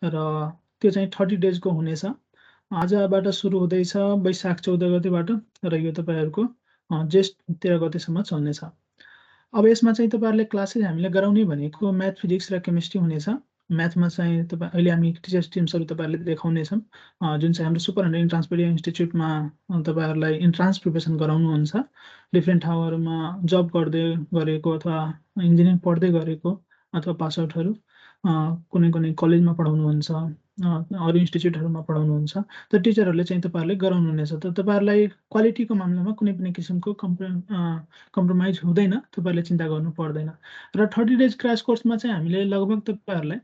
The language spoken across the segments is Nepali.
र त्यो चाहिँ 30 डेजको हुनेछ। आजबाट सुरु हुँदैछ वैशाख 14 गतेबाट र यो तपाईँहरूको जेष्ठ 13 गतेसम्म चल्नेछ। अब यसमा चाहिँ तपाईँहरूले क्लासेस हामीले गराउने भनेको म्याथ, फिजिक्स र केमिस्ट्री हुनेछ। म्याथमा चाहिँ अहिले हामी टिचर्स टिम्सहरू तपाईँहरूले देखाउनेछौँ, जुन चाहिँ हाम्रो सुपर हन्ड्रेड इन्ट्रान्स मिडिया इन्स्टिच्युटमा तपाईँहरूलाई इन्ट्रान्स प्रिपरेसन गराउनुहुन्छ। डिफ्रेन्ट ठाउँहरूमा जब गर्दै गरेको अथवा इन्जिनियरिङ पढ्दै गरेको अथवा पास आउटहरू कुनै कुनै कलेजमा पढाउनुहुन्छ, अरू इन्स्टिच्युटहरूमा पढाउनुहुन्छ। त टिचरहरूले चाहिँ तपाईँहरूले गराउनुहुनेछ। त तपाईँहरूलाई क्वालिटीको मामलामा कुनै पनि किसिमको कम्प्रोमाइज हुँदैन, तपाईँहरूले चिन्ता गर्नु पर्दैन। र 30 डेज क्रास कोर्समा चाहिँ हामीले लगभग तपाईँहरूलाई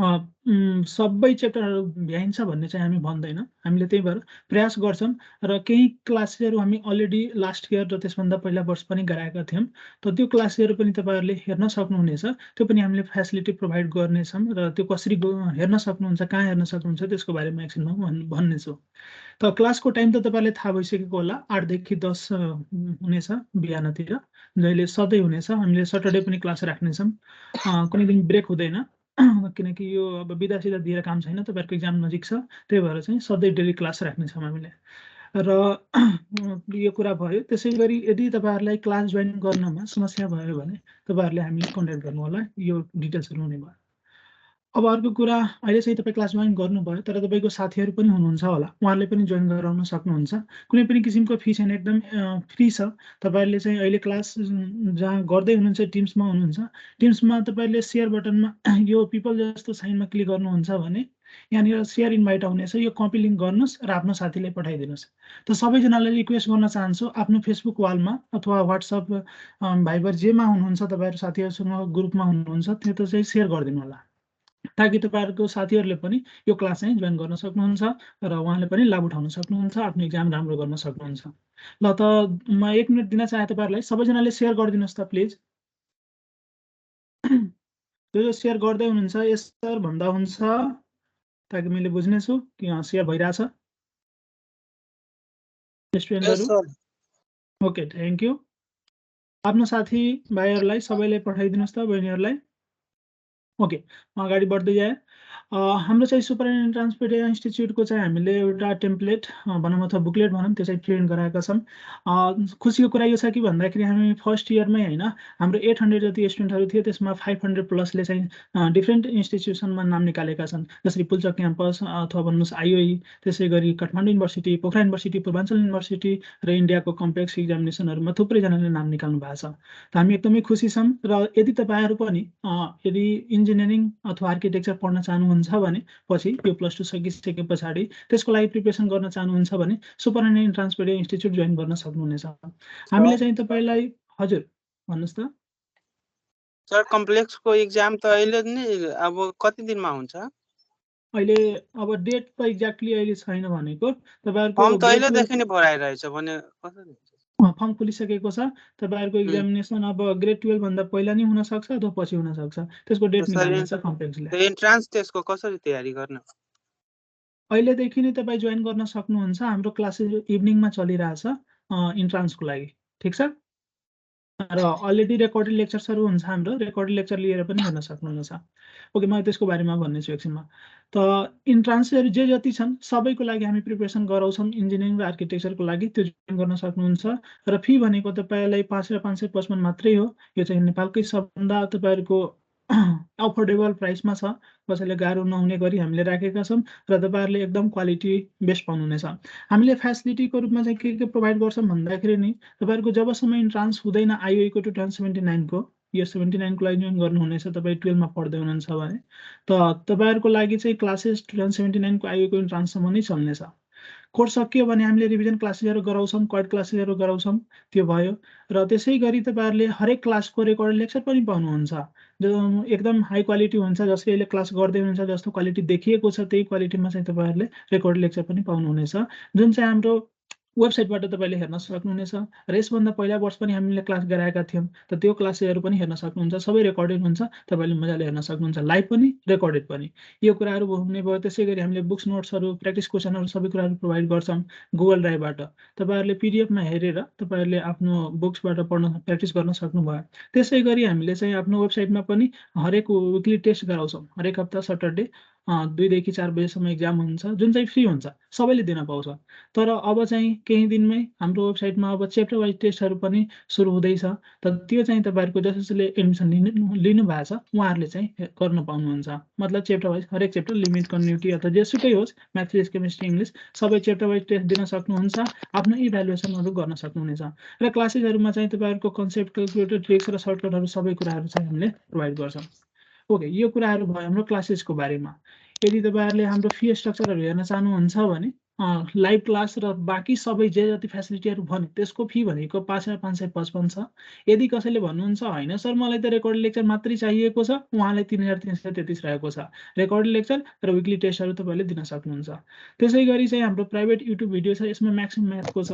सबै च्याप्टरहरू भ्याइन्छ भन्ने चाहिँ हामी भन्दैन। हामीले त्यही भएर प्रयास गर्छौँ र केही क्लासेसहरू हामी अलरेडी लास्ट इयर र त्यसभन्दा पहिला वर्ष पनि गराएका थियौँ। त त्यो क्लासेसहरू पनि तपाईँहरूले हेर्न सक्नुहुनेछ। त्यो पनि हामीले फेसिलिटी प्रोभाइड गर्नेछौँ र त्यो कसरी हेर्न सक्नुहुन्छ, कहाँ हेर्न सक्नुहुन्छ, त्यसको बारेमा एकछिनमा भन्नेछु। त क्लासको टाइम त तपाईँलाई थाहा भइसकेको होला, 8 देखि 10 हुनेछ बिहानतिर, जहिले सधैँ हुनेछ। हामीले सटरडे पनि क्लास राख्नेछौँ, कुनै दिन ब्रेक हुँदैन, किनकि यो अब बिदा सिधा दिएर काम छैन, तपाईँहरूको इक्जाम नजिक छ। त्यही भएर चाहिँ सधैँ डेली क्लास राख्नेछौँ हामीले। र यो कुरा भयो। त्यसै गरी यदि तपाईँहरूलाई क्लास जोइन गर्नमा समस्या भयो भने तपाईँहरूले हामीलाई कन्ट्याक्ट गर्नु होला, यो डिटेल्सहरू हुने भयो। अब अर्को कुरा, अहिले चाहिँ तपाईँ क्लास जोइन गर्नुभयो, तर तपाईँको साथीहरू पनि हुनुहुन्छ होला, उहाँहरूले पनि जोइन गराउन सक्नुहुन्छ। कुनै पनि किसिमको फी छैन, एकदम फ्री छ। तपाईँहरूले चाहिँ अहिले क्लास जहाँ गर्दै हुनुहुन्छ, टिम्समा हुनुहुन्छ, टिम्समा तपाईँहरूले सेयर बटनमा यो पिपल जस्तो साइनमा क्लिक गर्नुहुन्छ भने यहाँनिर सेयर इन्भाइट आउनेछ, यो कपी लिङ्क गर्नुहोस् र आफ्नो साथीलाई पठाइदिनुहोस्। त सबैजनालाई रिक्वेस्ट गर्न चाहन्छु, आफ्नो फेसबुक वालमा अथवा वाट्सएप, भाइबर जेमा हुनुहुन्छ, तपाईँहरू साथीहरूसँग ग्रुपमा हुनुहुन्छ, त्यो त चाहिँ सेयर गरिदिनु होला, ताकि तपाईँहरूको साथीहरूले पनि यो क्लास चाहिँ जोइन गर्न सक्नुहुन्छ र उहाँले पनि लाभ उठाउन सक्नुहुन्छ, आफ्नो इक्जाम राम्रो गर्न सक्नुहुन्छ। ल त म 1 मिनट दिन चाहे तपाईँहरूलाई, सबैजनाले सेयर गरिदिनुहोस् त प्लिज। जो सेयर गर्दै हुनुहुन्छ यस सर भन्दा हुन्छ, ताकि मैले बुझ्नेछु कि सेयर भइरहेछ स्टुडेन्टहरू। Okay, thank you. आफ्नो साथी भाइहरूलाई सबैलाई पठाइदिनुहोस् त, बहिनीहरूलाई। ओके, म अगाडि बढ्दै जाएँ। हाम्रो चाहिँ सुपर इन्ट्रान्स मिडिया इन्स्टिच्युटको चाहिँ हामीले एउटा टेम्प्लेट भनौँ अथवा बुकलेट भनौँ, त्यो चाहिँ प्रिन्ट गराएका छौँ। खुसीको कुरा यो छ कि भन्दाखेरि हामी फर्स्ट इयरमै होइन, हाम्रो 800 जति स्टुडेन्टहरू थिए, त्यसमा 500 प्लसले चाहिँ डिफ्रेन्ट इन्स्टिट्युसनमा नाम निकालेका छन्, जसरी पुल्चोक क्याम्पस अथवा भन्नुहोस् आइओई, त्यसै गरी Kathmandu university, Pokhara university, Purbanchal university र इन्डियाको कम्प्लेक्स इक्जामिनेसनहरूमा थुप्रैजनाले नाम निकाल्नु भएको छ। त हामी एकदमै खुसी छौँ। र यदि तपाईँहरू पनि यदि इन्जिनियरिङ अथवा आर्किटेक्चर पढ्न चाहनुहुन्छ भने पछि यो +2 सकिसके पछाडि त्यसको लागि प्रिपरेसन गर्न चाहनुहुन्छ भने super entrance media institute join गर्न सक्नुहुनेछ। हामीले चाहिँ तपाईँलाई, हजुर भन्नुहोस् त सर। कम्प्लेक्सको इक्जाम त अहिले नै अब कति दिनमा हुन्छ? अहिले अब डेट त एक्ज्याक्टली अहिले छैन भनेको, तपाईँहरूको फर्म त अहिलेदेखि नै भराइरहेछ भने कसरी? फर्म खुलिसकेको छ। तपाईँहरूको इक्जामिनेसन अब ग्रेड 12 भन्दा पहिला नै हुन सक्छ अथवा पछि हुन सक्छ, त्यसको डेट निकाल्ने छ कम्प्लेक्सले। इन्ट्रान्स त्यसको कसरी तयारी गर्ने? अहिलेदेखि नै तपाईँ जोइन गर्न सक्नुहुन्छ। हाम्रो क्लासेस इभिनिङमा चलिरहेछ इन्ट्रान्सको लागि, ठिक छ। र अलरेडी रेकर्डेड लेक्चर्सहरू हुन्छ, हाम्रो रेकर्डेड लेक्चर लिएर पनि हेर्न सक्नुहुनेछ। ओके, म त्यसको बारेमा भन्नेछु एकछिनमा। त इन्ट्रान्सहरू जे जति छन् सबैको लागि हामी प्रिपरेसन गराउँछौँ। इन्जिनियरिङ र आर्किटेक्चरको लागि त्यो जोइन गर्न सक्नुहुन्छ। र फी भनेको तपाईँलाई 5 र 555 मात्रै हो। यो चाहिँ नेपालकै सबभन्दा तपाईँहरूको अफोर्डेबल प्राइसमा छ, कसैले गाह्रो नहुने गरी हामीले राखेका छौँ र तपाईँहरूले एकदम क्वालिटी बेस्ट पाउनुहुनेछ। हामीले फेसिलिटीको रूपमा चाहिँ के प्रोभाइड गर्छौँ भन्दाखेरि नि, तपाईँहरूको जबसम्म इन्ट्रान्स हुँदैन आइओईको 2079को, यो 79 को लागि जोइन गर्नुहुनेछ तपाईँ 12मा पढ्दै हुनुहुन्छ भने, त तपाईँहरूको लागि चाहिँ क्लासेस 2079 को आइओईको इन्ट्रान्ससम्म नै चल्नेछ। कोर्स सकियो भने हामीले रिभिजन क्लासेसहरू गराउँछौँ, क्वाड क्लासेसहरू गराउँछौँ, त्यो भयो। र त्यसै गरी तपाईँहरूले हरेक क्लासको रेकर्डेड लेक्चर पनि पाउनुहुन्छ, जो एकदम हाई क्वालिटी हुन्छ। जसले अहिले क्लास गर्दै हुनुहुन्छ जस्तो क्वालिटी देखिएको छ त्यही क्वालिटीमा चाहिँ तपाईँहरूले रेकर्डेड लेक्चर पनि पाउनुहुनेछ, जुन चाहिँ हाम्रो वेबसाइटबाट तपाईँले हेर्न सक्नुहुनेछ। र यसभन्दा पहिला वर्ष पनि हामीले क्लास गराएका थियौँ, त त्यो क्लासेसहरू पनि हेर्न सक्नुहुन्छ। सबै रेकर्डेड हुन्छ, तपाईँले मजाले हेर्न सक्नुहुन्छ, लाइभ पनि रेकर्डेड पनि। यो कुराहरू हुने भयो। त्यसै गरी हामीले बुक्स नोट्सहरू, प्र्याक्टिस क्वेसनहरू सबै कुराहरू प्रोभाइड गर्छौँ गुगल ड्राइभबाट। तपाईँहरूले पिडिएफमा हेरेर तपाईँहरूले आफ्नो बुक्सबाट पढ्न प्र्याक्टिस गर्न सक्नुभयो। त्यसै गरी हामीले चाहिँ आफ्नो वेबसाइटमा पनि हरेक विकली टेस्ट गराउँछौँ, हरेक हप्ता सटरडे 2 देखि 4 बजेसम्म एक्जाम हुन्छ जुन चाहिँ फ्री हुन्छ, सबैले दिन पाउँछ। तर अब चाहिँ केही दिनमै हाम्रो वेबसाइटमा अब च्याप्टर वाइज टेस्टहरू पनि सुरु हुँदैछ। त त्यो चाहिँ तपाईँहरूको जसले एडमिसन लिनु भएको छ उहाँहरूले चाहिँ गर्न पाउनुहुन्छ। मतलब च्याप्टर वाइज हरेक च्याप्टर लिमिट, कन्टिन्युटी अथवा जेसुकै होस्, म्याथ, फिजिक्स, केमिस्ट्री, इङ्ग्लिस सबै च्याप्टर वाइज टेस्ट दिन सक्नुहुन्छ, आफ्नो इभ्यालुएसनहरू गर्न सक्नुहुनेछ। र क्लासेसहरूमा चाहिँ तपाईँहरूको कन्सेप्ट, क्यालकुलेटर, ट्रिक्स र सर्टकटहरू सबै कुराहरू चाहिँ हामीले प्रोभाइड गर्छौँ। ओके, यो कुराहरू भयो हाम्रो क्लासेसको बारेमा। यदि तपाईँहरूले हाम्रो फी स्ट्रक्चरहरू हेर्न चाहनुहुन्छ भने लाइभ क्लास र बाँकी सबै जे जति फेसिलिटीहरू भने त्यसको फी भनेको 5,555 छ। यदि कसैले भन्नुहुन्छ होइन सर मलाई त रेकर्डेड लेक्चर मात्रै चाहिएको छ, उहाँलाई 3,333 रहेको छ। रेकर्डेड लेक्चर र विकली टेस्टहरू तपाईँले दिन सक्नुहुन्छ। त्यसै गरी चाहिँ हाम्रो प्राइभेट युट्युब भिडियो छ, यसमा म्याक्सिमम म्याथको छ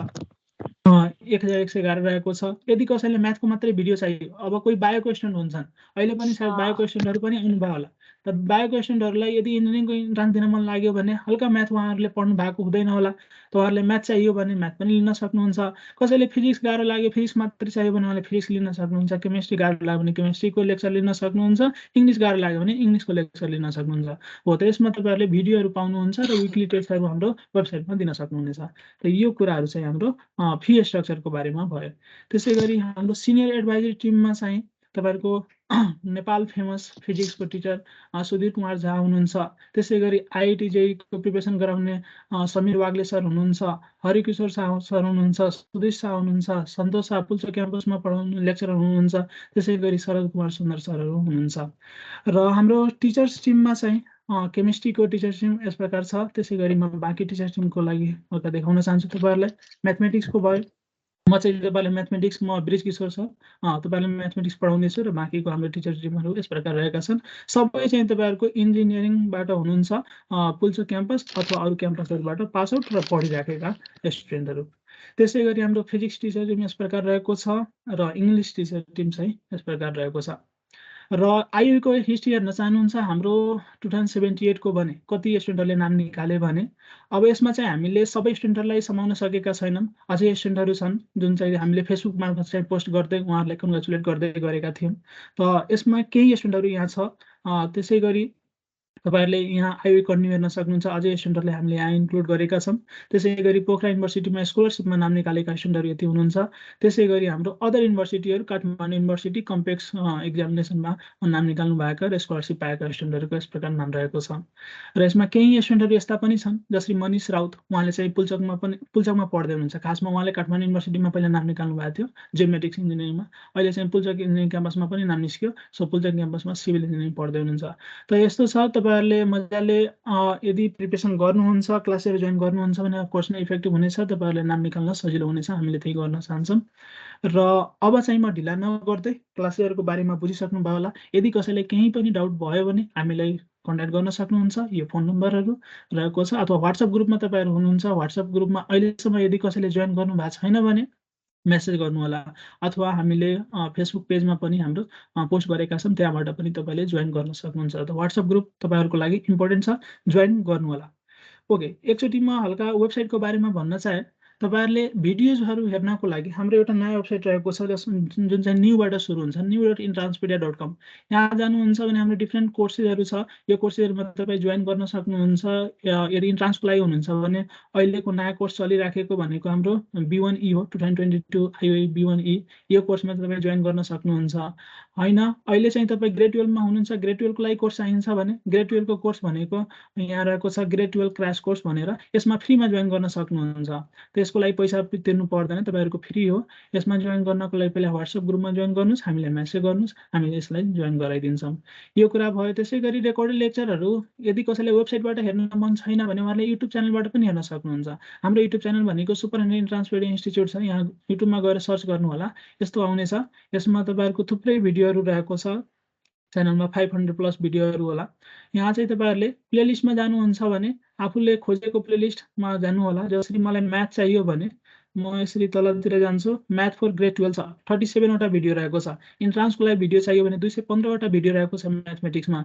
1111 रहेको छ। यदि कसैले म्याथको मात्रै भिडियो चाहियो, अब कोही बायो क्वेसन हुन्छन्, अहिले पनि सायद बायो क्वेसनहरू पनि आउनुभयो होला। त बायो क्वेसनहरूलाई यदि इन्जिनियरिङको इन्ट्रान्स दिन मन लाग्यो भने हल्का म्याथ उहाँहरूले पढ्नु भएको हुँदैन होला, त उहाँहरूले म्याथ चाहियो भने म्याथ पनि लिन सक्नुहुन्छ। कसैले फिजिक्स गाह्रो लाग्यो, फिजिक्स मात्रै चाहियो भने उहाँले फिजिक्स लिन सक्नुहुन्छ। केमिस्ट्री गाह्रो लाग्यो भने केमिस्ट्रीको लेक्चर लिन सक्नुहुन्छ। इङ्ग्लिस गाह्रो लाग्यो भने इङ्ग्लिसको लेक्चर लिन सक्नुहुन्छ। हो त यसमा तपाईँहरूले भिडियोहरू पाउनुहुन्छ र विकली टेस्टहरू हाम्रो वेबसाइटमा दिन सक्नुहुनेछ। त यो कुराहरू चाहिँ हाम्रो फी स्ट्रक्चरको बारेमा भयो। त्यसै गरी हाम्रो सिनियर एडभाइजरी टिममा चाहिँ तपाईँहरूको नेपाल फेमस फिजिक्सको टिचर सुधीर कुमार झा हुनुहुन्छ। त्यसै गरी आइआइटी जेईको प्रिपेरेसन गराउने समीर वाग्ले सर हुनुहुन्छ, हरिकिशोर शाह सर हुनुहुन्छ, सुधीर शाह हुनुहुन्छ, सन्तोष शाह पुल्चोक क्याम्पसमा पढाउने लेक्चरर हुनुहुन्छ। त्यसै गरी शरद कुमार सुन्दर सरहरू हुनुहुन्छ। र हाम्रो टिचर्स टिममा चाहिँ केमिस्ट्रीको टिचर्स टिम यस प्रकार छ। त्यसै गरी म बाँकी टिचर्स टिमको लागि अर्का देखाउन चाहन्छु तपाईँहरूलाई। म्याथमेटिक्सको भयो, म चाहिँ तपाईँलाई म्याथमेटिक्स, म ब्रिज किशोर छ, तपाईँलाई म्याथमेटिक्स पढाउँदैछु र बाँकीको हाम्रो टिचर्स टिमहरू यस प्रकार रहेका छन्। सबै चाहिँ तपाईँहरूको इन्जिनियरिङबाट हुनुहुन्छ, पुल्चोक क्याम्पस अथवा अरू क्याम्पसहरूबाट पास आउट र पढिराखेका स्टुडेन्टहरू। त्यसै गरी हाम्रो फिजिक्स टिचर टिम यस प्रकार रहेको छ र इङ्ग्लिस टिचर टिम चाहिँ यस प्रकार रहेको छ। र आइयुको हिस्ट्री हेर्न चाहनुहुन्छ, हाम्रो 2078को भने कति स्टुडेन्टहरूले नाम निकाले भने अब यसमा चाहिँ हामीले सबै स्टुडेन्टहरूलाई समाउन सकेका छैनौँ। अझै स्टुडेन्टहरू छन् जुन चाहिँ हामीले फेसबुक मार्फत चाहिँ पोस्ट गर्दै उहाँहरूलाई कङ्ग्रेचुलेट गर्दै गरेका थियौँ। त यसमा केही स्टुडेन्टहरू यहाँ छ। त्यसै गरी तपाईँहरूले यहाँ आइयु कन्टिन्यू हेर्न सक्नुहुन्छ, अझै स्टुडेन्टहरूले हामीले यहाँ इन्क्लुड गरेका छौँ। त्यसै गरी पोखरा युनिभर्सिटीमा स्कलरसिपमा नाम निकालेका स्टुडेन्टहरू यति हुनुहुन्छ। त्यसै गरी हाम्रो अदर युनिभर्सिटीहरू, काठमाडौँ युनिभर्सिटी कम्पेक्स एक्जामिनेसनमा नाम निकाल्नु भएका र स्कलरसिप पाएका स्टुडेन्टहरूको यस प्रकार नाम रहेको छ। र यसमा केही स्टुडेन्टहरू यस्ता पनि छन् जसरी मनिष राउत, उहाँले चाहिँ पुल्चोकमा पढ्दै हुनुहुन्छ। खासमा उहाँले काठमाडौँ युनिभर्सिटीमा पहिला नाम निकाल्नु भएको थियो जियोमेट्रिक्स इन्जिनियरिङमा, अहिले चाहिँ पुल्चोक इन्जिनियरिङ क्याम्पसमा पनि नाम निस्क्यो। सो पुल्चोक क्याम्पसमा सिभिल इन्जिनियरिङ पढ्दै हुनुहुन्छ। त यस्तो छ, तपाईँहरूले मजाले यदि प्रिपेरेसन गर्नुहुन्छ, क्लासहरू जोइन गर्नुहुन्छ भने कोर्स नै इफेक्टिभ हुनेछ, तपाईँहरूले नाम निकाल्न सजिलो हुनेछ, हामीले त्यही गर्न चाहन्छौँ। र अब चाहिँ म ढिला नगर्दै क्लासहरूको बारेमा बुझिसक्नु भयो होला। यदि कसैलाई केही पनि डाउट भयो भने हामीलाई कन्ट्याक्ट गर्न सक्नुहुन्छ, यो फोन नम्बरहरू रहेको छ, अथवा वाट्सएप ग्रुपमा तपाईँहरू हुनुहुन्छ। वाट्सएप ग्रुपमा अहिलेसम्म यदि कसैले जोइन गर्नु भएको छैन भने मेसेज गर्नु होला, अथवा हामीले फेसबुक पेजमा पनि हाम्रो पोस्ट गरेका छौँ, त्यहाँबाट पनि तपाईँले जोइन गर्न सक्नुहुन्छ। त वाट्सएप ग्रुप तपाईँहरूको लागि इम्पोर्टेन्ट छ, जोइन गर्नु होला। ओके, एकचोटि म हल्का वेबसाइटको बारेमा भन्न चाहे। तपाईँहरूले भिडियोजहरू हेर्नको लागि हाम्रो एउटा नयाँ वेबसाइट रहेको छ जुन चाहिँ न्यूबाट सुरु हुन्छ, new.intranspedia.com। यहाँ जानुहुन्छ भने हाम्रो डिफ्रेन्ट कोर्सेसहरू छ। यो कोर्सेसहरूमा तपाईँ जोइन गर्न सक्नुहुन्छ। यदि इन्ट्रान्सको लागि हुनुहुन्छ भने अहिलेको नयाँ कोर्स चलिराखेको भनेको हाम्रो B1E हो, 2022 IOE B1E। यो कोर्समा तपाईँ जोइन गर्न सक्नुहुन्छ। होइन, अहिले चाहिँ तपाईँ ग्रेड 12मा हुनुहुन्छ, ग्रेड 12को लागि कोर्स चाहिन्छ भने ग्रेड 12को कोर्स भनेको यहाँ रहेको छ ग्रेड 12 क्रास कोर्स भनेर, यसमा फ्रीमा जोइन गर्न सक्नुहुन्छ। त्यसको लागि पैसा तिर्नु पर्दैन, तपाईँहरूको फ्री हो। यसमा जोइन गर्नको लागि पहिला वाट्सएप ग्रुपमा जोइन गर्नुहोस्, हामीलाई मेसेज गर्नुहोस्, हामीले यसलाई जोइन गराइदिन्छौँ। यो कुरा भयो। त्यसै गरी रेकर्डेड लेक्चरहरू यदि कसैलाई वेबसाइटबाट हेर्न मन छैन भने उहाँले युट्युब च्यानलबाट पनि हेर्न सक्नुहुन्छ। हाम्रो युट्युब च्यानल भनेको सुपरिन्टेन्डेन्ट ट्रान्सपेरेन्ट इन्स्टिच्युट छ, यहाँ युट्युबमा गएर सर्च गर्नु होला, यस्तो आउनेछ। यसमा तपाईँहरूको थुप्रै भिडियोहरू रहेको छ, च्यानलमा 500+ भिडियोहरू होला। यहाँ चाहिँ तपाईँहरूले प्लेलिस्टमा जानुहुन्छ भने आफूले खोजेको प्लेलिस्टमा जानु होला। जसरी मलाई म्याथ चाहियो भने म यसरी तलतिर जान्छु, म्याथ फर ग्रेड 12 छ, 37वटा भिडियो रहेको छ। इन्ट्रान्सको लागि भिडियो चाहियो भने 215वटा भिडियो रहेको छ म्याथमेटिक्समा।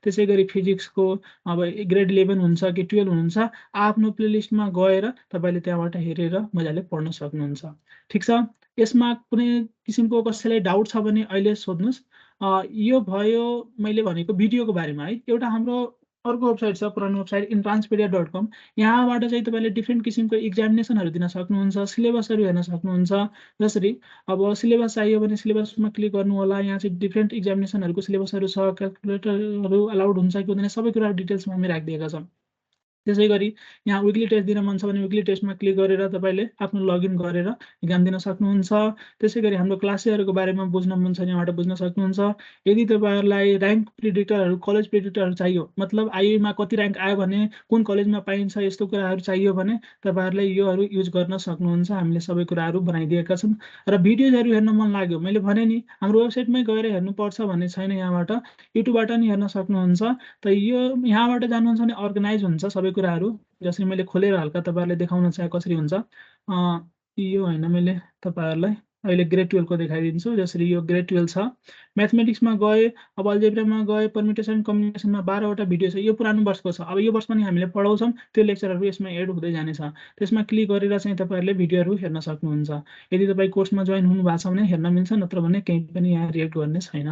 त्यसै गरी फिजिक्सको अब ग्रेड 11 हुन्छ कि 12 हुन्छ, आफ्नो प्लेलिस्टमा गएर तपाईँले त्यहाँबाट हेरेर मजाले पढ्न सक्नुहुन्छ। ठिक छ, यसमा कुनै किसिमको कसैलाई डाउट छ भने अहिले सोध्नुहोस्। यो भयो मैले भनेको भिडियोको बारेमा है। एउटा हाम्रो अर्को वेबसाइट छ पुरानो वेबसाइट intranspedia.com। यहाँबाट चाहिँ तपाईँले डिफ्रेन्ट किसिमको इक्जामिनेसनहरू दिन सक्नुहुन्छ, सिलेबसहरू हेर्न सक्नुहुन्छ। जसरी अब सिलेबस चाहियो भने सिलेबसमा क्लिक गर्नु होला। यहाँ चाहिँ डिफ्रेन्ट इक्जामिनेसनहरूको सिलेबसहरू छ, क्यालकुलेटरहरू अलाउड हुन्छ कि हुँदैन सबै कुरा डिटेल्समा हामी राखिदिएका छौँ। त्यसै गरी यहाँ विकली टेस्ट दिन मन छ भने विकली टेस्टमा क्लिक गरेर तपाईँले आफ्नो लगइन गरेर इक्जाम दिन सक्नुहुन्छ। त्यसै गरी हाम्रो क्लासेसहरूको बारेमा बुझ्न मन छ भने यहाँबाट बुझ्न सक्नुहुन्छ। यदि तपाईँहरूलाई ऱ्याङ्क प्रिडिक्टरहरू, कलेज प्रिडिक्टरहरू चाहियो, मतलब आइयुमा कति ऱ्याङ्क आयो भने कुन कलेजमा पाइन्छ, यस्तो कुराहरू चाहियो भने तपाईँहरूले योहरू युज गर्न सक्नुहुन्छ। हामीले सबै कुराहरू बनाइदिएका छौँ। र भिडियोजहरू हेर्न मन लाग्यो, मैले भने नि हाम्रो वेबसाइटमै गएर हेर्नुपर्छ भन्ने छैन। यहाँबाट युट्युबबाट नि हेर्न सक्नुहुन्छ। त यो यहाँबाट जानुहुन्छ भने अर्गनाइज हुन्छ सबै कुराहरू। जसरी मैले खोलेर हल्का तपाईँहरूलाई देखाउन चाहे कसरी हुन्छ। यो होइन, मैले तपाईँहरूलाई अहिले ग्रेड 12 को देखाइदिन्छु। जसरी यो ग्रेड 12 छ। म्याथमेटिक्समा गए, अब अल्जेब्रामा गए, पर्मिटेसन कम्बिनेसनमा 12वटा भिडियो छ। यो पुरानो वर्षको छ। अब यो वर्ष पनि हामीले पढाउँछौँ, त्यो लेक्चरहरू यसमा एड हुँदै जानेछ। त्यसमा क्लिक गरेर चाहिँ तपाईँहरूले भिडियोहरू हेर्न सक्नुहुन्छ। यदि तपाईँ कोर्समा जोइन हुनु भएको छ भने हेर्न मिल्छ, नत्र भने केही पनि यहाँ रिएक्ट गर्ने छैन।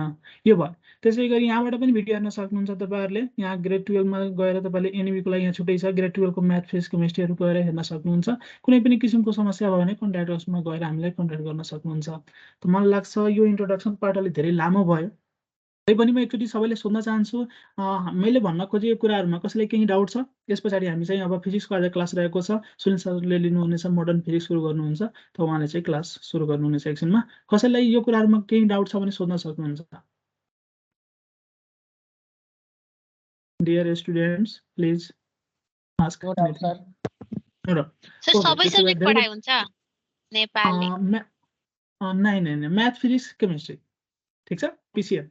यो भयो। त्यसै गरी यहाँबाट पनि भिडियो हेर्न सक्नुहुन्छ तपाईँहरूले। यहाँ ग्रेड 12मा गएर तपाईँले एनइबीको लागि यहाँ छुट्टै छ, ग्रेड 12 को म्याथ, फिजिक्स, केमिस्ट्रीहरू गएर हेर्न सक्नुहुन्छ। कुनै पनि किसिमको समस्या भयो भने कन्ट्याक्ट अफमा गएर हामीलाई कन्ट्याक्ट गर्न सक्नुहुन्छ। त मलाई लाग्छ यो इन्ट्रोडक्सन पार्ट अलि धेरै लामो भयो। तैपनि म एकचोटि सबैले सोध्न चाहन्छु, मैले भन्न खोजेको कुराहरूमा कसैलाई केही डाउट छ? यस पछाडि हामी चाहिँ अब फिजिक्सको आज क्लास रहेको छ। सुनिल सरले लिनुहुनेछ, मोडर्न फिजिक्स सुरु गर्नुहुन्छ। त उहाँले चाहिँ क्लास सुरु गर्नुहुनेछ एकछिनमा। कसैलाई यो कुराहरूमा केही डाउट छ भने सोध्न सक्नुहुन्छ। Dear students, please ask anything. Sir सबै सब्जेक्ट पढाइ हुन्छ नेपाली? नहीं, मैथ, फिजिक्स, केमिस्ट्री, ठीक छ, पीसीएम।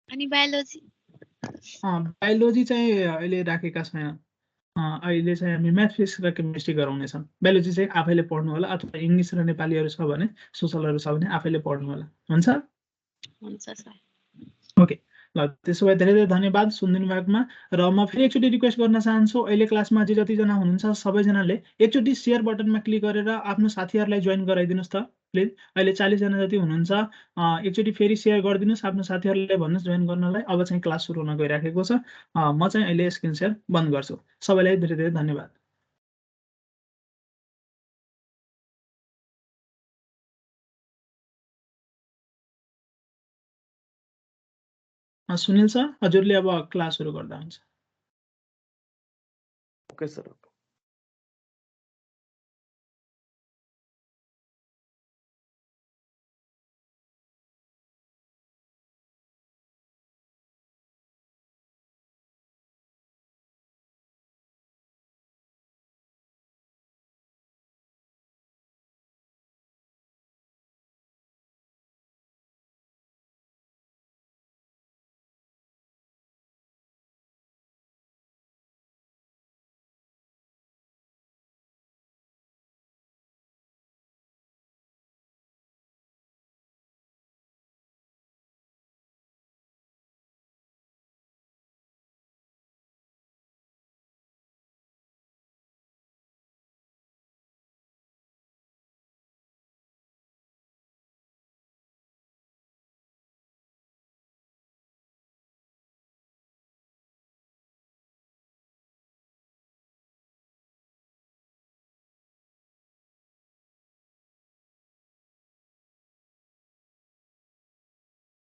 अनि बायोलोजी? बायोलोजी चाहिँ अहिले राखेका छैन। अहिले चाहिँ हामी म्याथ, फिजिक्स र केमिस्ट्री गराउनेछौँ। बायोलोजी चाहिँ आफैले पढ्नु होला, अथवा इङ्ग्लिस र नेपालीहरू छ भने, सोसलहरू छ भने आफैले पढ्नु होला। हुन्छ? हुन्छ सर। ओके, ल त्यसो भए धेरै धेरै धन्यवाद सुनिदिनु भएकोमा। र म फेरि एकचोटि रिक्वेस्ट गर्न चाहन्छु, अहिले क्लासमा जतिजना हुनुहुन्छ सबैजनाले एकचोटि सेयर बटनमा क्लिक गरेर आफ्नो साथीहरूलाई जोइन गराइदिनुहोस् त प्लिज। अहिले 40 जना जति हुनुहुन्छ। एकचोटि फेरि सेयर गरिदिनुहोस् आफ्नो साथीहरूलाई, भन्नुहोस् जोइन गर्नलाई। अब चाहिँ क्लास सुरु हुन गइराखेको छ। म चाहिँ अहिले स्क्रिन सेयर बन्द गर्छु। सबैलाई धेरै धेरै धन्यवाद। सुनिल सर, हजुरले अब क्लास सुरु गर्दा हुन्छ। Okay sir.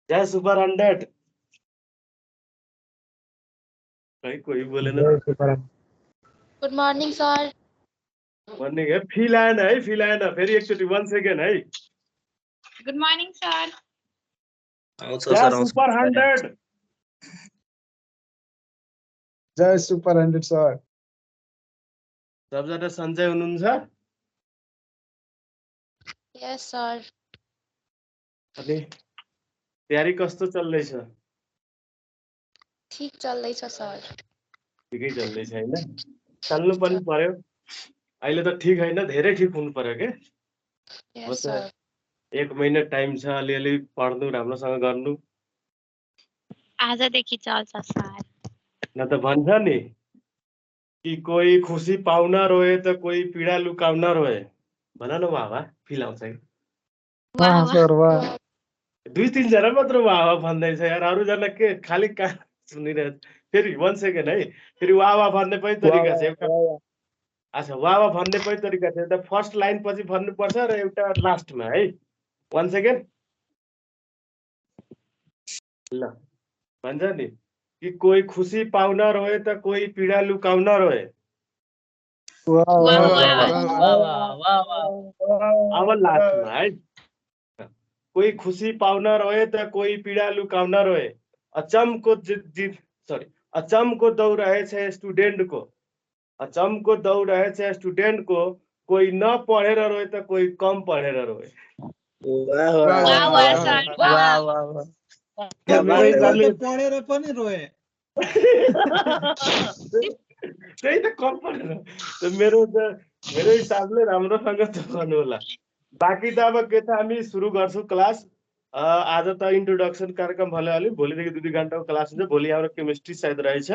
जय सुपर 100। कोई बोले ना। Good morning sir. मर्निङ है, फिल आएन है, फिल आएन। फेरि एकचोटि 1 सेकेन्ड है। Good morning sir. जय सुपर 100। जय सुपर 100 सर। सबजना सन्चै हुनुहुन्छ? Yes sir. अनि तयारी कस्तो चल्दैछ? ठीक चल्दैछ सर। ठिकै चल्दैछ हैन? चल्नु पनि पर्यो। अहिले त ठीक हैन, धेरै ठीक हुनु पर्यो के? यस सर। 1 महिना टाइम छ, अलिअलि पढ्नु, राम्रोसँग गर्नु। आजदेखि चल्छ सर। न त भन्छ नि कि कोही खुसी पाउन रोए त कोही पीडा लुकाउन रोए। भन न बाबा, फिल आउँछ कि? वाह सर वाह। 2-3 जना मात्र वाह भन्दैछ यार, अरू जना के खाली सुनिरहेछ फेरि 1 सेकेन्ड है फेरि वाह वाह भन्ने पनि तरिका छ एउटा अच्छा वाह वाह भन्ने पनि तरिका छ एउटा फर्स्ट लाइन पछि भन्नुपर्छ र एउटा लास्टमा है 1 सेकेन्ड ल भन्छ नि कि कोही खुसी पाउन रोए त कोही पीडा लुकाउन रोए अब लास्टमा है कोही खुसी पाउन रोए त कोही पीडा लुकाउन रोए अचम्मको अचम्मको दौरहेछ स्टुडेन्टको अचम्मको दौरहेछ स्टुडेन्टको कोही नपढेर रोए त कोही कम पढेर रोए पढेर पनि रोए त्यही त कम पढेर मेरो हिसाबले राम्रोसँग गर्नु होला बाँकी त अब के छ हामी सुरु गर्छौँ क्लास आज त इन्ट्रोडक्सन कार्यक्रम भयो अलि भोलिदेखि 2 घन्टाको क्लास हुन्छ भोलि हाम्रो केमिस्ट्री सायद रहेछ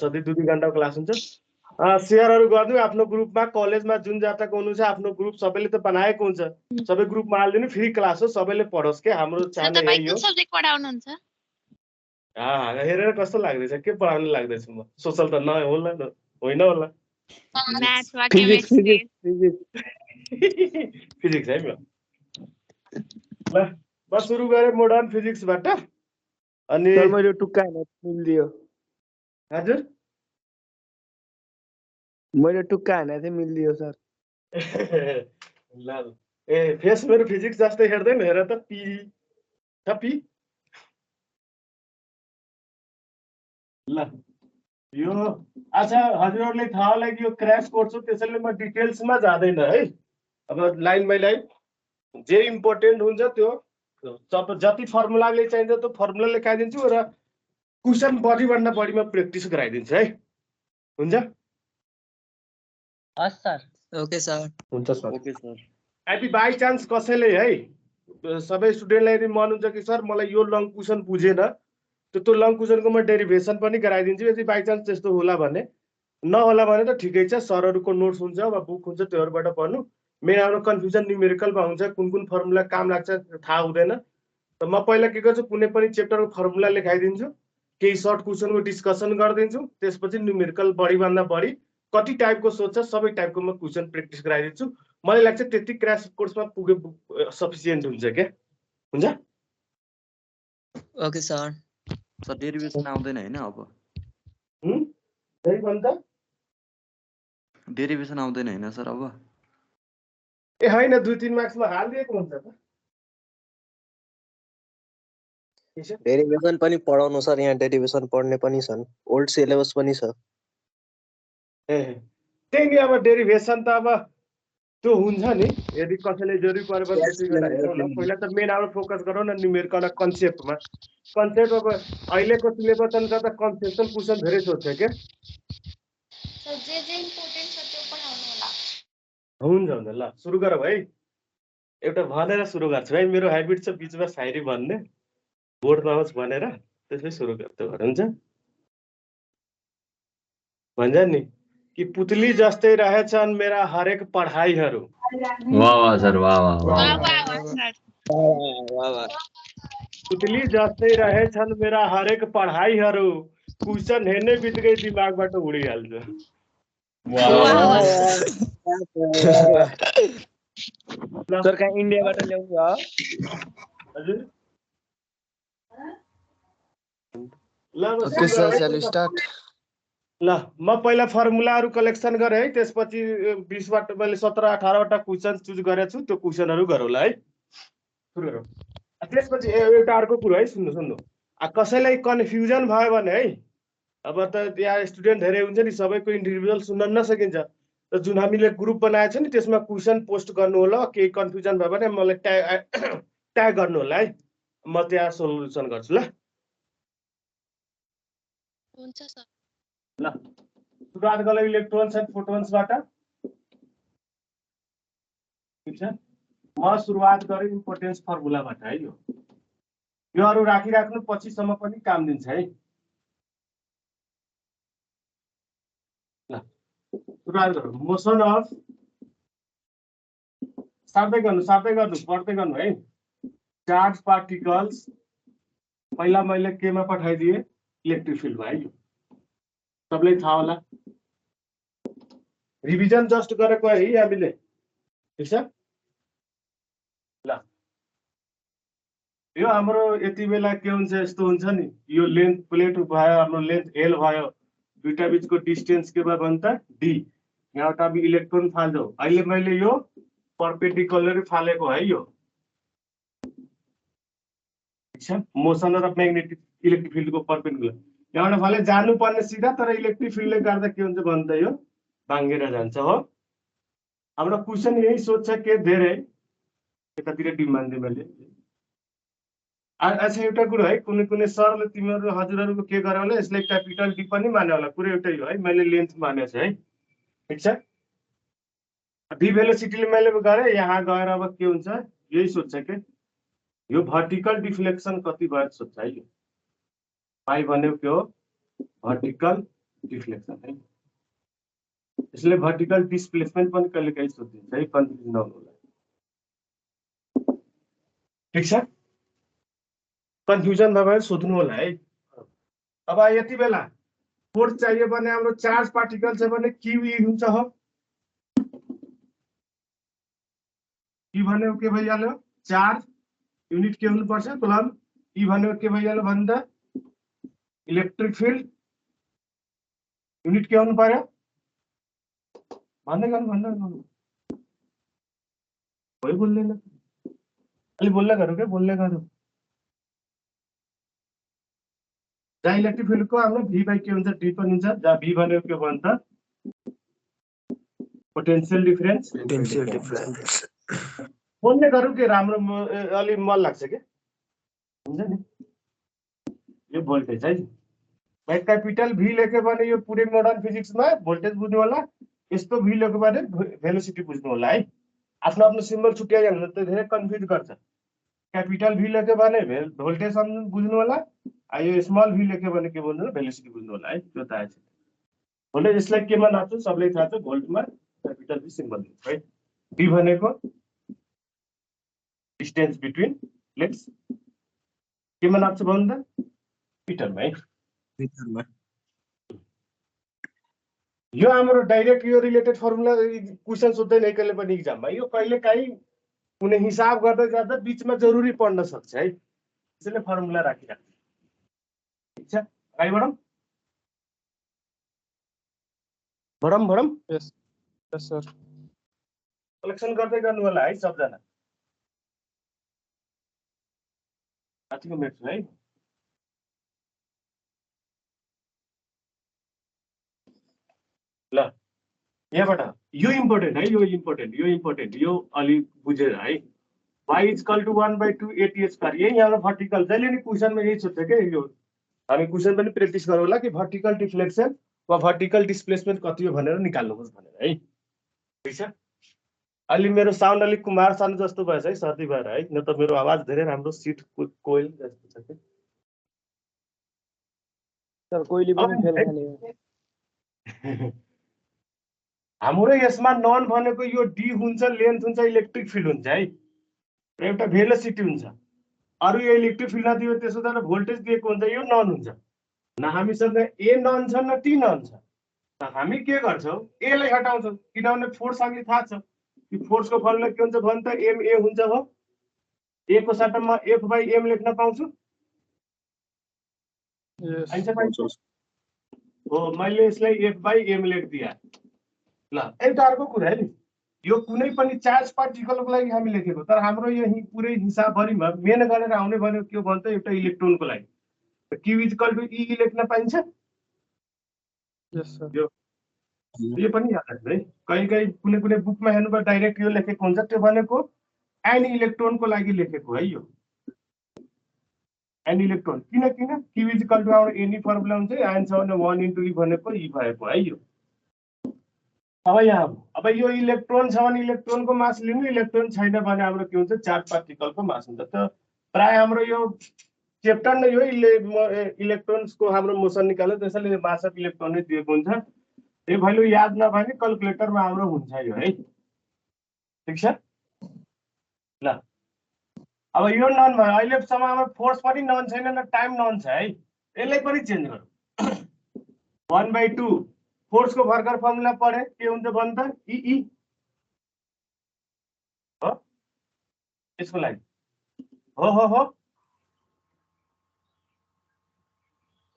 सधैँ 2 घन्टाको क्लास हुन्छ सेयरहरू गर्नु आफ्नो ग्रुपमा कलेजमा जुन जाताको हुनुहुन्छ आफ्नो ग्रुप सबैले त बनाएको हुन्छ सबै ग्रुपमा हालिदिनु फ्री क्लास हो सबैले पढोस् के हाम्रो च्यानल यही हो हेरेर कस्तो लाग्दैछ के पढाउनु लाग्दैछ म सोशल त होला होइन होला फिजिक्स है ल म सुरु गरेँ मोडर्न फिजिक्सबाट अनि मैले टुक्का मिल्दियो हजुर मैले टुक्का हाने थिएँ मिल्दियो सर ल ए फेस मेरो फिजिक्स जस्तै हेर्दैन हेर त पी छ पी ल यो अच्छा हजुरहरूले थाहा होला कि यो क्र्यास कोर्स हो त्यसैले म डिटेल्समा जाँदैन है अब लाइन बाई लाइन जे इम्पोर्टेन्ट हुन्छ त्यो जति फर्मुलाले चाहिन्छ त्यो फर्मुला लेखाइदिन्छु र क्वेसन बढीभन्दा बढीमा प्र्याक्टिस गराइदिन्छु है हुन्छ हस् सर ओके सर हुन्छ सर ओके सर यदि बाई चान्स कसैले है सबै स्टुडेन्टलाई यदि मन हुन्छ कि सर मलाई यो लङ क्वेसन बुझेन त्यो लङ क्वेसनको म डेरिभेसन पनि गराइदिन्छु यदि बाई चान्स त्यस्तो होला भने नहोला भने त ठिकै छ सरहरूको नोट्स हुन्छ वा बुक हुन्छ त्योहरूबाट पढ्नु मेन हाम्रो कन्फ्युजन न्युमेरिकलमा हुन्छ कुन फर्मुला काम लाग्छ थाहा हुँदैन त म पहिला के गर्छु कुनै पनि च्याप्टरको फर्मुला लेखाइदिन्छु केही सर्ट क्वेसनको डिस्कसन गरिदिन्छु त्यसपछि न्युमेरिकल बढीभन्दा बढी कति टाइपको सोध्छ सबै टाइपको म क्वेसन प्र्याक्टिस गराइदिन्छु मलाई लाग्छ त्यति क्र्यास कोर्समा पुगे सफिसियन्ट हुन्छ क्या हुन्छ ओके सर सर डेरिभेसन आउँदैन हैन अब त्यही भन्छ डेरिभेसन आउँदैन हैन सर अब ए हैन 2-3 मार्क्समा हालिदिएको हुन्छ त डेरिभेसन पनि पढाउनु सर यहाँ डेरिभेसन पढ्ने पनि छन् ओल्ड सिलेबस पनि छ ए त्यही नि अब डेरिभेसन त अब त्यो हुन्छ नि यदि कसैले जरुरी परे पनि त्यति बेला हेरौँ पहिला त मेन हाम्रो फोकस गरौँ न न्युमेरिकल कन्सेप्टमा कन्सेप्ट अब अहिलेको सिलेबस अनुसार त कन्सेप्सन क्वेसन धेरै सोध्छ के हुन्छ ल सुरु गरौँ है एउटा भनेर सुरु गर्छु है मेरो ह्याबिट छ बिचमा शायरी भन्ने बोर्ड नहोस् भनेर त्यसै सुरु गर्छु हुन्छ भन्छ नि कि पुतली जस्तै रहेछन् मेरा हरेक पढाइहरू वाह सर वाह पुतली जस्तै रहेछन् मेरा हरेक पढाइहरू क्वेसन हेर्ने बित्तिकै दिमागबाट उडिहाल्छ सर कहाँ इन्डियाबाट ल्याउनु हो हजुर ओके सर शैल स्टार्ट ल म पहिला फर्मुलाहरू कलेक्सन गरेँ है त्यसपछि 20बाट मैले 17-18वटा क्वेसन चुज गरेको छु त्यो क्वेसनहरू गरौँला है सुरु गरौँ त्यसपछि एउटा अर्को कुरो है सुन्नु कसैलाई कन्फ्युजन भयो भने है अब त यहाँ स्टुडेन्ट धेरै हुन्छ नि सबैको इन्डिभिजुअल सुन्न नसकिन्छ त जुन हामीले ग्रुप बनाएको छ नि त्यसमा क्वेसन पोस्ट गर्नु होला केही कन्फ्युजन भयो भने मलाई ट्याग गर्नु होला है म त्यहाँ सोल्युसन गर्छु ल हुन्छ सर ल सुरुवात गरौँ इलेक्ट्रोन्स एन्ड फोटोन्सबाट ठीक छ म सुरुवात गरेँ इम्पोर्टेन्स फर्मुलाबाट है योहरू राखिराख्नु पछिसम्म पनि काम दिन्छ है ल सुरुवात गरौँ मोसन अफ सार्दै गर्नु पढ्दै गर्नु है चार्ज पार्टिकल्स पहिला मैले केमा पठाइदिएँ इलेक्ट्रिक फिल्डमा है यो सबलाई थाहा होला रिभिजन जस्ट गरेको है हामीले ठीक छ ल यो हाम्रो यति बेला के हुन्छ यस्तो हुन्छ नि यो लेन्थ प्लेट भयो हाम्रो लेन्थ एल भयो दुईटा बीचको डिस्टेन्स के भयो भने त डी यहाँबाट अब इलेक्ट्रोन फाल्छौ अहिले मैले यो परपेन्डिकुलर फालेको है यो ठीक छ मोसन र म्याग्नेटिक इलेक्ट्रिक फिल्डको परपेन्डिकुलर यहाँबाट फाले जानुपर्ने सिधा तर इलेक्ट्रिक फिल्डले गर्दा के हुन्छ भने त यो भाङ्गेर जान्छ हो हाम्रो क्वेसन यही सोध्छ के धेरै यतातिर डिमान्ड दिए मैले अच्छा एउटा कुरो है कुनै कुनै सरले तिमीहरू हजुरहरूको के गरे होला यसलाई क्यापिटल डी पनि माने होला कुरो एउटै हो है मैले लेन्थ मानेको छु है ठीक छ डी भेलोसिटीले मैले गरे यहाँ गएर अब के हुन्छ यही सोध्छ के यो भर्टिकल डिफ्लेक्सन कति भयो सोध्छ है यो पाइ भनेको के हो भर्टिकल डिफ्लेक्सन है यसले भर्टिकल डिस्प्लेसमेन्ट पनि कहिलेकाहीँ सोधिन्छ है कन्फ्युजन नहुनु होला ठीक छ कन्फ्युजन भएर सोध्नु होला है अब यति बेला फोर्स चाहियो भने हाम्रो चार्ज पार्टिकल छ भने क्यू ई हुन्छ हो ई भनेको के भइहाल्यो चार्ज युनिट के हुनुपर्छ कुलम ई भनेको के भइहाल्यो भन्दा इलेक्ट्रिक फिल्ड युनिट के हुनु पर्यो भन्दै गर्नु कोही बोल्दैन अलि बोल्दै गरौँ के बोल्दै गरौँ जहाँ इलेक्ट्रिक फिल्डको हाम्रो भी बाई के हुन्छ डी पनि हुन्छ जहाँ भी भनेको के भन्छ पोटेन्शियल डिफरेन्स बोल्ने गरौँ के राम्रो अलि मन लाग्छ के हुन्छ नि यो भोल्टेज है भाइ क्यापिटल भी लेख्यो भने यो पुरै मोडर्न फिजिक्समा भोल्टेज बुझ्नु होला यस्तो भी लेख्यो भने भेलोसिटी बुझ्नु होला है आफ्नो आफ्नो सिम्बल छुट्याइहाल्नु भने त धेरै कन्फ्युज गर्छ क्यापिटल भी लेख्यो भने भोल्टेज बुझ्नु होला यो स्मल भी लेख्यो भने के बुझ्नु भेलोसिटी बुझ्नु होला है त्यो थाहा छ भोल्टेज यसलाई केमा नाप्छ सबैलाई थाहा छ भोल्टमा क्यापिटल भी सिम्बल है डी भनेको डिस्टेन्स बिट्विन प्लेट्स केमा नाप्छ भन्दा मिटरमा है यो हाम्रो डाइरेक्ट यो रिलेटेड फर्मुला क्वेसन सोध्दैन कहिले पनि एक्जाममा यो कहिले काहीँ कुनै हिसाब गर्दै जाँदा बीचमा जरुरी पढ्न सक्छ है त्यसैले फर्मुला राखिराख्छ ठीक छ अगाडि बढौँ यस सर कलेक्सन गर्दै गर्नु होला है सबजना साथीको मेट्छु है ल यहाँबाट यो इम्पोर्टेन्ट यो अलि बुझेर है y = 1/2 AT² यही हाम्रो भर्टिकल जहिले नि क्वेसनमा यही सोध्छ के यो हामी क्वेसन पनि प्र्याक्टिस गरौँ होला कि भर्टिकल डिफ्लेक्सन वा भर्टिकल डिस्प्लेसमेन्ट कति हो भनेर निकाल्नुहोस् भनेर है ठीक छ अलि मेरो साउन्ड अलिक कुमार सानो जस्तो भएछ है सर्दी भएर है न त मेरो आवाज धेरै राम्रो सिट कोइल जस्तो छ के सर कोइली पनि फेल खाने हाम्रो यसमा नन भनेको यो डी हुन्छ लेन्थ हुन्छ इलेक्ट्रिक फिल्ड हुन्छ है र एउटा भेलोसिटी हुन्छ अरु यो इलेक्ट्रिक फिल्ड नदियो त्यसो त भोल्टेज दिएको हुन्छ यो नन हुन्छ न हामीसँग ए नन छ न टी नन छ त हामी के गर्छौं ए लाई हटाउँछौं किनभने फोर्स हामीले थाहा छ कि फोर्सको फर्मुला के हुन्छ भन्छ एम ए हुन्छ हो ए को साटोमा एफ बाइ एम लेख्न पाउँछु यस हो मैले यसलाई एफ बाइ एम लेखिदिए ल एउटा अर्को कुरा है नि यो कुनै पनि चार्ज पार्टिकलको लागि हामी लेखेको तर हाम्रो यही पुरै हिसाबभरिमा मेन गरेर आउने भनेको के भन्छ एउटा इलेक्ट्रोनको लागि q = e लेख्न पाइन्छ यस सर यो पनि याद राख्नु है कहीँ कुनै कुनै बुकमा हेर्नुमा डाइरेक्ट यो लेखेको हुन्छ त्यो भनेको एन इलेक्ट्रोनको लागि लेखेको है यो एन इलेक्ट्रोन किन q = हाम्रो एनी फर्मुला हुन्छ एन छ भने 1 * e भनेको e भएको है यो अब यहाँ अब यो इलेक्ट्रोन छ भने इलेक्ट्रोनको मास लिनु इलेक्ट्रोन छैन भने हाम्रो के हुन्छ चार्ज पार्टिकलको मास हुन्छ त प्राय हाम्रो यो च्याप्टर नै यो इलेक्ट्रोन्सको हाम्रो मोसन निकाल्यो त्यसैले मास अफ इलेक्ट्रोन नै दिएको हुन्छ यो भ्यालु याद नभए क्याल्कुलेटरमा हाम्रो हुन्छ यो है ठीक छ ल अब यो नन भयो अहिलेसम्म हाम्रो फोर्स पनि नन छैन न टाइम नन छ है यसलाई पनि चेन्ज गरौँ 1/2 फोर्सको भर्खर फर्मुला पढे के हुन्छ भन् त ई हो यसको लागि हो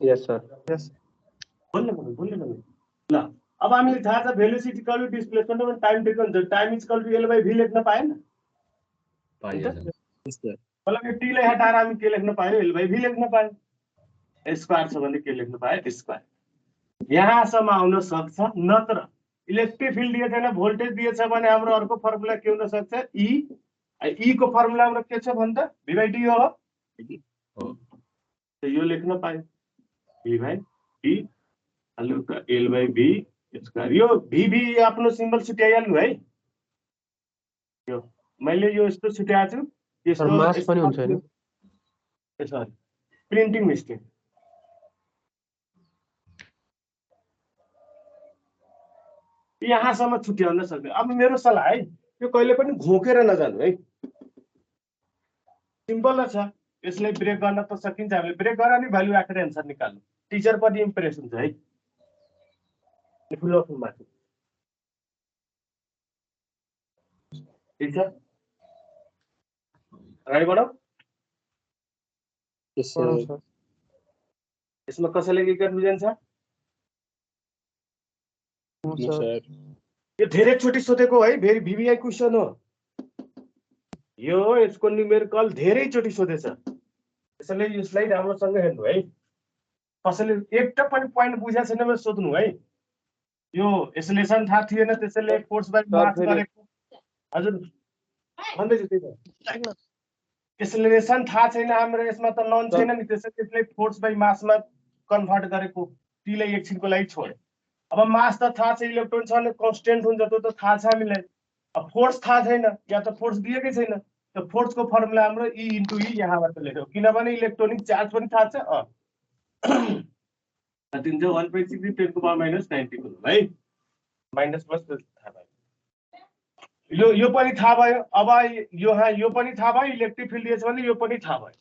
यस सर यस बोल्ने ल अब हामीले थाहा छ भेलोसिटी इक्वल टु डिस्प्लेसमेन्ट र टाइम टेकन छ टाइम इक्वल टु L/V लेख्न पाएन मतलब यो टी लाई हटाएर हामी के लेख्न पायो L/V लेख्न पायो स्क्वायर छ भने के लेख्न पायो स्क्वायर यहाँसम्म आउन सक्छ नत्र इलेक्ट्रिक फिल्ड दिएको छैन भोल्टेज दिएछ भने हाम्रो अर्को फर्मुला के हुन सक्छ ई को फर्मुला हाम्रो के छ भन्दा V/D हो त यो लेख्न पायो V/D हल्का L/V स्क्वायर यो VV आफ्नो सिम्बल छुट्याइहाल्नु है यो मैले यो यस्तो छुट्याएको छु सर मास पनि हुन्छ नि सरी प्रिन्टिङ मिस्टेक यहाँसम्म छुट्याउन सक्दैन अब मेरो सल्लाह है यो कहिले पनि घोकेर नजानु है सिम्पल छ यसलाई ब्रेक गर्न त सकिन्छ हामीले ब्रेक गरेर नि भ्यालु राखेर एन्सर निकाल्नु टिचर पनि इम्प्रेस हुन्छ है फिलोसफीमा ठीक छ अगाडि बढौँ यसमा कसैलाई के कन्फ्युजन छ यो धेरै चोटि सोधेको है भेरी VVI क्वेसन हो यो यसको न्युमेरिकल धेरै चोटि सोधेछ त्यसैले यो स्लाइड राम्रोसँग हेर्नु है कसैले एउटा पनि पोइन्ट बुझेको छैन भने सोध्नु है यो एसोलेसन थाहा थिएन त्यसैले फोर्स बाइ मास गरेको हजुर भन्दै छु त्यही त एसोलेसन थाहा छैन हाम्रो यसमा त नन छैन नि त्यसैले फोर्स बाइ मासमा कन्भर्ट गरेको टीलाई एकछिनको लागि छोडे अब मास त थाहा छ इलेक्ट्रोन छ भने कन्स्टेन्ट हुन्छ त्यो त थाहा छ हामीलाई अब फोर्स थाहा छैन या त फोर्स दिएकै छैन त फोर्सको फर्मुला हाम्रो E × E यहाँबाट लेख्यौ किनभने इलेक्ट्रोनिक चार्ज पनि थाहा छ दिन चाहिँ 1/6 10 to the minus 90 को है माइनस प्लस थाहा भयो यो पनि थाहा भयो अब यो पनि थाहा भयो इलेक्ट्रिक फिल्ड दिएछ भने यो पनि थाहा भयो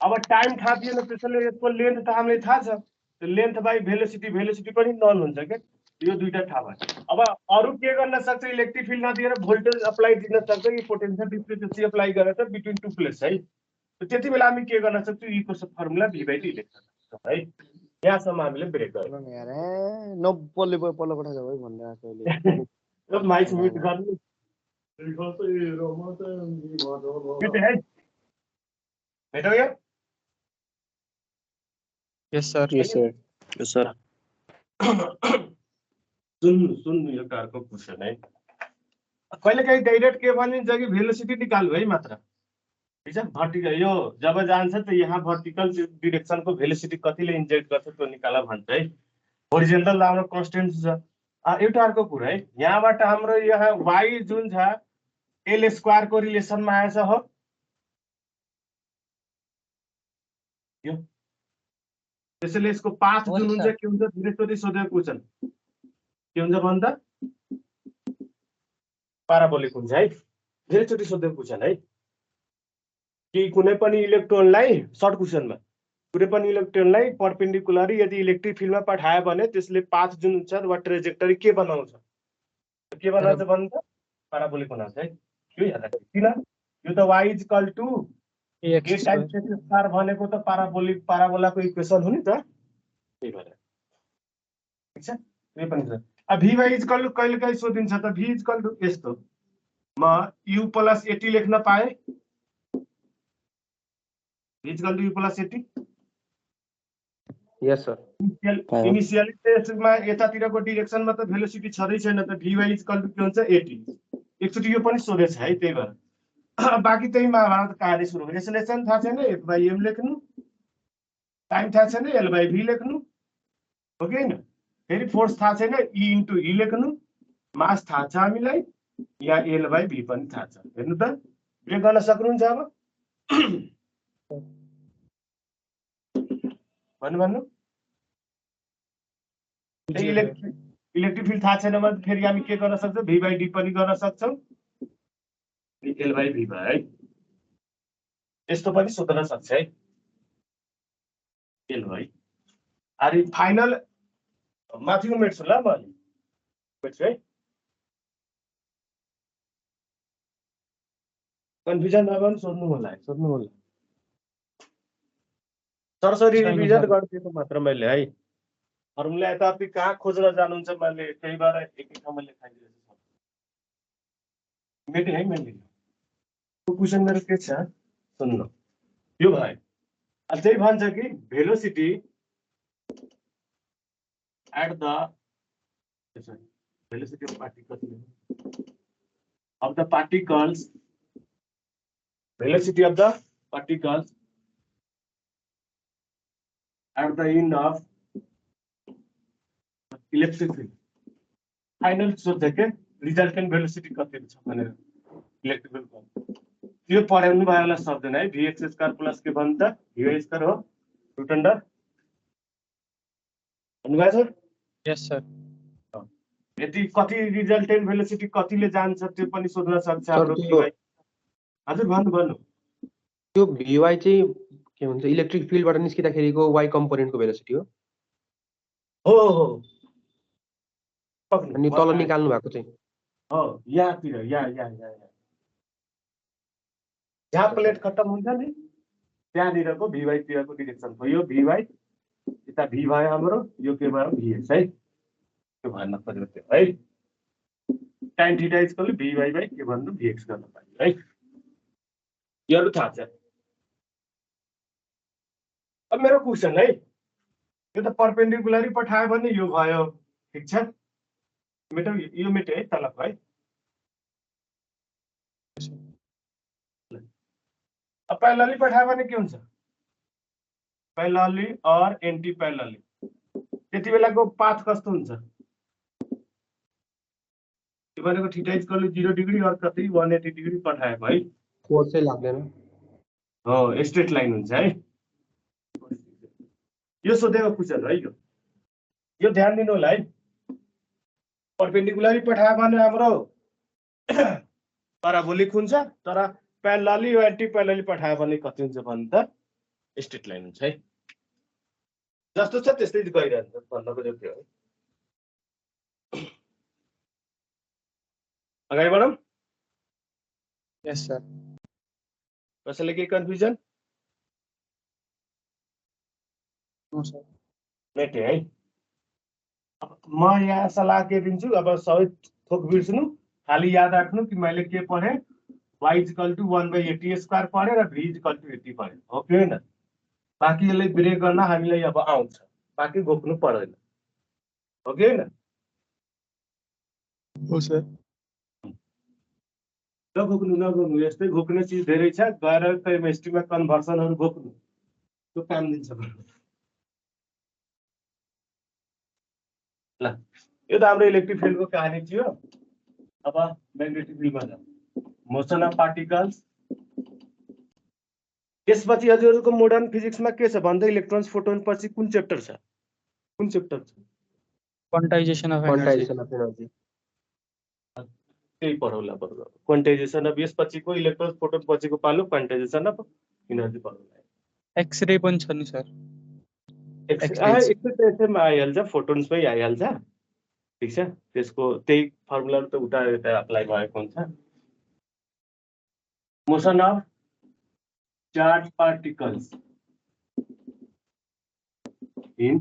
अब टाइम थाहा थिएन त्यसैले यसको लेन्थ त हामीलाई थाहा छ त्यो लेन्थ बाइ भेलोसिटी पनि नल हुन्छ के यो दुईटा थाहा भयो अब अरु के गर्न सक्छ इलेक्ट्रिक फिल्ड नदिएर भोल्टेज अप्लाई दिन सक्छ कि पोटेन्शियल डिफरेन्स अप्लाई गरेर बिट्विन टु प्लेट्स है त्यति बेला हामी के गर्न सक्छौँ E को फर्मुला V/D लेख्न सक्छौँ है यहाँसम्म हामीले ब्रेक गर्यौँ नब्बले पल्लो कोठा जाऊ है भन्दै आएको अहिले माइक म्युट गर्नु है भेटौ यो यस सर सुन्नु यो कारको क्वेसन है कहिलेकाहीँ डाइरेक्ट के भनिन्छ कि भेलोसिटी निकाल्नु है मात्र ठीक छ भर्टिकल यो जब जान्छ त यहाँ भर्टिकल डिरेक्सनको भेलोसिटी कतिले इन्जेक्ट गर्छ त्यो निकाला भन्छ है होरिजेन्टल हाम्रो कन्स्टेन्ट छ एउटा अर्को कुरा है यहाँबाट हाम्रो यहाँ y जुन छ L² को रिलेसनमा आएछ हो यो त्यसैले यसको पाथ जुन हुन्छ के हुन्छ धेरैचोटि सोधेको क्वेसन के हुन्छ भन्दा पाराबोलिक हुन्छ है धेरैचोटि सोधेको क्वेसन है कि कुनै पनि इलेक्ट्रोनलाई सर्ट क्वेसनमा कुनै पनि इलेक्ट्रोनलाई परपेन्डिकुलर यदि इलेक्ट्रिक फिल्डमा पठायो भने त्यसले पाथ जुन हुन्छ वा ट्रेजेक्टरी के बनाउँछ भन्छ पाराबोलिक बनाउँछ है यो याद राख्नु किन यो त y = a times x square भनेको त पाराबोलाको इक्वेसन हो नि त त्यही भएर ठीक छ यो पनि छ अब Vy = कहिलेकाहीँ सोधिन्छ त V = यस्तो म u + 80 लेख्न पाए V = u + 80 यस सर इनिशियली त्यसमा यतातिरको डाइरेक्सनमा त भेलोसिटी छँदै छैन त Vy = के हुन्छ 80 एकचोटि यो पनि सोधेछ है त्यही भएर बाकी त्यही महाभारत कहानी सुरु भयो एसोलेसन थाहा छैन F/m लेख्नु टाइम थाहा छैन L/V लेख्नु हो कि हैन फेरि फोर्स थाहा छैन E × E लेख्नु मास थाहा छ हामीलाई या L/V पनि थाहा छ हेर्नु त ब्रेक गर्न सक्नुहुन्छ अब भन्नु इलेक्ट्रिक फिल्ड थाहा छैन भने फेरि हामी के गर्न सक्छौँ V/D पनि गर्न सक्छौँ L/V है यस्तो पनि सोध्न सक्छ है L/V अरे फाइनल माथिको मेट्छु ल म मेट्छु है कन्फ्युजन भयो भने सोध्नु होला सरसरी छैन रिभिजन सर। गरिदिएको मात्र मैले है फर्मुला यतापि कहाँ खोज्न जानुहुन्छ मैले त्यही भएर एक ठाउँमा लेखाइदिएको छु मेटे है मैले क्वेसन मेरो के छ सुन्नु यो भयो त्यही भन्छ कि velocity at the velocity of particles velocity of the particles at the end of electric field final सोध्छ के रिजल्टेन्ट भेलोसिटी कति छ भनेर इलेक्ट्रिक फिल्डको त्यो पढाउनु भयो होला सक्दैन है vx स्क्वायर प्लस के भन्छ vy स्क्वायर हो रुट अन्डर भन्नुभयो सर यस सर यदि कति रिजल्टेन्ट भेलोसिटी कतिले जान्छ त्यो पनि सोध्न सक्छ सर, हाम्रो त्यो- vy हजुर भन्नु त्यो vy चाहिँ के भन्छ इलेक्ट्रिक फिल्डबाट निस्किँदाखेरिको y कम्पोनेन्टको भेलोसिटी हो हो अनि तल निकाल्नु भएको चाहिँ हो यहाँतिर यहाँ जहाँ प्लेट खत्तम हुन्छ नि त्यहाँनिरको vy तिरको डिरेक्सन हो यो vy यता v भयो हाम्रो यो के भयो vx है त्यो भन्न पर्यो त्यो है tan theta equal to vy by के भन्नु vx गर्न पाइयो है योहरू थाहा छ अब मेरो क्वेसन है यो त परपेन्डिकुलरी पठायो भने यो भयो ठीक छ मेटो यो मेटे है तलको है अब पैरेलली पठायो भने के हुन्छ पैरेलली और एन्टी पैरेलली त्यति बेलाको पाथ कस्तो हुन्छ त्यो भनेको थीटा इक्वल टु 0 डिग्री और कतै 180 डिग्री पठाएको है फोर्स चाहिँ लाग्दैन हो स्ट्रेट लाइन हुन्छ है यो सोधेको क्वेसन है यो ध्यान दिनु होला है परपेन्डिकुलरी पठायो भने हाम्रो प्याराबोलिक हुन्छ तर प्यारेलली वा एन्टी प्यारेलली पठायो भने कति हुन्छ भने त स्ट्रेट लाइन हुन्छ है जस्तो छ त्यस्तै गइरहन्छ भन्नको त्यो हो अगाडि बढौँ यस सर कसैले केही कन्फ्युजन नो सर मेटे है अब म यहाँ सल्लाह के दिन्छु अब सबै थोक बिर्सनु खाली याद राख्नु कि मैले के पढेँ y इक्वल टु 1/80 स्क्वायर पढेँ र v इक्वल टु 80 पढेँ हो कि होइन बाँकी यसलाई ब्रेक गर्न हामीलाई अब आउँछ बाँकी घोक्नु पर्दैन हो कि होइन हो सर नघोक्नु यस्तै घोक्ने चिज धेरै छ गएर केमिस्ट्रीमा कन्भर्सनहरू घोक्नु त्यो काम दिन्छ ल यो त हाम्रो इलेक्ट्रिक फिल्डको कहानी थियो अब म्याग्नेटिक फिल्डमा जाउँ मोसन अफ पार्टिकल्स त्यसपछि हजुरहरूको मोडर्न फिजिक्समा के छ भन्दा इलेक्ट्रोन्स फोटोन पछि कुन च्याप्टर छ क्वान्टाइजेसन अफ एनर्जी त्यही पढौला बरु क्वान्टाइजेसन अफ यसपछिको इलेक्ट्रोन्स फोटोन पछिको पालो क्वान्टाइजेसन अफ इनर्जी पढौला एक्सरे पनि छ नि सर एक्समा आइहाल्छ फोटोन्समै आइहाल्छ ठिक छ त्यसको त्यही फर्मुलाहरू त उता यता अप्लाई भएको हुन्छ motion of charge particles in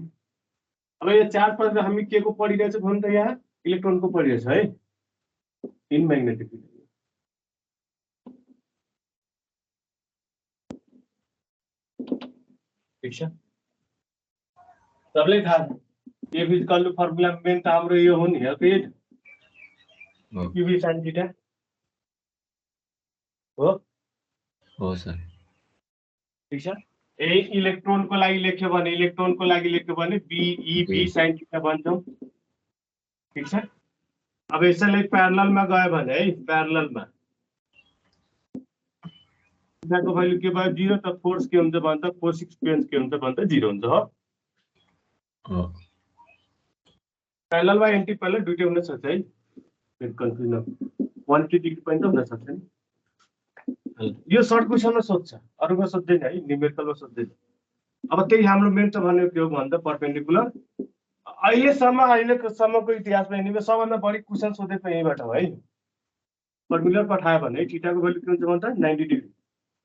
अब यो चार्ज पार्टिकल हामी के को पढिरहेछ भन्नु त यहाँ इलेक्ट्रोनको पढिरहेछ है इन म्याग्नेटिक फिल्ड ठिक छ सबैलाई थाहा छ ए फिजिकल फर्मुला मेन त हाम्रो यो हो नि क्युबी साइन थीटा हो सर ठीक छ ए इलेक्ट्रोनको लागि लेख्यो भने BE साइन थीटा भन्छौँ ठीक छ अब यसैलाई प्यारललमा गयो भने है प्यारललमा थीटाको भ्यालु के भयो 0 त फोर्स के हुन्छ भन्दा फोर्स एक्सपिरियन्स के हुन्छ भन्दा 0 हुन्छ हो प्यारलल वा एन्टी प्यारलल दुईटै हुन सक्छ है कन्फ्युजन 180 डिग्री पनि त हुन सक्छ नि यो सर्ट क्वेसनमा सोध्छ अरूमा सोध्दैन है न्युमेरिकलमा सोध्दैन अब त्यही हाम्रो मेन त भनेको के हो भन्दा पर्पेन्डिकुलर। अहिलेसम्मको इतिहासमा यिनीमा सबभन्दा बढी क्वेसन सोधेको यहीँबाट हो है। पर्पेन्डिकुलर पठायो भने थीटाको भ्यालु के हुन्छ भन्दा 90 डिग्री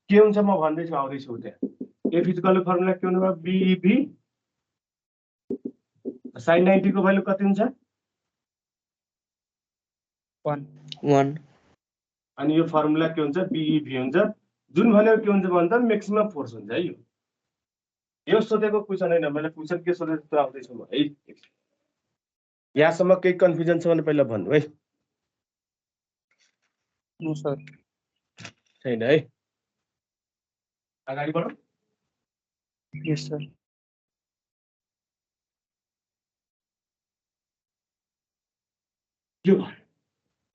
के हुन्छ म भन्दैछु आउँदैछु त्यहाँ। ए फिजिकलको फर्मुला के हुनु भयो बीईभी sin 90 को भ्यालु कति हुन्छ 1 अनि यो फर्मुला के हुन्छ बीईभी हुन्छ जुन भनेको के हुन्छ भन्दा म्याक्सिमम फोर्स हुन्छ है। यो सोधेको क्वेसन हैन मैले क्वेसन के सोधेको त्यो आउँदैछ म है। यहाँसम्म केही कन्फ्युजन छ भने पहिला भन्नु है। No sir. छैन है अगाडि बढौँ। यस सर।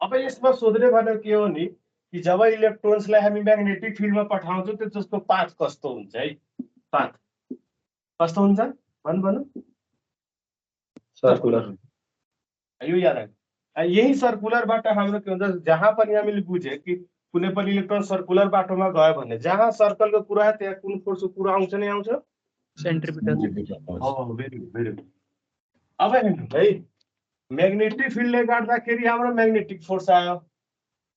अब यसमा सोध्ने भनेको के हो नि कि जब इलेक्ट्रोन्सलाई हामी म्याग्नेटिक फिल्डमा पठाउँछौँ त्यो जसको पाथ कस्तो हुन्छ है। पाथ कस्तो हुन्छ भन्नु सर्कुलर। यो याद राख्नु। यही सर्कुलरबाट हाम्रो के हुन्छ जहाँ पनि हामीले बुझे कि कुनै पनि इलेक्ट्रोन सर्कुलर बाटोमा गयो भने जहाँ सर्कलको कुरा त्यहाँ कुन फोर्सको कुरा आउँछ नि आउँछ सेन्ट्रिपिटल। Very good. अब हेर्नु है म्याग्नेटिक फिल्डले गर्दाखेरि हाम्रो म्याग्नेटिक फोर्स आयो।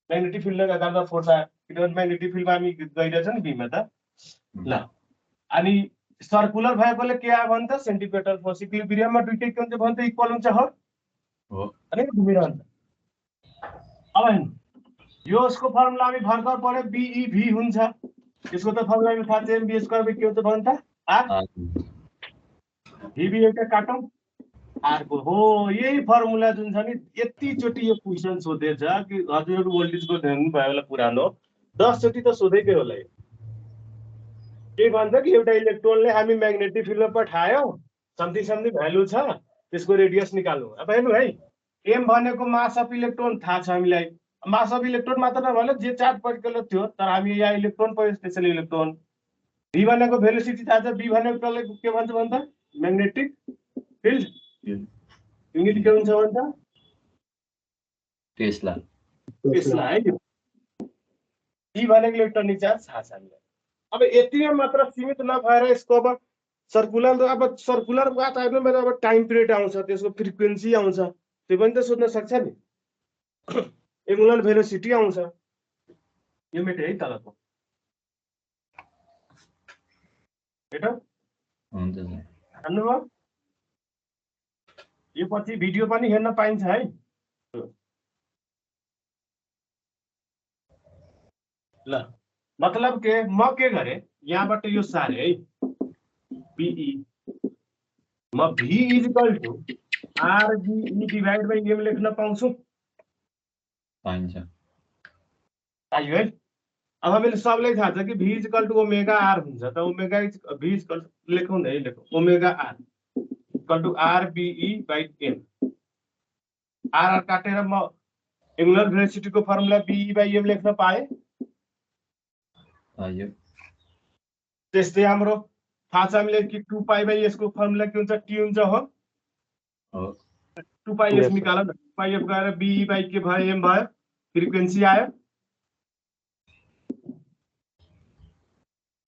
म्याग्नेटिक फिल्डले गर्दा फोर्स आयो किनभने म्याग्नेटिक फिल्डमा हामी गइरहेछ नि बीमा त ल। अनि सर्कुलर भएकोले के आयो भने त सेन्ट्रिपेटल फोर्स इक्विलिब्रियममा दुईटै के हुन्छ भने त इक्वल हुन्छ हो अनि घुमिरहन्छ। अब हेर्नु यसको फर्मुला हामी भर्खर पढ्यो बीईभी हुन्छ। यसको त फर्मुला हामी थाहा छ एमबी स्क्वायर के हुन्छ भन्छ आर भिभी एउटा काटौँ आरको हो। यही फर्मुला जुन छ नि यतिचोटि यो क्वेसन सोधेछ कि हजुरहरू भोल्टेजको हेर्नु भयो होला पुरानो 10 चोटि त सोधेकै होला। के भन्छ कि एउटा इलेक्ट्रोनले हामी म्याग्नेटिक फिल्डमा पठायो समथिङ भ्यालु छ त्यसको रेडियस निकाल्नु। अब हेर्नु है एम भनेको मास अफ इलेक्ट्रोन थाहा छ हामीलाई। मास अफ इलेक्ट्रोन मात्र नभएर जे चार्ज पार्टिकल थियो तर हामी यहाँ इलेक्ट्रोन पढ्यो स्पेशल इलेक्ट्रोन। भी भनेको भेलोसिटी थाहा छ। बी भनेको के भन्छ भन्दा म्याग्नेटिक फिल्ड युनिट के हुन्छ भन्दा टेस्ला है। ई भनेको इलेक्ट्रोनिक चार्ज थाहा छ हामीलाई। अब यतिमै मात्र सीमित नभएर यसको अब सर्कुलर बात आयो भने अब टाइम पिरियड आउँछ त्यसको फ्रिक्वेन्सी आउँछ त्यो पनि त सोध्न सक्छ नि। एंगुलर भेलोसिटी आउँछ यो मेटे है तलको हेटो हुन्छ सर। भन्नुभयो। यो पछि भिडियो पनि हेर्न पाइन्छ है। ल मतलब के म के गरे यहाँबाट यो सारे है बीई म v equal to r B e divide by m लेख्न पाउँछु पाइन्छ। आयो है। अब हामीले सबलाई थाहा छ कि v equal to omega r हुन्छ त ओमेगा भी इक्वल लेखौँ न है लेखौँ omega r equal to r B e by m. R काटेर म एंगुलर भेलोसिटीको फर्मुला बीई बाइ एम लेख्न पाएँ। पाइयो। त्यस्तै हाम्रो थाहा छ हामीले कि 2 पाइ बाइ एस को फर्मुला के हुन्छ टी हुन्छ हो 2 पाइ एस निकाल न 2 पाइ एफ गएर बीई बाइ के भयो एम भयो फ्रिक्वेन्सी आयो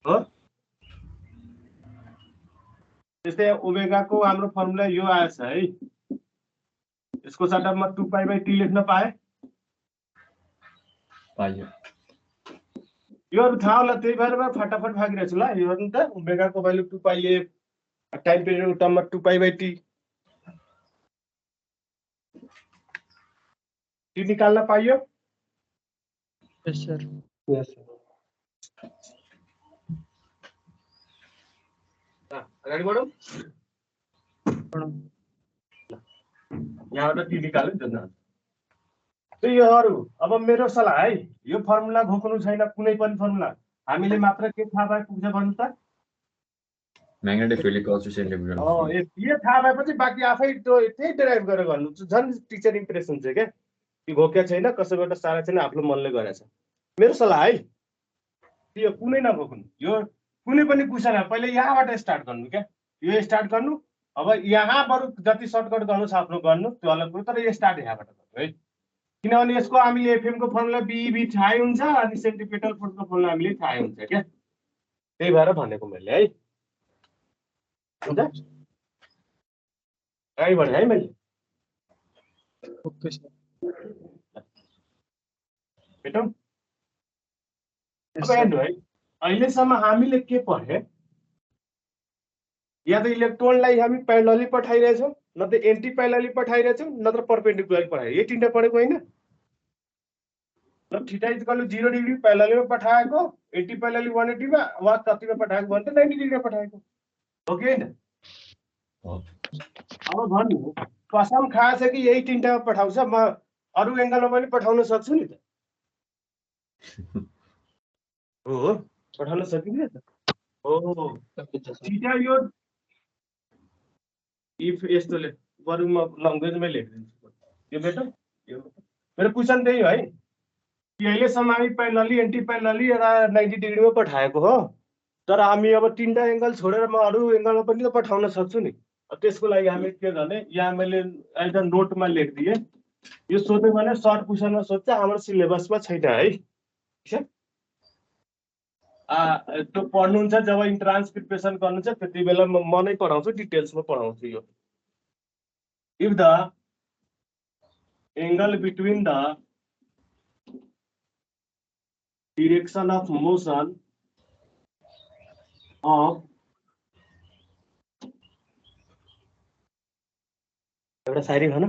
हो। त्यस्तै ओमेगा को हाम्रो फर्मुला यो आएछ है। यसको सट्टामा 2 पाइ बाइ टी लेख्न पाए पाइयो। यो थाहा होला त्यही भएर म फटाफट भागिरहेछु ल। यो हेर्नु त ओमेगा को भ्यालु 2 पाइ एफ टाइम पिरियडको टर्ममा 2 पाइ बाइ टी टी निकाल्न पाइयो। यस सर। यस अगाडि बढौँ। यहाँबाट टी निकाल्यो जन्म योहरू। अब मेरो सल्लाह है यो फर्मुला घोक्नु छैन कुनै पनि फर्मुला हामीले मात्र के थाहा भए पुग्छ भन्नु त magnetic field equals to centripetal. यो थाहा भएपछि बाँकी आफै त्यही डेराइभ गरेर गर्नु झन् टिचर इम्प्रेस हुन्छ क्या कि घोक्या छैन कसैबाट सारा छैन आफ्नो मनले गरेछ। मेरो सल्लाह है यो कुनै नघोक्नु। यो कुनै पनि क्वेसन पहिले यहाँबाट स्टार्ट गर्नु क्या यो स्टार्ट गर्नु। अब यहाँ बरु जति सर्टकट गर्नु छ आफ्नो गर्नु त्यो अलग कुरो तर यो स्टार्ट यहाँबाट गर्नु है किनभने यसको हामीले एफएम को फर्मुला बीई थाहै हुन्छ अनि सेन्ट्रिपेटल फोर्सको फर्मुला हामीले थाहै हुन्छ क्या त्यही भएर भनेको मैले है। हुन्छ अगाडि बढेँ है मैले ओके सर भेटौँ अब हेर्नु है अहिलेसम्म हामीले के पढ्यो या त इलेक्ट्रोनलाई हामी प्यारेलली पठाइरहेछौँ न त एन्टी प्यारेलली पठाइरहेछौँ नत्र परपेन्डिकुलरली पठाइरहेछौँ यो तिनवटा पढेको होइन थीटा इक्वल टु 0 डिग्री प्यारेललीमा पठाएको एन्टी प्यारेलली 180 मा वा कतिमा पठाएको भने त 90 डिग्रीमा पठाएको हो कि होइन अब भन्नु कसम खाएछ कि यही तिनवटामा पठाउँछ म अरू एङ्गलमा पनि पठाउन सक्छु नि त हो पठाउन सकिन्छ त हो थीटा यो इफ यस्तोले बरु म लङ्ग्वेजमै लेखिदिन्छु यो बेटा यो मेरो क्वेसन त्यही है कि अहिलेसम्म हामी प्यारेलली एन्टी प्यारेलली र 90 डिग्रीमा पठाएको हो तर हामी अब तिनवटा एङ्गल छोडेर म अरू एङ्गलमा पनि त पठाउन सक्छु नि त्यसको लागि हामी के गर्ने यहाँ मैले एउटा नोटमा लेखिदिएँ यो सोध्यो भने सर्ट क्वेसनमा सोध्छ हाम्रो सिलेबसमा छैन है त्यो पढ्नुहुन्छ जब इन्ट्रान्स प्रिपरेसन गर्नुहुन्छ त्यति बेला म नै पढाउँछु डिटेल्समा पढाउँछु यो if the angle between the direction of motion of एउटा शायरी भन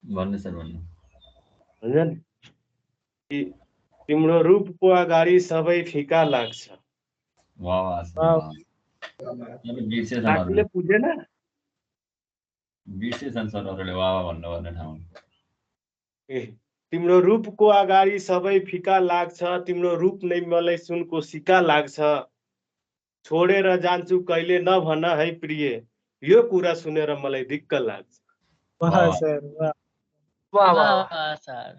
भन्नु सर भन्नु हुन्छ नि कि तिम्रो रूपको अगाडि सबै फिका लाग्छ वाह वाह बिर्से छन् साथीले बुझेन बिर्से छन् सर अरूले वाह वाह भन्नु भन्ने ठाउँ ए तिम्रो रूपको अगाडि सबै फिका लाग्छ तिम्रो रूप नै मलाई सुनको सिका लाग्छ छोडेर जान्छु कहिले नभन है प्रिय यो कुरा सुनेर मलाई दिक्क लाग्छ वाह सर वाह वाह वाह सर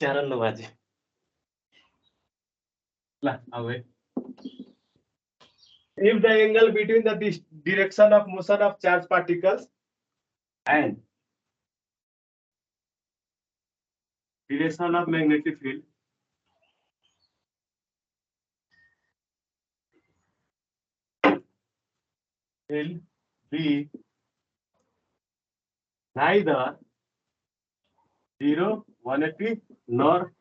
चरण नबाजे ल अब if the angle between the direction of motion of charged particles and direction of magnetic field will be neither 0, 180 nor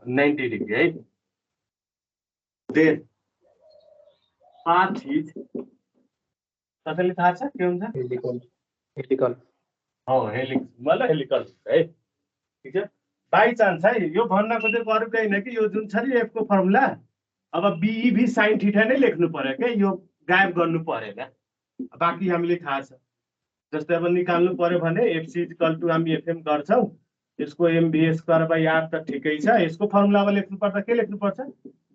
90 degree, right? Then path is कसैले थाहा छ के हुन्छ हेलिकल हेलिक्स मतलब हेलिकल है ठीक छ बाइ चान्स है यो भन्न खोजेको अरु केही हैन कि यो जुन छ नि एफ को फर्मुला अब बीई भी sin थीटा नै लेख्नु पर्यो के यो गायब गर्नु परेन बाकी हामीले थाहा छ जस्तै अब निकाल्नु पर्यो भने fc = हामी fm गर्छौं यसको mv²/r त ठिकै छ यसको फर्मुला अब लेख्नु पर्दा के लेख्नु पर्छ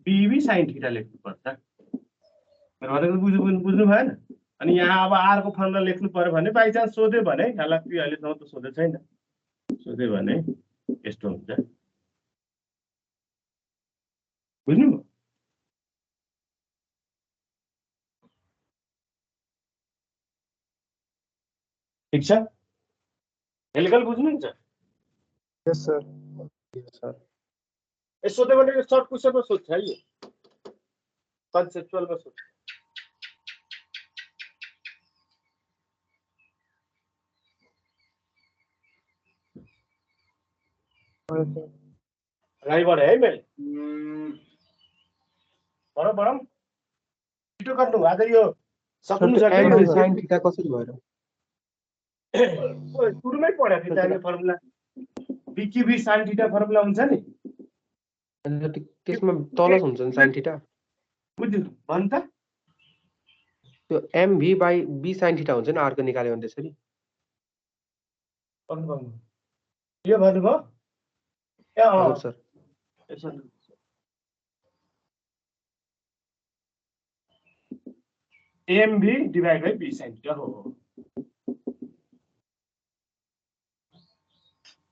बीई भी sin थीटा लेख्नु पर्छ मेरो भनेको बुझ्नु भएन अनि यहाँ अब r को फर्मुला लेख्नु पर्यो भने बाइ चान्स सोध्यो भने हालाकि अहिले त सोधे छैन सोध्यो भने यस्तो हुन्छ बुझ्नु ठीक छ हेलिकल बुझ्नुहुन्छ यस सर ए सोध्यो भने सर्ट क्वेशनमा सोध्छ है यो कन्सेप्चुअलमा सोध्छ अगाडि बढे है मैले बढौँ छिटो गर्नु आज यो सक्नु एमभी sin थीटा कसरी भएर सुरुमै पढेको थिएँ त्यो फर्मुला बीक्यूबी sin थीटा फर्मुला हुन्छ नि त्यसमा तल हुन्छ नि sin थीटा बुझ्नु भन् त त्यो mv by b sin theta हुन्छ नि r को निकाल्यो भने त्यसरी यो भन्नुभयो ए हजुर sir mv divide by b sin theta हो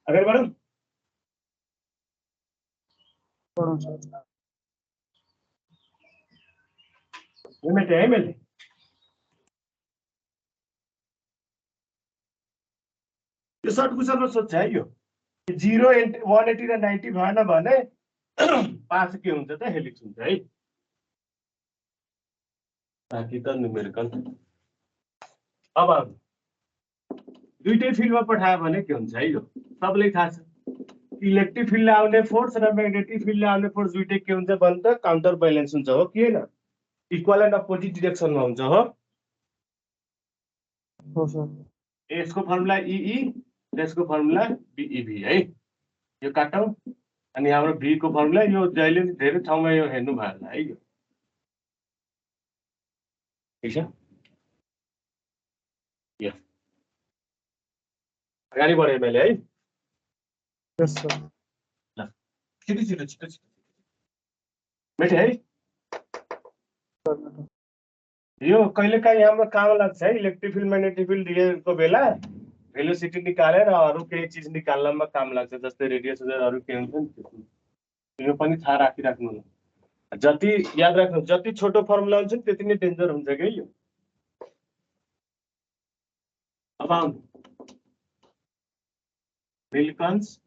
अगाडि बढौँ यो मेटे है मैले यो सर्ट क्वेशनमा सोध्छ है यो 0 180 र 90 भएन भने पास के हुन्छ त हेलिक्स हुन्छ है बाँकी त न्युमेरिकल। अब दुईटै फिल्डमा पठायो भने के हुन्छ है, यो सबैलाई थाहा छ। इलेक्ट्रिक फिल्डले आउने फोर्स र म्याग्नेटिक फिल्डले आउने फोर्स दुईटै के हुन्छ भने त काउन्टर ब्यालेन्स हुन्छ, हो कि होइन? इक्वल एन्ड अपोजिट डिरेक्सनमा हुन्छ, हो? हो सर। यसको फर्मुला इई र यसको फर्मुला बिइभी है, यो काटौँ। अनि हाम्रो भी को फर्मुला यो जहिले धेरै ठाउँमा यो हेर्नु भयो होला है, यो ठिक छ। यस, अगाडि बढेँ मैले है। यस सर। ल छिटो छिटो छिटो छिटो मेटे है। यो कहिलेकाहीँ हाम्रो काम लाग्छ है, इलेक्ट्रिक फिल्ड म्याग्नेटिक फिल्ड दिएको बेला भेलोसिटी निकालेर अरू केही चिज निकाल्नमा काम लाग्छ, जस्तै रेडियस अरू के हुन्छ नि, यो पनि थाहा राखिराख्नु होला। जति याद राख्नु, जति छोटो फर्मुला हुन्छ नि त्यति नै डेन्जर हुन्छ कि यो। अब आउनु मिल्कन्स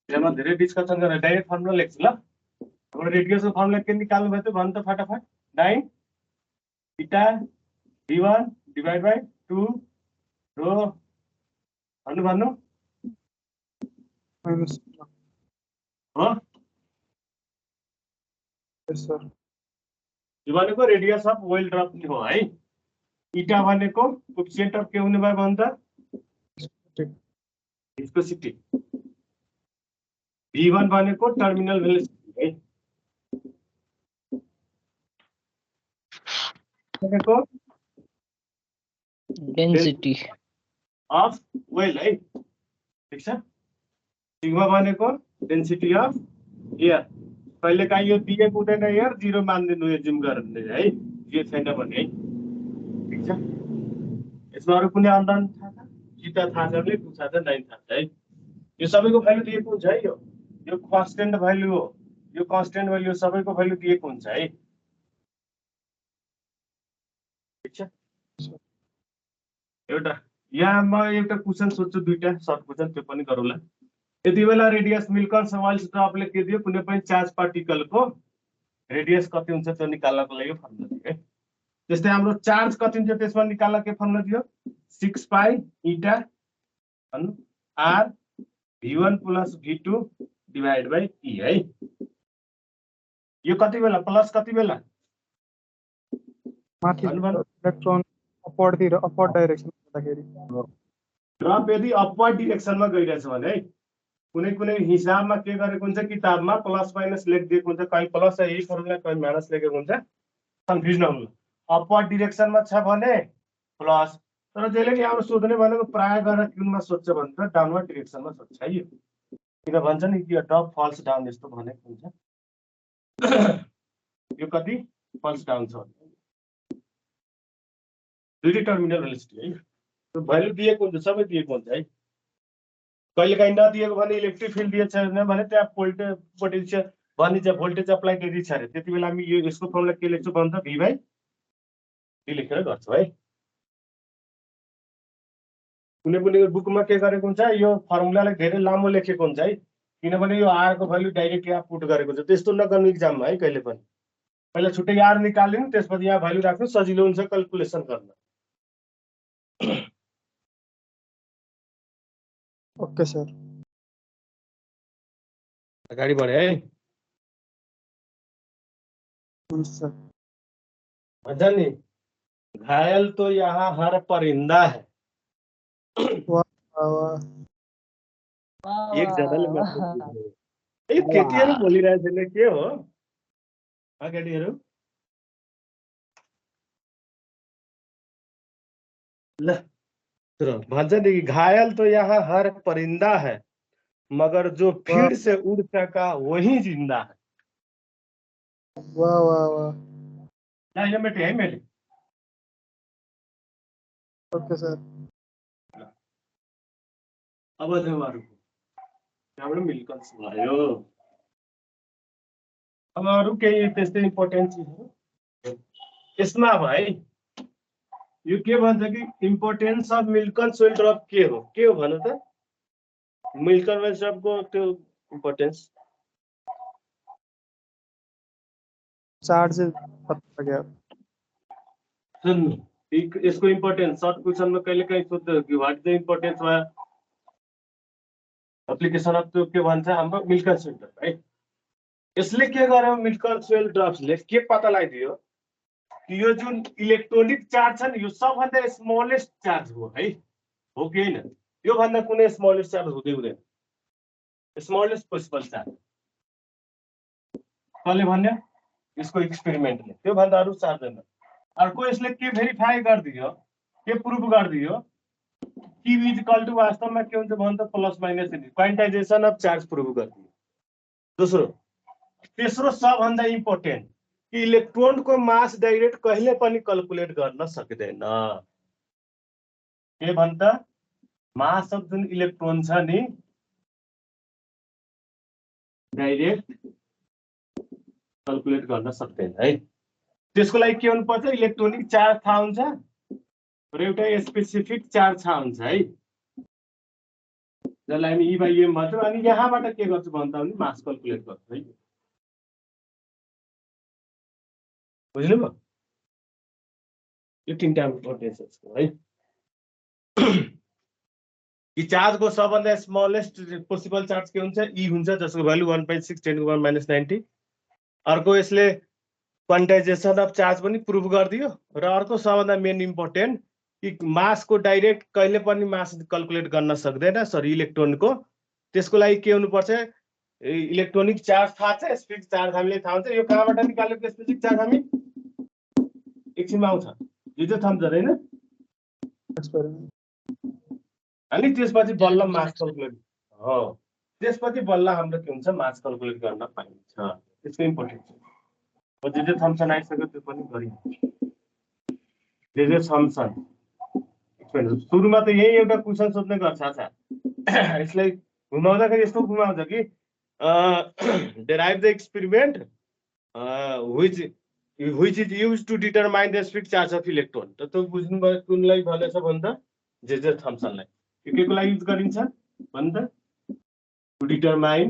यहाँ धेरै डिस्कसन गरेर डाइरेक्ट फर्मुला लेख्छु ल। अब रेडियसको फर्मुला के निकाल्नु भयो त भन्नु त फटाफट। 9 थीटा v1 डिवाइड बाई 2 रो भन्नु माइनस हो। यस सर। यो भनेको रेडियस अफ वेल ड्रप नि हो है। इटा भनेको कोएफिसिएन्ट अफ के हुने भयो भन्छ त विस्कोसिटी। v1 भनेको टर्मिनल भेलोसिटी है, भनेको डेन्सिटी अफ वेल है, ठीक छ। सिग्मा भनेको डेन्सिटी अफ एयर। कहिलेकाहीँ यो दिएको हुँदैन एयर, 0 मानिदिनु एज्युम गरेर है, यो छैन भने है, ठिक छ। यसमा अरू कुनै अन्दाज थाहा छ? जिता थाहा छ भने 2 थाहा छ, 9 थाहा छ है। यो सबैको भ्यालु दिएको हुन्छ है, यो कन्स्टेन्ट भ्यालु हो, यो कन्स्टेन्ट भ्यालु सबैको भ्यालु दिएको हुन्छ है, ठिक छ। एउटा यहाँ म एउटा क्वेसन सोध्छु, दुईटा सर्ट क्वेसन, त्यो पनि गरौँला। यति बेला रेडियस मिल्कन्स वाइल्स ड्रपले के दियो, कुनै पनि चार्ज पार्टिकलको रेडियस कति हुन्छ त्यो निकाल्नको लागि फर्मुला दियो है। त्यस्तै हाम्रो चार्ज कति हुन्छ त्यसमा निकाल्न के फर्मुला दियो, 6 pi eta r v1 plus v2 divide by e है। यो कति बेला प्लस कति बेला माथि इलेक्ट्रोन अपवर्ड डाइरेक्सन गर्दाखेरि ड्रप यदि अपवर्ड डिरेक्सनमा गइरहेछ भने है, कुनै कुनै हिसाबमा के गरेको हुन्छ, किताबमा प्लस माइनस लेखिदिएको हुन्छ, कहीँ प्लस यही फर्मुला कहीँ माइनस लेखेको हुन्छ, कन्फ्युज नहुनु। अपवर्ड डिरेक्सनमा छ भने प्लस, तर जहिले नि हाम्रो सोध्ने भनेको प्राय गरेर कुनमा सोध्छ भने त डाउनवर्ड डिरेक्सनमा सोध्छ है, यो किन भन्छ नि यो ड्रप फल्स डाउन यस्तो भनेको हुन्छ। यो कति फल्स डाउन छ, दुईटै टर्मिनल भेलोसिटी है, त्यो भ्यालु दिएको हुन्छ, सबै दिएको हुन्छ है। कहिलेकाहीँ नदिएको भने इलेक्ट्रिक फिल्ड दिएको छैन भने त्यहाँ पोटेन्सियल भनिन्छ, भोल्टेज अप्लाई गरिदिन्छ अरे, त्यति बेला हामी यो यसको फर्मुला के लेख्छौँ भन्दा v बाई डी लेखेर गर्छौँ है। कुनै कुनै बुकमा के गरेको हुन्छ, यो फर्मुलालाई धेरै लामो लेखेको हुन्छ है, किनभने यो आर को भ्यालु डाइरेक्ट यहाँ पुट गरेको हुन्छ। त्यस्तो नगर्नु इक्जाममा है, कहिले पनि पहिला छुट्टै आर निकाल्नु, त्यसपछि यहाँ भ्यालु राख्नु, सजिलो हुन्छ क्याल्कुलेसन गर्न। Okay sir. अगाडि बढे है। हुन्छ सर। भन्छ नि घायल तो यहाँ हर परिंदा है। एकजनाले मात्र केटीहरू बोलिरहेको छैन, के हो केटीहरू? ल भन्छ नि कि घायल तो यहाँ हर परिंदा है, मगर जो फिर से उड़ सका वही जिंदा है। वाह वाह वाह। ना ये मेटे है मेरे। Okay sir. अब त्यहाँबाट मिल्कन्स भयो। अब अरू केही त्यस्तै इम्पोर्टेन्ट चिजहरू यसमा अब है, यो के भन्छ कि इम्पोर्टेन्स अफ मिल्कन्स वेल ड्रप के हो भन्नु त? मिल्कन वेल ड्रपको त्यो इम्पोर्टेन्स चार्ज पता लग्यो सुन्नु यसको इम्पोर्टेन्स सर्ट क्वेसनमा कहिले काहीँ सोध्छ कि व्हाट इज द इम्पोर्टेन्स वा एप्लिकेसन अफ त्यो के भन्छ हाम्रो मिल्कन सेन्टर है। यसले के गर्यो मिल्कन ड्रप्सले के पत्ता लगाइदियो कि यो जुन इलेक्ट्रोनिक चार्ज छ नि यो सबभन्दा स्मलेस्ट चार्ज हो है, हो कि होइन? यो भन्दा कुनै स्मलेस्ट चार्ज हुँदै हुँदैन, स्मलेस्ट पोसिबल चार्ज कसले भन्यो? यसको एक्सपेरिमेन्टले, त्यो भन्दा अरू चार्ज होइन। अर्को यसले के भेरिफाई गरिदियो, के प्रुभ गरिदियो कि इज इक्वल टु वास्तवमा के हुन्छ भन्दा plus minus quantisation of charge prove गरिदियो। दोस्रो तेस्रो सबभन्दा इम्पोर्टेन्ट कि इलेक्ट्रोनको मास डाइरेक्ट कहिले पनि क्याल्कुलेट गर्न सक्दैन। के भन्दा मास अफ जुन इलेक्ट्रोन छ नि डाइरेक्ट क्याल्कुलेट गर्न सक्दैन है। त्यसको लागि के हुनुपर्छ? इलेक्ट्रोनिक चार्ज थाहा हुन्छ र एउटा स्पेसिफिक चार्ज थाहा हुन्छ है, जसलाई हामी ई बाई एम भन्छौँ। अनि यहाँबाट के गर्छु भन्दा पनि मास क्याल्कुलेट गर्छु है, बुझ्नुभयो? यो तीनटा इम्पोर्टेन्स है कि चार्जको सबभन्दा स्मलेस्ट पोसिबल चार्ज के हुन्छ? ई हुन्छ, जसको भ्यालु 1.6 × 10⁻90। अर्को यसले क्वान्टाइजेसन अफ चार्ज पनि प्रुभ गरिदियो र अर्को सबभन्दा मेन इम्पोर्टेन्ट कि मासको डाइरेक्ट कहिले पनि मास क्याल्कुलेट गर्न सक्दैन सरी इलेक्ट्रोनको। त्यसको लागि के हुनुपर्छ? इलेक्ट्रोनिक चार्ज थाहा छ, स्पेसिफिक चार्ज हामीले थाहा हुन्छ। यो कहाँबाट निकालेको स्पेसिफिक चार्ज हामी एकछिनमा आउँछ, यो चाहिँ थम्सन हैन। अनि त्यसपछि बल्ल मास क्याल्कुलेट हो, त्यसपछि बल्ल हाम्रो के हुन्छ? मास क्याल्कुलेट गर्न पाइन्छ। त्यसको इम्पोर्टेन्स हो। जे थम्सन आइसक्यो त्यो पनि गरिन्छ। जे थम्सन सुरुमा त यही एउटा क्वेसन सोध्ने गर्छ। अच्छा यसलाई घुमाउँदाखेरि यस्तो घुमाउँछ कि derive the experiment which is used to determine the specific charge of electron। त त्यो बुझ्नु भयो कुनलाई भनेछ भन्दा जे थम्सनलाई। यो के को लागि युज गरिन्छ भन्दा to determine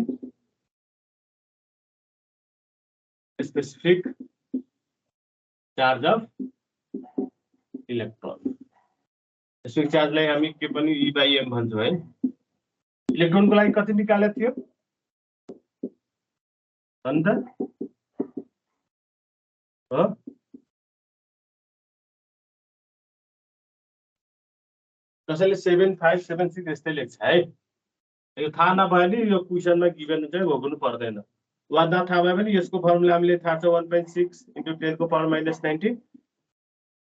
specific charge of electron. Specific चार्जलाई हामी के पनि ई बाई एम भन्छौँ है। इलेक्ट्रोनको लागि कति निकालेको थियो भन्दा हो? कसैले 7576 यस्तै लेख्छ है। यो थाहा नभए नि यो क्वेसनमा गिभन चाहिँ भोग्नु पर्दैन। वा नथाहा भए पनि यसको फर्मुला हामीले थाहा छ 1.6 × 10⁻90।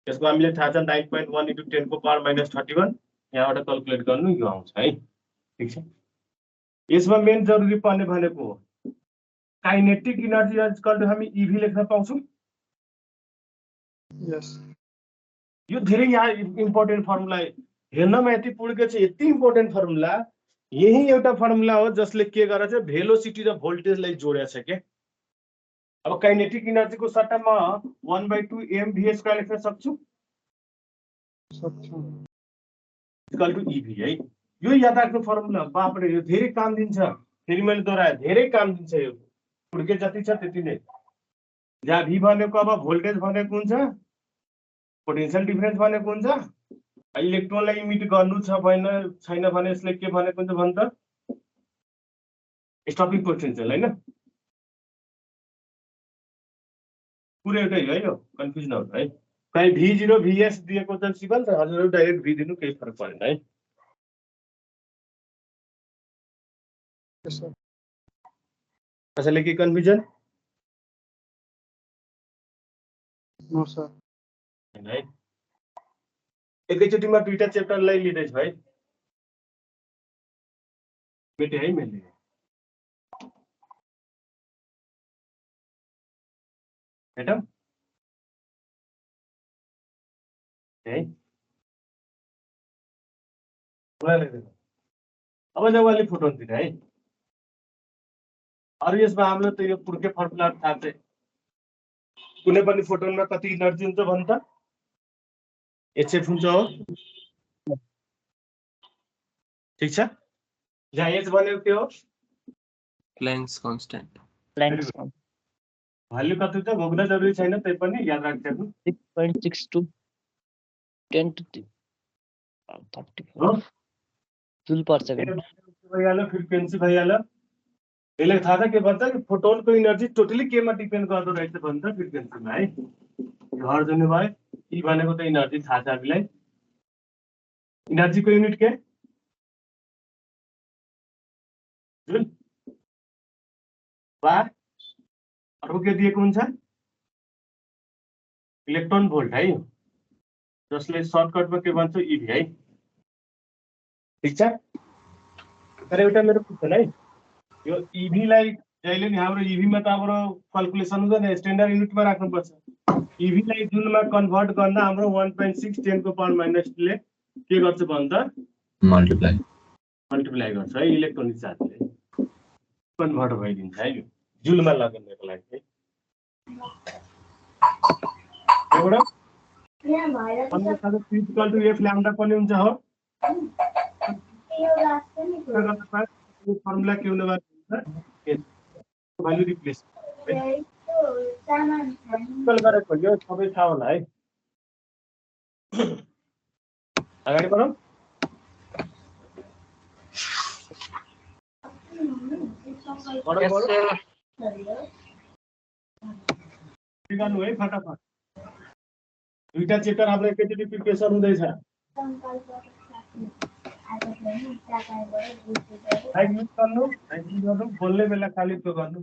यसको हामीले थाहा छ 9.1 × 10⁻31। यहाँबाट क्याल्कुलेट गर्नु यो आउँछ है, ठीक छ। यसमा मेन जरुरी पर्ने भनेको हो काइनेटिक इनर्जी इक्वल टु हामी इभी लेख्न पाउँछौँ। यस यो धेरै यहाँ इम्पोर्टेन्ट फर्मुला हेर्नमा यति पुगेको छ, यति इम्पोर्टेन्ट फर्मुला। यही एउटा फर्मुला हो जसले के गरेछ भेलोसिटी र भोल्टेजलाई जोडेछ के। अब काइनेटिक इनर्जीको सट्टामा 1/2 mv² लेख्न सक्छु इक्वल टु इभी है। यो याद राख्नु फर्मुला। बापरे यो धेरै काम दिन्छ। फेरि मैले दोहोऱ्याए धेरै काम दिन्छ। यो पुड्के जति छ त्यति नै। जहाँ भी भनेको अब भोल्टेज भनेको हुन्छ, पोटेन्शियल डिफरेन्स भनेको हुन्छ, इलेक्ट्रोनलाई इमिट गर्नु छ छैन भने यसले के भनेको हुन्छ भन्दा स्टपिङ पोटेन्शियल हैन। पुरै एउटै है, यो कन्फ्युज नहुनु है। कहीँ V0 VS दिएको छ सिम्बल त हजुरहरु डाइरेक्ट V दिनु केही फरक परेन है। कसैले के कन्फ्युजन? नो सर है एकैचोटिमा दुईटा च्याप्टरलाई लिँदैछ है। मेटे है मैले हेटम है। अब जब अलि फोटोतिर है। अरू यसमा हाम्रो त यो पुर्के फर्मुला थाहा छ। कुनै पनि फोटोनमा कति एनर्जी हुन्छ भन्छ HF हुन्छ हो, ठीक छ। जहाँ H भनेको के हो प्ल्याङ्क्स कन्स्ट्यान्ट प्ल्याङ्क्स भ्याल्यु कति त भोग्न जरुरी छैन, त्यही पनि याद राख्नु। 6.62 10 to 34 हो जुल पर सेकेन्ड। भइहाल्यो, फ्रिक्वेन्सी भइहाल्यो। यसले थाहा छ के भन्छ कि फोटोनको इनर्जी टोटली केमा डिपेन्ड गर्दो रहेछ भन्छ, फ्रिक्वेन्सीमा है। यो हर्ज हुने भयो। ई भनेको त इनर्जी थाहा छ हामीलाई। इनर्जीको युनिट के? जुल बार। अर्को के दिएको हुन्छ? इलेक्ट्रोन भोल्ट है, जसले सर्टकटमा के भन्छ इभी है। ठीक छ, तर एउटा मेरो क्वेसन है, यो इभी लाई जहिले नि हाम्रो इभी मा त हाम्रो क्याल्कुलेसन हुँदैन, स्ट्यान्डर्ड युनिटमा राख्नुपर्छ। इभी लाई जुलमा कन्भर्ट गर्न हाम्रो 1.6 10 को पावर माइनस ले के गर्छ भन्दा मल्टिप्लाई गर्छ है, इलेक्ट्रोनिक चार्जले कन्भर्ट भइदिन्छ है, यो जुलमा लगाउनको लागि है। एउटा इक्वल टु एफ ल्याम्डा पनि हुन्छ हो। फर्मुला के हुने वाला है, भ्यालु रिप्लेस गरेको यो सबै थाहा होला है। अगाडि बढौँ। गर्नु है फटाफट। दुईटा चेप्टर हाम्रो एकैचोटि प्रिपरेसन हुँदैछ। गर्नु बोल्ने बेला खालि त्यो गर्नु।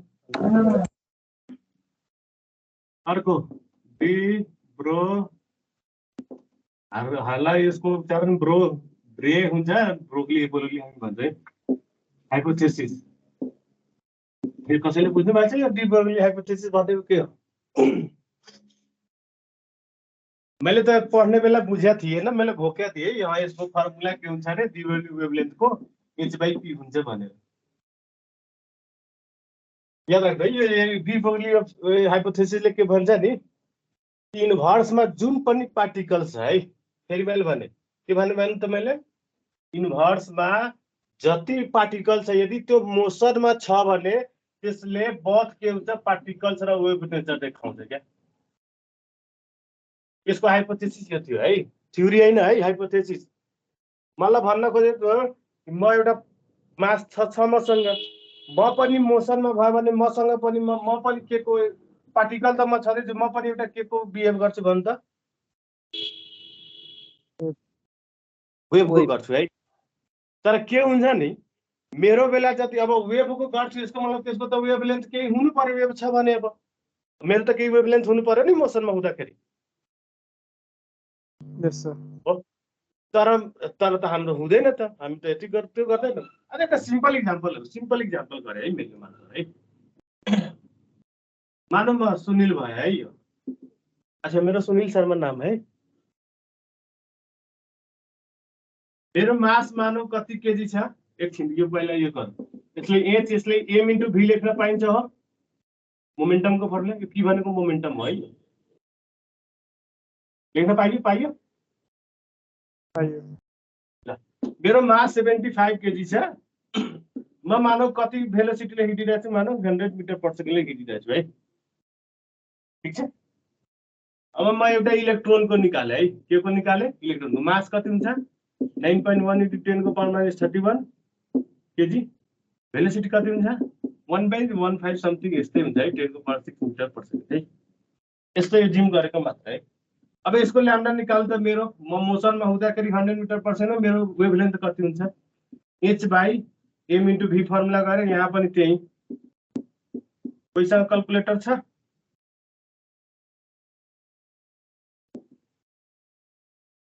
अर्को बी ब्रो हाललाई यसको उच्चारण ब्रो ब्रे हुन्छ, ब्रोकली बोलोली हामी भन्छ है। हाइपोथेसिस फेरि कसैले बुझ्नु भएको छ यो डी ब्रोकली हाइपोथेसिस भनेको के हो? मैले त पढ्ने बेला बुझ्या थिएन, मैले घोक्या थिएँ यहाँ यसको फर्मुला के हुन्छ अरे डी ब्रोकली वेभलेन्थको h/p हुन्छ भनेर। याद राख्दै यो डी ब्रोकली हाइपोथेसिसले के भन्छ नि, इन्भर्समा जुन पनि पार्टिकल छ है, फेरि मैले भने के भने त मैले इन्भर्समा जति पार्टिकल छ यदि त्यो मोसनमा छ भने त्यसले बोथ के हुन्छ पार्टिकल्स र वेभ नेचर देखाउँछ क्या। यसको हाइपोथेसिस यो थियो है, थ्योरी हैन है, हाइपोथेसिस। मलाई भन्न खोजेको म एउटा मास छ मसँग, म पनि मोसनमा भयो भने मसँग पनि म पनि के को पार्टिकल त म छँदैछु, म पनि एउटा के को बिहेभ गर्छु भन् त वेभको गर्छु है। तर के हुन्छ नि मेरो बेला जति अब वेभको गर्छु यसको मतलब त्यसको त वेभलेन्थ केही हुनु पर्यो, वेभ छ भने अब मेरो त केही वेभलेन्थ हुनु पर्यो नि मोसनमा हुँदाखेरि। यस सर। हो तर त हाम्रो हुँदैन त, हामी त यति त्यो गर्दैन। अझ एउटा सिम्पल इक्जाम्पल गरे है मैले मानव है। मानव म सुनिल भयो है यो। अच्छा मेरो सुनिल शर्मा नाम है। मेरो मास मानव कति केजी छ? एकछिन यो पहिला यो गर्नु। यसले m इन्टु v लेख्न पाइन्छ हो, मोमेन्टमको फर्मुला यो p भनेको मोमेन्टम हो है, लेख्न पाइयो? ल मेरो मास 75 केजी छ, म मानव कति भेलोसिटीले हिँडिरहेको छु? मानव 100 मिटर पर सेकेन्डले हिँडिरहेको छु है। ठीक छ, अब म एउटा इलेक्ट्रोनको निकाले है, के को निकाले? इलेक्ट्रोनको मास कति हुन्छ? 9.1 इन्टु 10 को पावर माइनस 31 केजी। भेलोसिटी कति हुन्छ? 1/15 समथिङ यस्तै हुन्छ है, 10 को पावर 6 मिटर पर सेकेन्ड है। यस्तो यो जिम गरेको मात्र है। अब यसको ल्याम्डा निकाल्दा त मेरो म मोसनमा हुँदाखेरि 100 मिटर पर सेकेन्ड मेरो वेभलेन्थ कति हुन्छ? h/m इन्टु v फर्मुला गरे, यहाँ पनि त्यही। कोहीसँग क्याल्कुलेटर छ?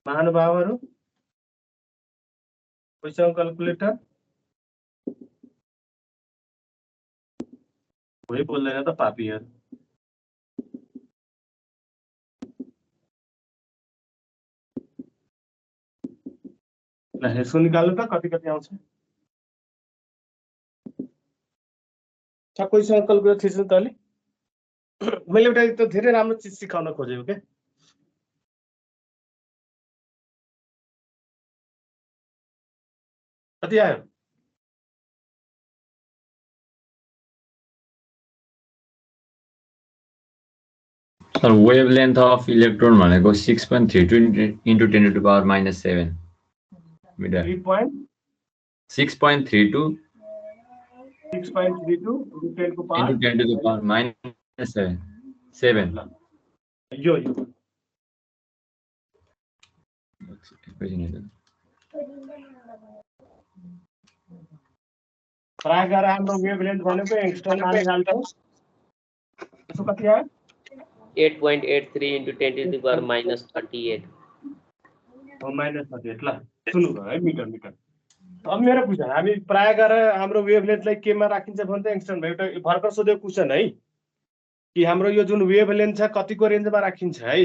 महानुभावहरू कोहीसँग क्याल्कुलेटर? कोही बोल्दैन त पापीहरू। ल यसको निकाल्नु त कति आउँछ? कोहीसँग क्याल्कुलेटर थिच्नु त अलि। मैले एउटा त धेरै राम्रो चिज सिकाउन खोजेको के। कति आयो? सर वेभलेन्थ अफ इलेक्ट्रोन भनेको 6.32 into 10 to the power -7 metre 6.32 6.32 into 10 को power into 10 to the power -7 7 यो ट्राई गरेर हाम्रो वेभलेन्थ भनेको एङ्स्ट्रम मानिहाल्छ त्यसो कति आयो 8.83 into 10 to the power -38 हो -38 ल सुन्नु भयो है मिटर अब मेरो क्वेसन हामी प्राय गरेर हाम्रो वेभलेन्थलाई केमा राखिन्छ भने त एङ्स्ट्रम भयो एउटा भर्खर सोधेको क्वेसन है कि हाम्रो यो जुन वेभलेन्थ छ कतिको रेन्जमा राखिन्छ है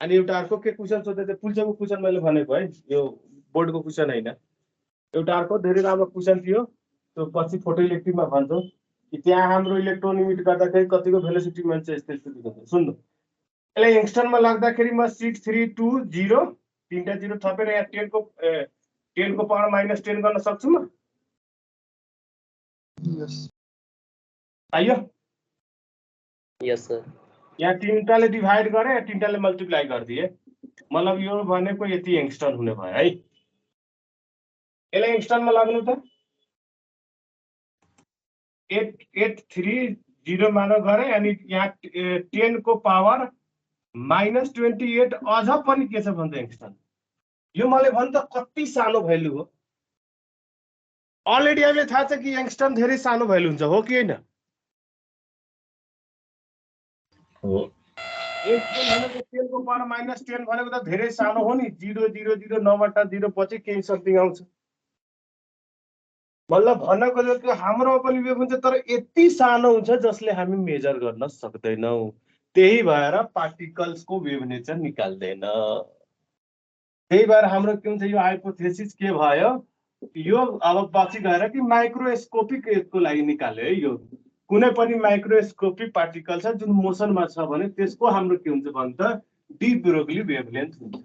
अनि एउटा अर्को के क्वेसन सोधे थियो पुल्चको क्वेसन मैले भनेको है यो बोर्डको क्वेसन हैन एउटा अर्को धेरै राम्रो क्वेसन थियो त्यो पछि फोटो इलेक्ट्रिकमा भन्छौ कि त्यहाँ हाम्रो इलेक्ट्रोन इमिट गर्दाखेरि कतिको भेलोसिटीमा चाहिँ यस्तो दिन्छ सुन्नु यसलाई एङ्स्ट्रममा लाग्दाखेरि म 6320 तीनटा जिरो थपेर यहाँ 10 को पावर -10 गर्न सक्छु म यस आयो यस सर यहाँ तीनटाले डिभाइड गरे तीनटाले मल्टिप्लाई गरिदिए मतलब यो भनेको यति एङ्स्ट्रम हुने भयो है यसलाई एङ्स्ट्रममा लाग्नु त 8830 मान गरे अनि यहाँ 10 को पावर -28 अझ पनि के छ भन्दा एङ्स्ट्रम यो मैले भन् त कति सानो भ्यालु हो अलरेडी हामीले थाहा छ कि एङ्स्ट्रम धेरै सानो भ्यालु हुन्छ हो कि हैन हो भनेको 10 को पावर -10 भनेको त धेरै सानो हो नि 000 9 0 पछि केही समथिङ आउँछ मतलब भन्नको जस्तो हाम्रो पनि वेभ हुन्छ तर यति सानो हुन्छ जसले हामी मेजर गर्न सक्दैनौं त्यही भएर पार्टिकल्सको वेभ नेचर निकाल्दैन त्यही भएर हाम्रो के हुन्छ यो हाइपोथेसिस के भयो यो अब पछि गएर कि माइक्रोस्कोपिक यसको लागि निकाल्यो है यो कुनै पनि माइक्रोस्कोपिक पार्टिकल छ जुन मोसनमा छ भने त्यसको हाम्रो के हुन्छ भने त डी ब्रोग्ली वेभलेन्थ हुन्छ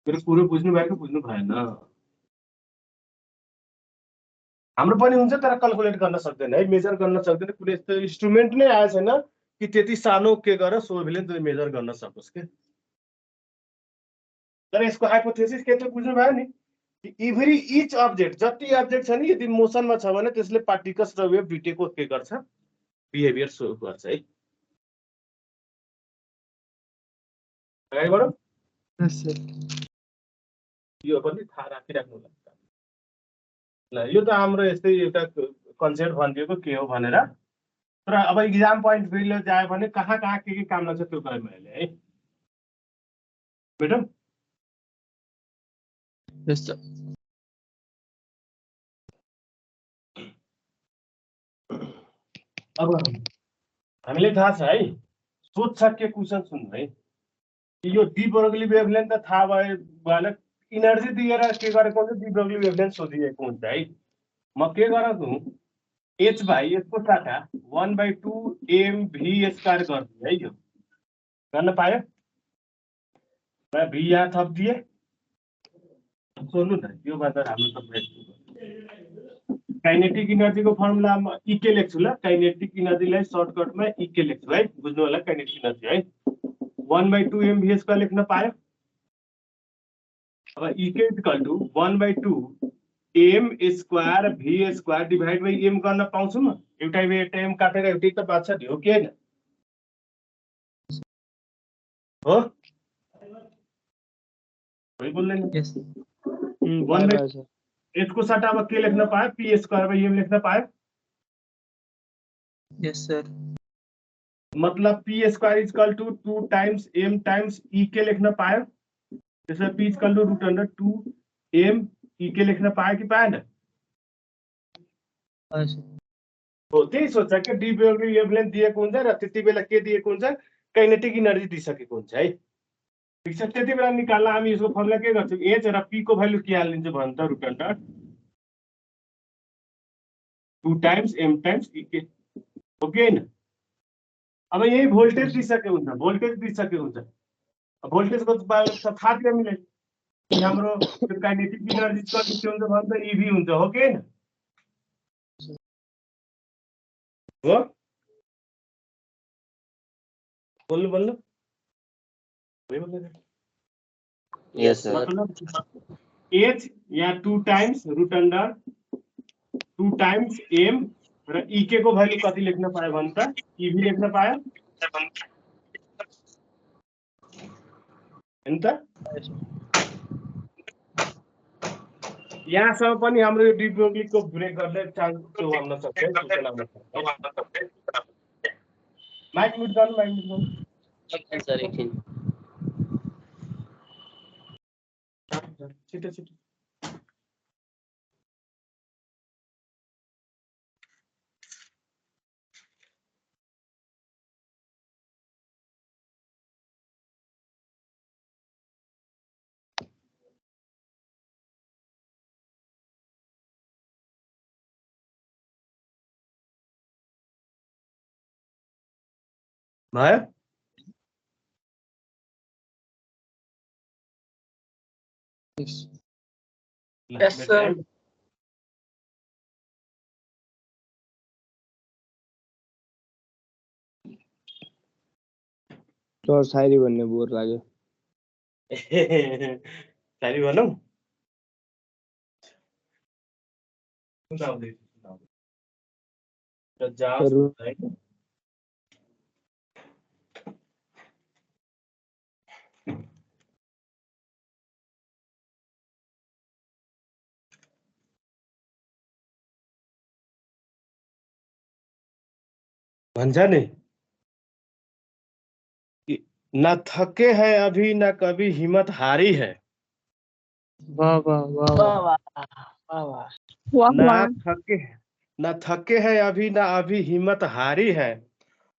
मेरो कुरो बुझ्नु भएको बुझ्नु भएन हाम्रो पनि हुन्छ तर क्याल्कुलेट गर्न सक्दैन है मेजर गर्न सक्दैन कुनै यस्तो इन्स्ट्रुमेन्ट नै आएको छैन कि त्यति सानो के गरेर वेभलेन्थ मेजर गर्न सकोस् के तर यसको हाइपोथेसिस के त बुझ्नु भयो नि कि एभ्री इच अब्जेक्ट जति अब्जेक्ट छ नि यदि मोसनमा छ भने त्यसले पार्टिकल्स र वेभ दुईटैको के गर्छ बिहेभियर सो गर्छ है अगाडि बढौँ यस सर यो पनि थाहा राखिराख्नु होला ल यो त हाम्रो यस्तै एउटा कन्सेप्ट भनिदिएको के हो भनेर तर अब एक्जाम पोइन्ट फेरि जायो भने कहाँ के काम लाग्छ त्यो गरे मैले है बेटा यस सर अब हामीले थाहा छ है सोध्छ के क्वेसन सुन्नु है यो डी ब्रोग्ली वेभलेन्थ त थाहा भयो भएन इनर्जी दिएर के गरेको हुन्छ डी ब्रोग्ली वेभलेन्थ सोधिएको हुन्छ है म के गरेको हुँ h भाइ यसको साटा 1/2 mv² गर्दिए है यो गर्न पायो र v यहाँ थप्दिए सोध्नु न यो भन्दा हाम्रो त काइनेटिक इनर्जीको फर्मुलामा इके लेख्छु ल काइनेटिक इनर्जीलाई सर्टकटमा इके लेख्छु है बुझ्नु होला काइनेटिक इनर्जी है 1/2 mv² लेख्न पायो अब KE equal to 1/2 m² v² divide by m गर्न पाउँछु म एउटा m काटेर एउटै त बात छ नि हो कि हैन हो है बोल्दैन यस यसको सट्टा अब के लेख्न पायो p² बाइ m लेख्न पायो यस सर मतलब p² equal to 2 times m times e के लेख्न पायो त्यसमा p equal to √2 m e के लेख्न पायो कि पाएन हो त्यही सोच्छ कि डी ब्रोग्ली वेभलेन्थ दिएको हुन्छ र त्यति बेला के दिएको हुन्छ काइनेटिक इनर्जी दिइसकेको हुन्छ है ठीक छ त्यति बेला निकाल्न हामी यसको फर्मुला के गर्छौं h र p को भ्यालु के हालिदिन्छ भने त √2 टाइम्स m टाइम्स e के हो कि हैन अब यही भोल्टेज दिइसकेको हुन्छ भोल्टेजको थाहा थियो हामीले हाम्रो काइनेटिक इनर्जी कति के हुन्छ भने त ev हुन्छ हो कि हैन हो बोल्नु Yes, sir. मतलब एच या 2 times root under 2 times M र इके को भ्यालु कति लेख्न पायो भने त इभी लेख्न पायो हैन त यहाँसम्म पनि हाम्रो यो डिब्रोग्लिकको ब्रेक गर्ने चान्स हुन सक्छ सूचना हुन सक्छ माइक म्युट गर्नु Sir, एकछिन। छिटो भयो Yes, sir. सर शायरी भन्ने बोर लाग्यो। शायरी भनौँ भन्छ नि न थके है अभी न कभी हिम्मत हारी है वाह वाह वाह वाह न थके है अभी न अभी हिम्मत हारी है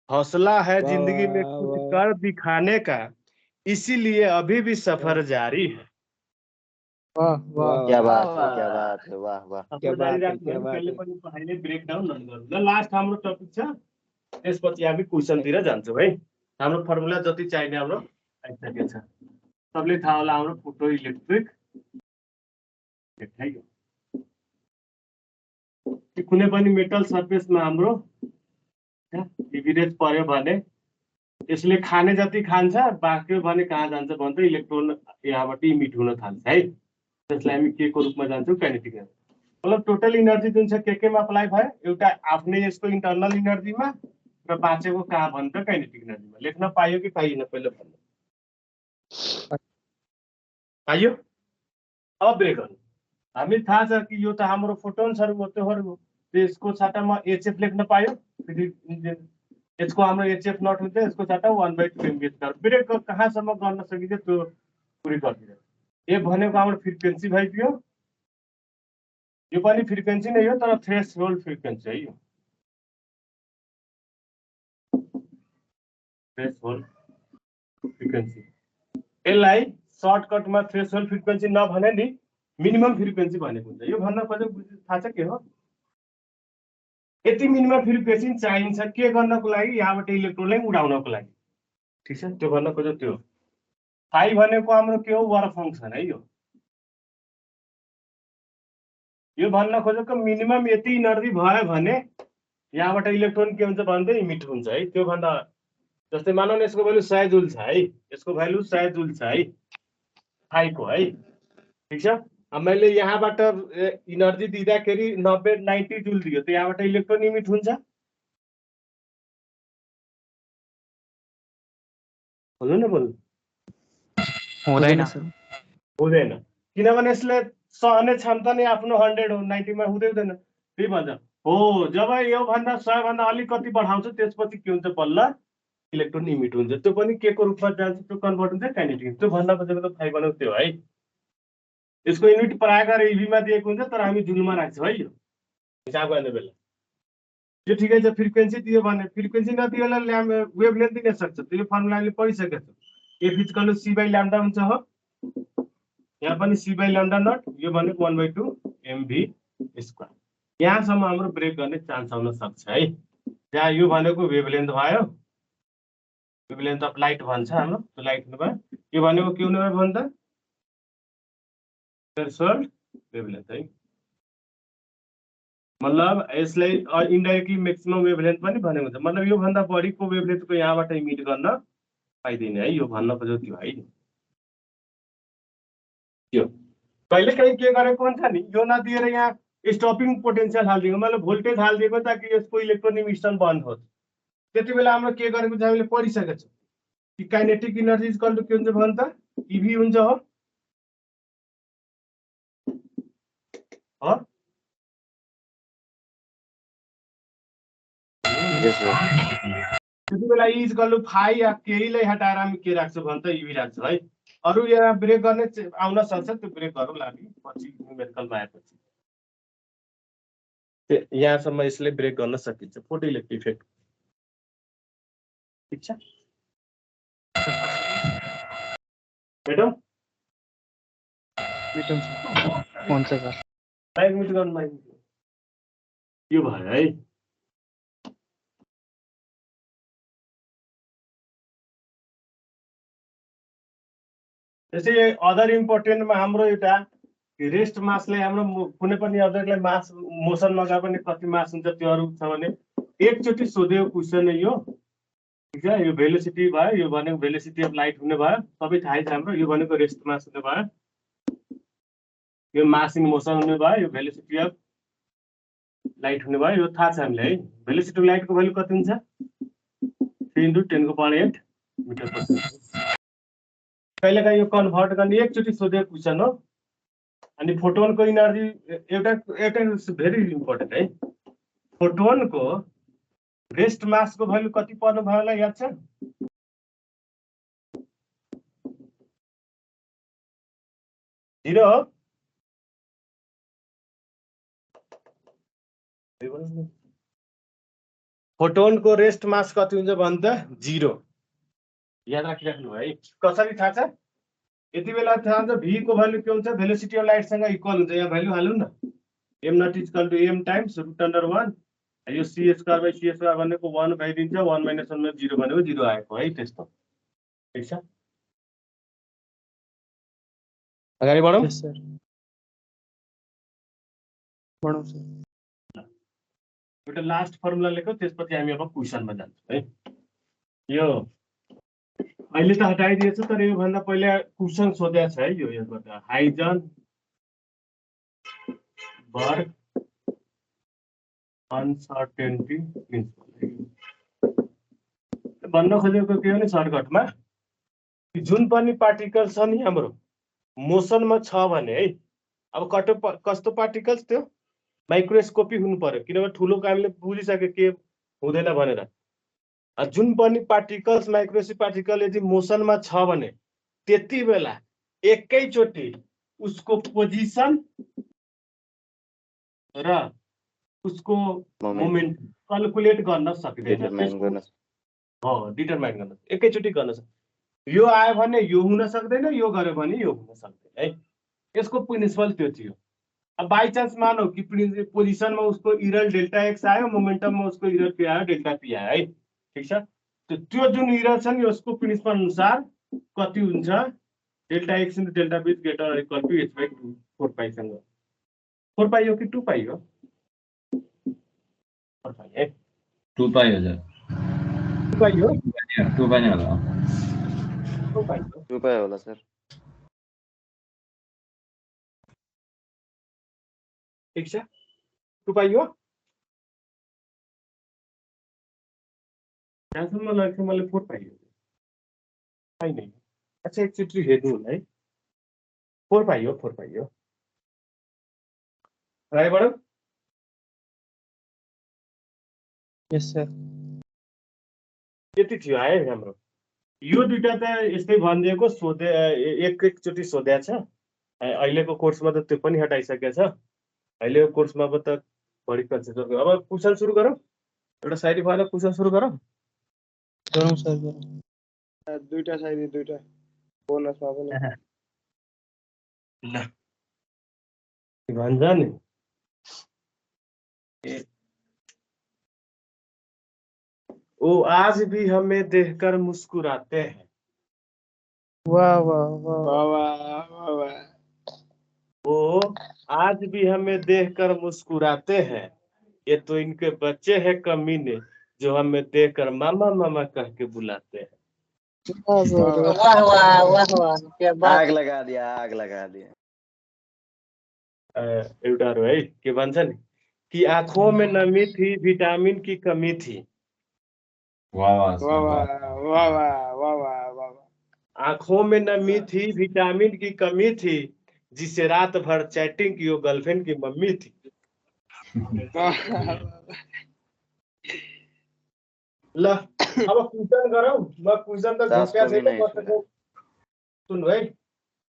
हौसला है जिंदगी में कुछ कर दिखाने का इसीलिए अभी भी सफर जारी है वाह वाह क्या बात है वाह वाह क्या बात है पहिले पनि पढाइले ब्रेक डाउन गर्नु ल लास्ट हाम्रो टपिक छ त्यसपछि हामी क्वेशनतिर जान्छौँ है हाम्रो फर्मुला जति चाहिने हाम्रो आइसकेको छ सबले थाहा होला हाम्रो फोटो इलेक्ट्रिक कुनै पनि मेटल सर्फेसमा हाम्रो इभिडेन्स पर्यो भने यसले खाने जति खान्छ बाँक्यो भने कहाँ जान्छ भने त इलेक्ट्रोन यहाँबाट इमिट हुन थाल्छ है त्यसलाई हामी के को रूपमा जान्छौँ काइनेटिक एनर्जी मतलब टोटल इनर्जी जुन छ केमा अप्लाई भयो एउटा आफ्नै यसको इन्टरनल इनर्जीमा र बाँचेको कहाँ भन्छ काइनेटिक एनर्जीमा लेख्न पाइयो कि पाइएन पहिलो भन्नु पाइयो अब ब्रेक गर्नु हामी थाहा छ कि यो त हाम्रो फोटोन्सहरु हो त्योहरु हो त्यसको साटामा एचएफ लेख्न पायो यसको हाम्रो एचएफ नट हुन्छ यसको साटा 1/2 एमबीएच ब्रेक कहाँसम्म गर्न सकिन्छ त्यो पुरै गर्दिन्छ ए भनेको हाम्रो फ्रिक्वेन्सी भइदियो यो पनि फ्रिक्वेन्सी नै हो तर थ्रेशोल्ड फ्रिक्वेन्सी है यो थ्रेशोल्ड फ्रिक्वेन्सी यसलाई सर्टकटमा थ्रेशोल्ड फ्रिक्वेन्सी नभने नि मिनिमम फ्रिक्वेन्सी भनेको हुन्छ यो भन्न खोजेको थाहा छ के हो यति मिनिमम फ्रिक्वेन्सी चाहिन्छ के गर्नको लागि यहाँबाट इलेक्ट्रोनलाई उडाउनको लागि ठीक छ त्यो भन्न खोजेको त्यो फाइ भनेको हाम्रो के हो वर्क फंक्सन है यो भन्न खोजेको मिनिमम यति एनर्जी भयो भने यहाँबाट इलेक्ट्रोन के हुन्छ भन्दै इमिट हुन्छ है त्यो भन्दा जस्तै मानौँ यसको भ्यालु 100 जुल छ है यसको भ्यालु 100 जुल छ है फाइ को है ठीक छ अब मैले यहाँबाट एनर्जी दिँदाखेरि 90 जुल दियो त यहाँबाट इलेक्ट्रोन इमिट हुन्छ बोल्नु न बोल्नु हुँदैन किनभने यसले सहने क्षमता नै आफ्नो 100 हो 90 मा हुँदैन त्यही भन्छ हो जब यो भन्दा 100 भन्दा अलिकति बढाउँछ त्यसपछि के हुन्छ बल्ल इलेक्ट्रोन इमिट हुन्छ त्यो पनि के को रूपमा जान्छ त्यो कन्भर्ट हुन्छ काइनेटिक त्यो भन्न खोजेको त फाइ बनाउ त्यो है यसको युनिट प्राय गरे इभी मा दिएको हुन्छ तर हामी जुलमा राख्छौँ है यो हिसाब गर्ने बेला यो ठिकै छ फ्रिक्वेन्सी दियो भने फ्रिक्वेन्सी नदियो भने वेभलेन्थ दिन सक्छ त्यो फर्मुलाले पढिसकेको छ F equal to C by lambda हुन्छ हो यहाँ पनि सी बाइ ल्याम्डा नट यो भनेको 1/2 एमभी स्क्वायर यहाँसम्म हाम्रो ब्रेक गर्ने चान्स आउन सक्छ है जहाँ यो भनेको वेभलेन्थ भयो वेभलेन्थ अफ लाइट भन्छ हाम्रो त्यो लाइट हुनुभयो यो भनेको के हुनुभयो भन्दा थ्रेशोल्ड वेभलेन्थ है मतलब यसलाई इन्डाइरेक्टली मैक्सिमम वेभलेन्थ पनि भनेको हुन्छ मतलब यो भन्दा बढीको वेभलेन्थको यहाँबाट इमिट गर्न पाइदिने है यो भन्न खोजेको त्यो है त्यो कहिले काहीँ के गरेको हुन्छ नि यो नदिएर यहाँ स्टपिङ पोटेन्सियल हालिदिएको मतलब भोल्टेज हालिदिएको ताकि यसको इलेक्ट्रोनिक स्टन बन्द होस् त्यति बेला हाम्रो के गरेको छ हामीले पढिसकेको छौँ कि काइनेटिक इनर्जी इक्वल टु के हुन्छ भन्छ त इभी हुन्छ हो त्यति बेला इज इक्वल टु फाइ या केहीलाई हटाएर हामी के राख्छौँ भन्छ त इभी राख्छौँ है अरू यहाँ ब्रेक गर्ने आउन सक्छ त्यो ब्रेक गरौँला हामी पछि न्युमेरिकलमा आएपछि यहाँसम्म यसले ब्रेक गर्न सकिन्छ फोटो इलेक्ट्रिक इफेक्ट ठिक छ मैडम हुन्छ सर माइक म्युट गर्नु माइक यो भयो है त्यसै अदर इम्पोर्टेन्टमा हाम्रो एउटा रेस्ट मासले हाम्रो कुनै पनि अब्जेक्टलाई मास मोसनमा गए पनि कति मास हुन्छ त्योहरू छ भने एकचोटि सोधेको क्वेसन यो ठिक छ यो भेलोसिटी भयो यो भनेको भेलोसिटी अफ लाइट हुने भयो सबै थाहै छ हाम्रो यो भनेको रेस्ट मास हुने भयो यो मास इन मोसन हुने भयो यो भेलोसिटी अफ लाइट हुने भयो यो थाहा छ हामीलाई है भेलोसिटी अफ लाइटको भ्यालु कति हुन्छ 3 × 10⁸ मिटर पर सेकेन्ड कहिलेकाहीँ यो कन्भर्ट गर्ने एकचोटि सोधेको क्वेसन हो अनि फोटोनको इनर्जी एउटा भेरी इम्पोर्टेन्ट है फोटोनको रेस्ट मासको भ्यालु कति पर्नु भयो होला याद छ 0 हो फोटोनको रेस्ट मास कति हुन्छ भन्दा 0 याद राखिराख्नु है कसरी थाहा छ यति बेला थाहा हुन्छ v को भ्यालु के हुन्छ भेलोसिटी अफ लाइट सँग इक्वल हुन्छ यहाँ भ्यालु हालौँ न m naught equal to m times √1 यो c²/c² भनेको 1 भइदिन्छ 1 - 1 मा 0 भनेको 0 आएको है त्यस्तो ठीक छ अगाडि बढौँ यस सर बढौँ सर एउटा लास्ट फर्मुला लेखौ त्यसपछि हामी अब क्वेसनमा जान्छौँ है यो अहिले त हटाइदिएछ तर यो भन्दा पहिला क्वेसन सोधेको छ है यो यसबाट हाइजनबर्ग अनसर्टेनिटी प्रिन्सिपल भन्न खोजेको के हो नि सर्टकटमा जुन पनि पार्टिकल छ नि हाम्रो मोसनमा छ भने है अब कस्तो पार्टिकल्स त्यो माइक्रोस्कोपी हुनु पर्यो किनभने ठुलो कामले बुझिसक्यो के हुँदैन भनेर जुन पनि पार्टिकल्स माइक्रोस्कोपिक पार्टिकल यदि मोसनमा छ भने त्यति बेला एकैचोटि उसको पोजिसन र उसको मोमेन्ट क्याल्कुलेट गर्न सक्दैन डिटरमाइन गर्न एकैचोटि गर्न सक्छ यो आयो भने यो हुन सक्दैन यो गर्यो भने यो हुन सक्दैन है यसको प्रिन्सिपल त्यो थियो अब बाई चान्स मानौ कि पोजिसनमा उसको इरल डेल्टा x आयो मोमेन्टममा उसको इरल p आयो डेल्टा p आयो है ठीक छ त्यो जुन इरल छ नि यसको प्रिन्सिपल अनुसार कति हुन्छ delta x * delta p greater equal to h/2 4π सँग 4π हो कि 2π हो 4π है 2π हो सर 2π हो 2π नै होला 2π होला सर ठीक छ 2π हो यहाँसम्म लाग्छ मलाई 4π हो होइन अच्छा एकचोटि हेर्नु होला है 4π हो राइबाट यस सर यति थियो है हाम्रो यो दुईटा त यस्तै भनिदिएको सोधे एकचोटि सोधेको छ अहिलेको कोर्समा त त्यो पनि हटाइसकेको छ अहिलेको कोर्समा त बढी कन्सिडर अब क्वेसन सुरु गरौँ एउटा साइडी भएर क्वेसन सुरु गरौँ गरौँ सर गरौँ दुईटा साइडी दुईटा बोनसमा पनि ल भन्छ नि वो आज भी हमें देखकर मुस्कुराते हैं वाह वाह वाह वाह वो आज भी हमें देखकर मुस्कुराते हैं ये तो इनके बच्चे हैं कमीने जो हमें देखकर मामा मामा कह के बुलाते हैं वाह सर वाह वाह वाह वाह क्या बात आग लगा दिया, आग लगा दिया। एउटा है के भन्छ नि कि आँखों में नमी थी, विटामिन की कमी थी। वाह वाह वाह सर, वाह वाह। वाह वाह वाह वाह वाह वाह। आंखों में नमी थी, विटामिन की कमी थी, जिसे रात भर चैटिंग की वो गर्लफ्रेंड की मम्मी थी। ल अब क्वेसन गरौँ। म क्वेसन त सास घोक्या को भी छैन, नहीं कसैको सुन्नु है,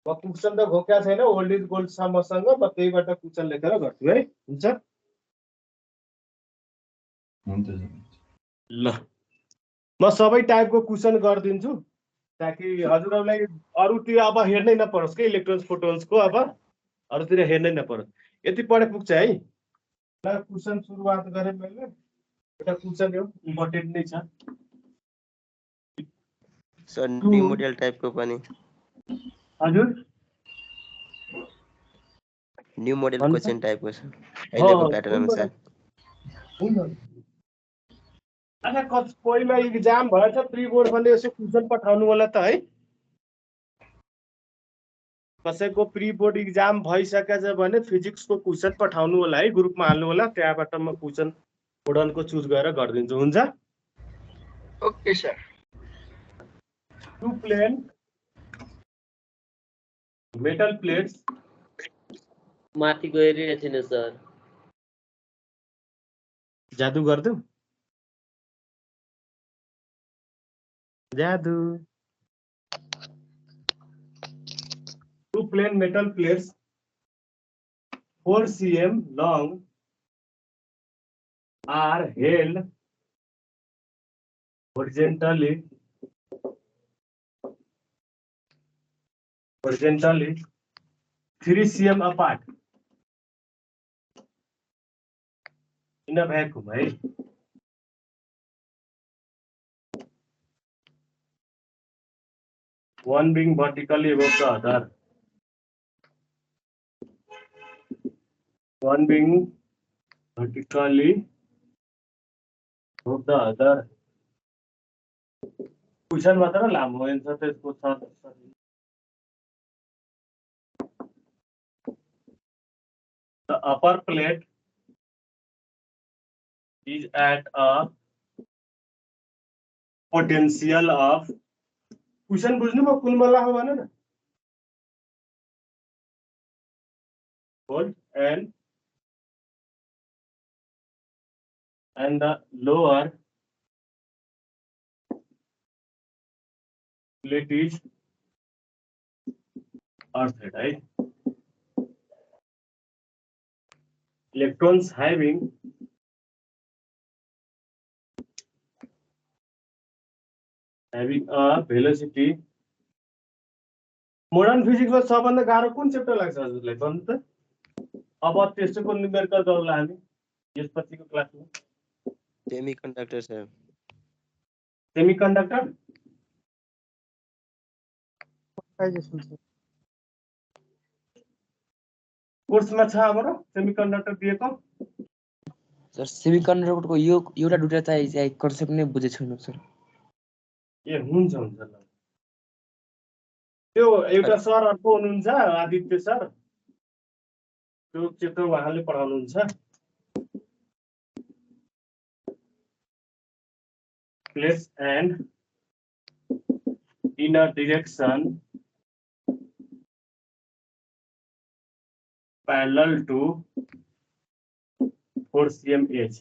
म क्वेसन त घोक्या छैन, ओल्ड इज गोल्ड छ मसँग, म त्यहीबाट क्वेसन लेखेर गर्छु है, हुन्छ? हुन्छ सर। ल म सबै टाइपको क्वेसन गरिदिन्छु ताकि हजुरहरूलाई अरूतिर अब हेर्नै नपरोस् कि इलेक्ट्रोन्स फोटोन्सको, अब अरूतिर हेर्नै नपरोस्। यति पढे पुग्छ है। ल क्वेसन सुरुवात गरेँ मैले। एउटा क्वेसन हो, इम्पोर्टेन्ट नै छ। सर न्यू मोडल टाइप को पनि हजुर न्यू मोडल हुन्छ। क्वेश्चन टाइप को छ अहिलेको प्याटर्न अनुसार। हुन्छ। अच्छा कोहीमा इक्जाम भएछ प्री बोर्ड भने यसो क्वेसन पठाउनु होला त है। कसैको प्री बोर्ड इक्जाम भइसकेछ भने फिजिक्सको क्वेसन पठाउनु होला है, ग्रुपमा हाल्नु होला, त्यहाँबाट म क्वेसन मोडलको चुज गरेर गरिदिन्छु, हुन्छ? Okay sir. Two plane metal plates माथि गइरहेको छैन सर। जादु गर्दौ? जादु। Two plain metal plates 4 cm long are held horizontally 3 cm apart in a vacuum, right? One being vertically above the other. One being vertically above the other. Question मात्र लामो, आन्सर त यसको छ। The upper plate is at a potential of question बुझ्नु म कुन मल्ला हो भन न। Volt and the lower plate is earth, right? Electrons having a velocity. Modern फिजिक्समा सबभन्दा गाह्रो कुन च्याप्टर लाग्छ हजुरलाई भन्नु त? अब त्यसको न्यूमेरिकल गरौँला हामी यसपछिको क्लासमा। Semiconductor sir. सेमीकन्डक्टर कोर्समा छ हाम्रो सेमीकन्डक्टर दिएको? सर सेमीकन्डक्टरको यो एउटा दुईटा चाहिँ कन्सेप्ट नै बुझेको छैन सर। ए हुन्छ हुन्छ ल। त्यो एउटा सर अर्को हुनुहुन्छ आदित्य सर, त्यो च्याप्टर उहाँले पढाउनुहुन्छ। Place and in a direction parallel to 4 cm edge.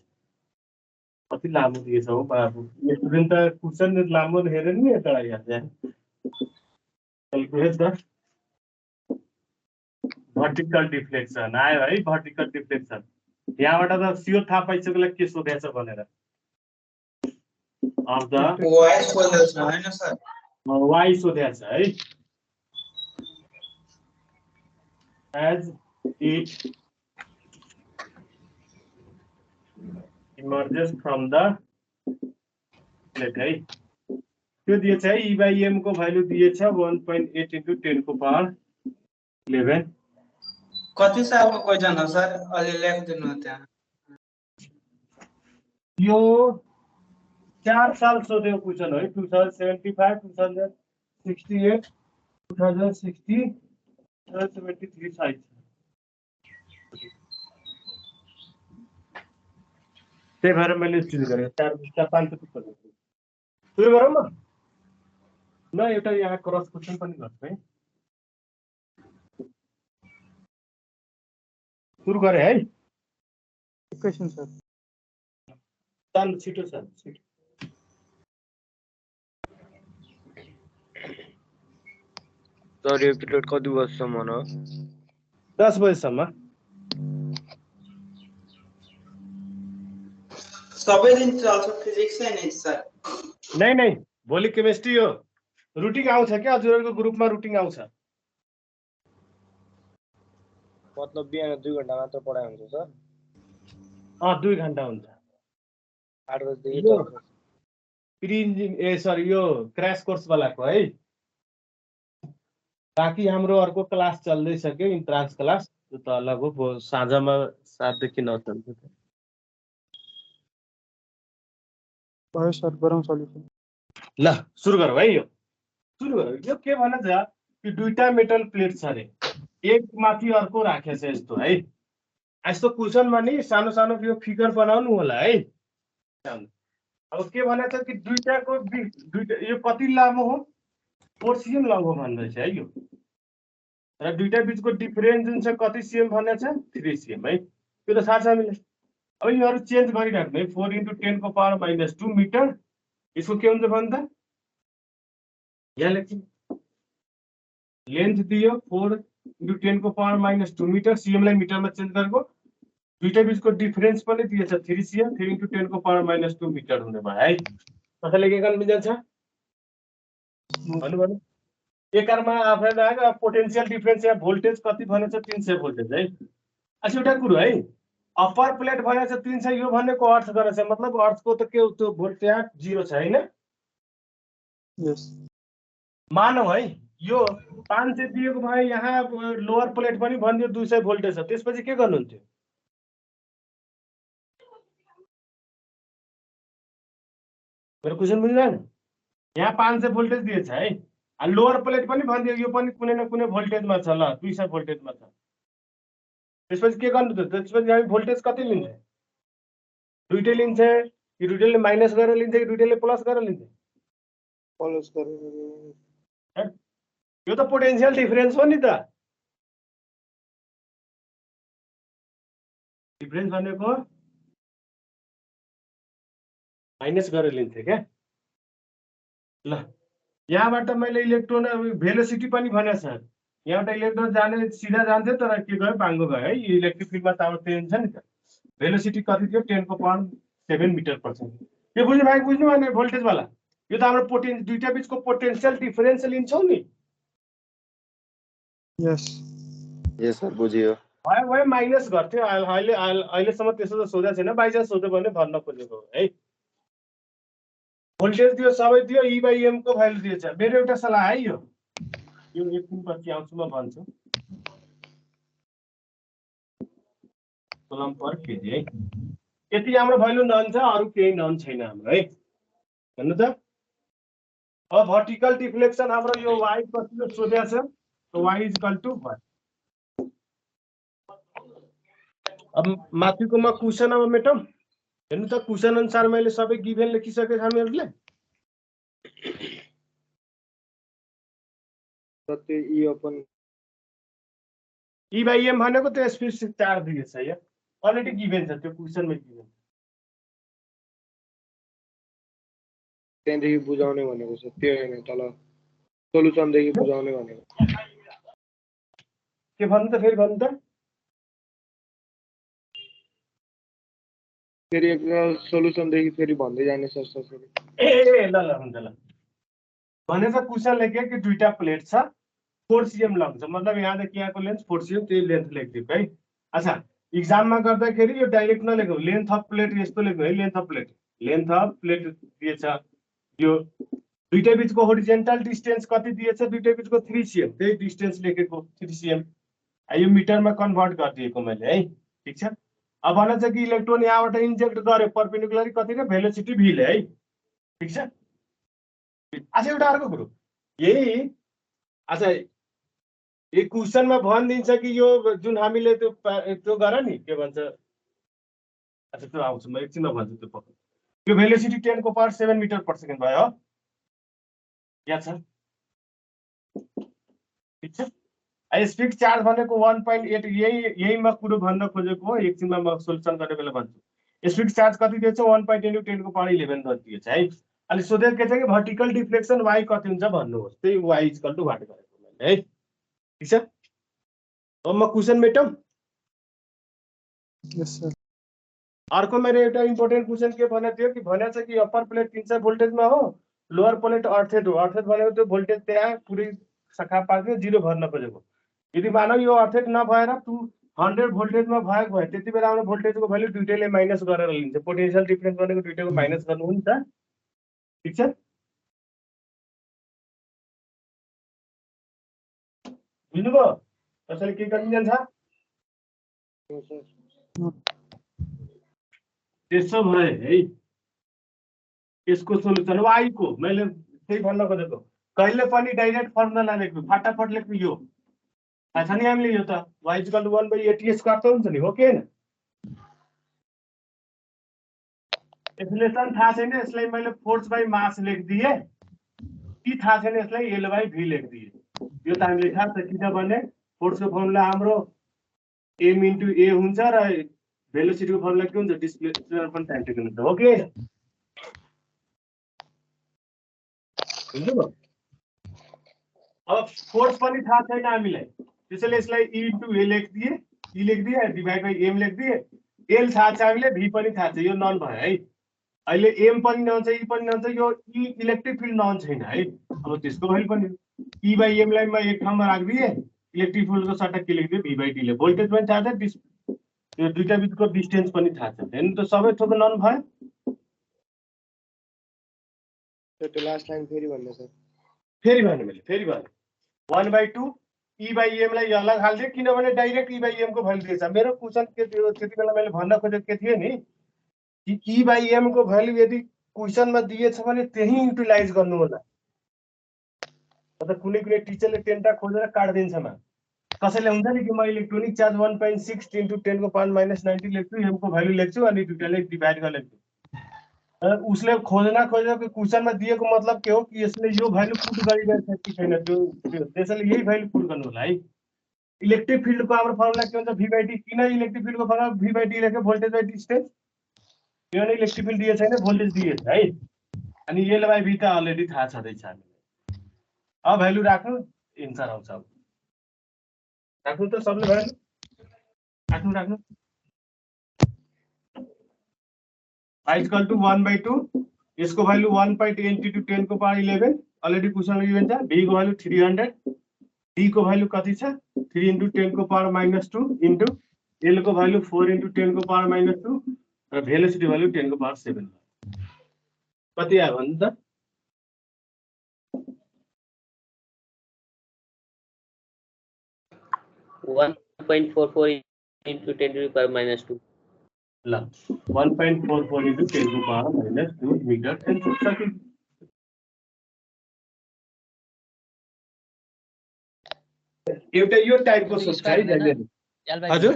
कति लामो दिएछ हो बाबु, स्टुडेन्ट त क्वेसन लामो हेरेर नि यता आइहाल्छ। क्याल्कुलेट द भर्टिकल डिफ्लेक्सन आयो है। भर्टिकल डिफ्लेक्सन यहाँबाट त सियो थाहा पाइसक्यो के सोधेछ भनेर। अफ द वाइ सोधेछ हैन सर? वाइ सोधेछ है। As it emerges from the plate है। त्यो दिएछ है, E/m को भ्यालु दिएछ 1.8 × 10 को पावर 11। कति सालको क्वेशन हो सर? अलि लेख्दिनु त्यहाँ। यो 4 साल सोधेको क्वेसन है 2075 2068 2060 2073 साइज त्यही भएर मैले चुज गरेँ 4 5 सुरु गरौँ न एउटा यहाँ क्रस क्वेसन पनि गर्छु है सुरु गरेँ है क्वेसन सर चाल छिटो छ छिटो सर यो पिरियड कति बजेसम्म हो 10 बजेसम्म सबै दिन चल्छ फिजिक्स नै सर नहीं भोलि केमिस्ट्री हो रुटिन आउँछ क्या हजुरहरूको ग्रुपमा रुटिन आउँछ मतलब बिहान 2 घण्टा मात्र पढाइ हुन्छ सर 2 घण्टा हुन्छ 8 बजेदेखि प्री इंजिन सरी यो क्राश कोर्स वालाको है बाँकी हाम्रो अर्को क्लास चल्दैछ के इन्ट्रान्स क्लास त्यो त अलग हो साँझमा 7 देखि 9 चल्छ भयो सर गरौँ सल्युसन ल सुरु गरौँ है यो सुरु गरौँ यो के भन्छ कि दुईटा मेटल प्लेट छ अरे एक माथि अर्को राखेछ यस्तो है यस्तो क्वेसनमा नि सानो सानो यो फिगर बनाउनु होला है अब के भनेछ कि दुईटाको यो कति लामो हो 4 cm लामो भन्दैछ है यो र दुईटा बीचको डिफरेन्स जुन छ कति cm भनेछ 3 cm है त्यो त थाहा छ हामीलाई अब यिनीहरू चेन्ज गरिराख्नु है 4 × 10 को पावर -2 मिटर यसको के हुन्छ भन्दा यहाँ लेख्नु लेन्थ दियो 4 × 10 को पावर -2 मिटर cm लाई मिटरमा चेन्ज गरेको दुईटा बीचको डिफरेन्स पनि दिएछ 3 cm 3 × 10 को पावर -2 मिटर हुने भयो है कसैले के गर्न मिल्छ भन्नु भन्नु एकारमा आफैले आएको पोटेन्शियल डिफरेन्स या भोल्टेज कति भनेछ 300 भोल्टेज है अच्छा एउटा कुरो है अप्पर प्लेट भनेछ 300 यो भनेको अर्थ गरेछ मतलब अर्थको त के त्यो भोल्टेज 0 छ हैन यस मानौ है यो 500 दिएको भए यहाँ लोअर प्लेट पनि भन्दियो 200 भोल्टेज छ त्यसपछि के गर्नुहुन्थ्यो मेरो क्वेशन बुझ्दैन यहाँ 500 भोल्टेज दिएछ है आ लोअर प्लेट पनि भन्दियो यो पनि कुनै न कुनै भोल्टेजमा छ ल 200 भोल्टेजमा छ त्यसपछि के गर्नु त त्यसपछि हामी भोल्टेज कति लिन्छ दुईटै लिन्छ कि दुईटैले माइनस गरेर लिन्छ कि दुईटैले प्लस गरेर लिन्छ प्लस गरेर यो त पोटेन्शियल डिफरेन्स हो नि त डिफरेन्स भनेको माइनस गरेर लिन्छ क्या ल यहाँबाट मैले इलेक्ट्रोन भेलोसिटी पनि भने छ यहाँबाट इलेक्ट्रोन जाने सिधा जान्थ्यो तर के गयो बाङ्गो गयो है इलेक्ट्रिक फिल्डमा त ट्रेन छ नि त भेलोसिटी कति थियो 10 को पावर 7 मिटर पर सेकेन्ड यो बुझ्नु भाइ बुझ्नु भने भोल्टेज वाला यो त हाम्रो दुईटा बीचको पोटेन्शियल डिफरेन्स लिन्छौ नि यस यस सर बुझियो भयो माइनस गर्थ्यो अहिलेसम्म त्यसो त सोधेको छैन बाइचान्स सोध्यो भने भन्न खोजेको है भोल्टेज दियो सबै दियो E/m को भ्यालु दिएछ मेरो एउटा सल्लाह है यो एकदिन पछि आउँछु म भन्छु कोलम पर केजी है यति हाम्रो भ्यालु नन छ अरु केही नन छैन हाम्रो है भन्नु त अब भर्टिकल डिफ्लेक्सन हाम्रो यो y कतिले सोधेको छ y = 1 अब माथिकोमा क्वेशन अब मेटम हेर्नु त क्वेशन अनुसार मैले सबै गिभन लेखिसके हामीहरुले त्यो E/m भनेको त्यो स्पेसिफिक चार्ज दिएछ यो अलरेडी गिभन छ त्यो क्वेशनमै गिभन त्यहाँदेखि बुझाउने भनेको छ त्यो हैन तल सोलुसनदेखि बुझाउने भनेको के भन्नु त फेरि भन्नु त फेरि एक सोलुसनदेखि फेरि भन्दै जाने सर ए ल हुन्छ ल भनेछ क्वेशन लेखे कि दुईटा प्लेट छ 4 cm लङ छ मतलब यहाँदेखि यहाँको लेन्थ 4 cm त्यही लेन्थ लेखिदिएको है अच्छा एक्जाममा गर्दाखेरि यो डाइरेक्ट नलेखौ लेन्थ अफ प्लेट यस्तो लेख्नु है लेन्थ अफ प्लेट दिएछ यो दुईटा बीचको होरिजेन्टल डिस्टेन्स कति दिएछ दुईटा बीचको 3 cm त्यही डिस्टेन्स लेखेको 3 cm यो मिटरमा कन्भर्ट गरिदिएको मैले है ठीक छ अब भन्छ कि इलेक्ट्रोन यहाँबाट इन्जेक्ट गर्यो परपेन्डिकुलर कति र भेलोसिटी v ले है ठिक छ। अच्छा एउटा अर्को कुरो यही अच्छा यो क्वेसनमा भनिदिन्छ कि यो जुन हामीले त्यो गर नि के भन्छ अच्छा त्यो आउँछ म एकछिनमा भन्छु त्यो पक्का। यो भेलोसिटी 10 को पावर 7 मिटर पर सेकेन्ड भयो हो याद छ ठिक छ। स्पिड चार्ज भनेको 1.8 यही म कुरो भन्न खोजेको हो एकछिनमा म सोल्युसन गर्ने बेला भन्छु। स्पिड चार्ज कति दिएछ 1.8 × 10 को पावर 11 दिएछ है। अनि सोधेको के छ कि भर्टिकल डिफ्लेक्सन y कति हुन्छ भन्नुहोस् त्यही y = वाट गरेको मैले है ठीक छ। अब म क्वेशन मेटौं। यस सर। अर्को मेरो एउटा इम्पोर्टेन्ट क्वेशन के भनेको थियो कि भनेछ कि अप्पर प्लेट 300 भोल्टेजमा हो लोअर प्लेट अर्थेड हो। अर्थेड भनेको त्यो भोल्टेज त्यहाँ पुरै शाखा पार्ने 0 भर्न खोजेको। यदि मानौ यो अर्थेड नभएर 200 भोल्टेजमा भएको भए त्यति बेला आउने भोल्टेजको भ्यालु दुईटैले माइनस गरेर लिन्छ। पोटेन्शियल डिफरेन्स भनेको दुईटैको माइनस गर्नु हो नि त ठीक छ। बुझ्नुभयो कसैले के कन्फ्युजन छ? त्यसो भए है यसको सोलुसन y को मैले त्यही भन्न खोजेको कहिले पनि डाइरेक्ट फर्मुला लेख्नु फटाफट लेख्नु यो थाहा छ नि हामीले यो त y = 1/8 काट्दै हुन्छ नि हो के हैन। एक्सेलरेसन थाहा छैन यसलाई मैले फोर्स बाइ मास लेखिदिए कि थाहा छैन यसलाई L/v लेखिदिए यो त हामीले थाहा छ किनभने फोर्सको फर्मुला हाम्रो m * a हुन्छ र भेलोसिटीको फर्मुला के हुन्छ डिस्प्लेसमेन्ट पनि टाइम टेकन हुन्छ हो के हैन। बुझ्नुभयो? अब फोर्स पनि थाहा छैन हामीलाई त्यसैले यसलाई E * a लेखिदिए E लेखिदिए डिभाइड बाइ m लेखिदिए L थाहा छ हामीले v पनि थाहा छ यो नन भयो है। अहिले m पनि नहुन्छ E पनि नहुन्छ यो E इलेक्ट्रिक फिल्ड नन छैन है। अब त्यसको भ्यालु पनि E/m लाई म एक ठाउँमा राख्दिए इलेक्ट्रिक फिल्डको सट्टा के लेखिदिए v/t ले भोल्टेज पनि थाहा छ यो दुईटा बीचको डिस्टेन्स पनि थाहा छ हैन त सबै थोक नन भयो। त्यो लास्ट लाइन फेरि भन्नु सर। फेरि भने मैले फेरि भने 1/2 E/m लाई अलग हाल्दिए किनभने डाइरेक्ट E/m को भ्यालु दिएछ। मेरो क्वेशन के थियो त्यति बेला मैले भन्न खोजेको के थियो नि कि E/m को भ्यालु यदि क्वेशनमा दिएछ भने त्यही युटिलाइज गर्नु होला। मतलब कुनै कुनै टिचरले 10 टा खोजेर काट्दिन्छ मा कसैले हुन्छ नि कि म इलेक्ट्रोनिक चार्ज 1.6 × 10 को पावर -90 लेख्छु m को भ्यालु लेख्छु अनि दुईटाले डिभाइड गरेर लेख्छु। उसले खोजेको क्वेशनमा दिएको मतलब के हो कि यसले यो भ्यालु पुट गरिरहेछ कि छैन त्यो त्यसैले यही भ्यालु पुट गर्नु होला है। इलेक्ट्रिक फिल्डको हाम्रो फर्मुला के हुन्छ v/t किन इलेक्ट्रिक फिल्डको फर्मुला v/t लेख्यो भोल्टेज बाइ डिस्टेन्स किनभने इलेक्ट्रिक फिल्ड दिएछ हैन भोल्टेज दिएछ है। अनि L/v त अलरेडी थाहा छदैछ हामीलाई। अब भ्यालु राख्नु एन्सर आउँछ। अब राख्नु त सबले भ्यालु राख्नु y = 1/2 यसको भ्यालु 1.8 × 10 को पावर 11 अलरेडी क्वेशनमा गिभन छ b को भ्यालु 300 d को भ्यालु कति छ 3 × 10 को पावर -2 इन्टु l को भ्यालु 4 × 10 को पावर -2 र भेलोसिटी भ्यालु 10 को पावर 7 कति आयो भन्नु त 1.44 × 10 to the power -2 ल 1.44 × 10 को पावर -2 मिटर सक्यो। एउटा यो टाइपको सोच है हजुर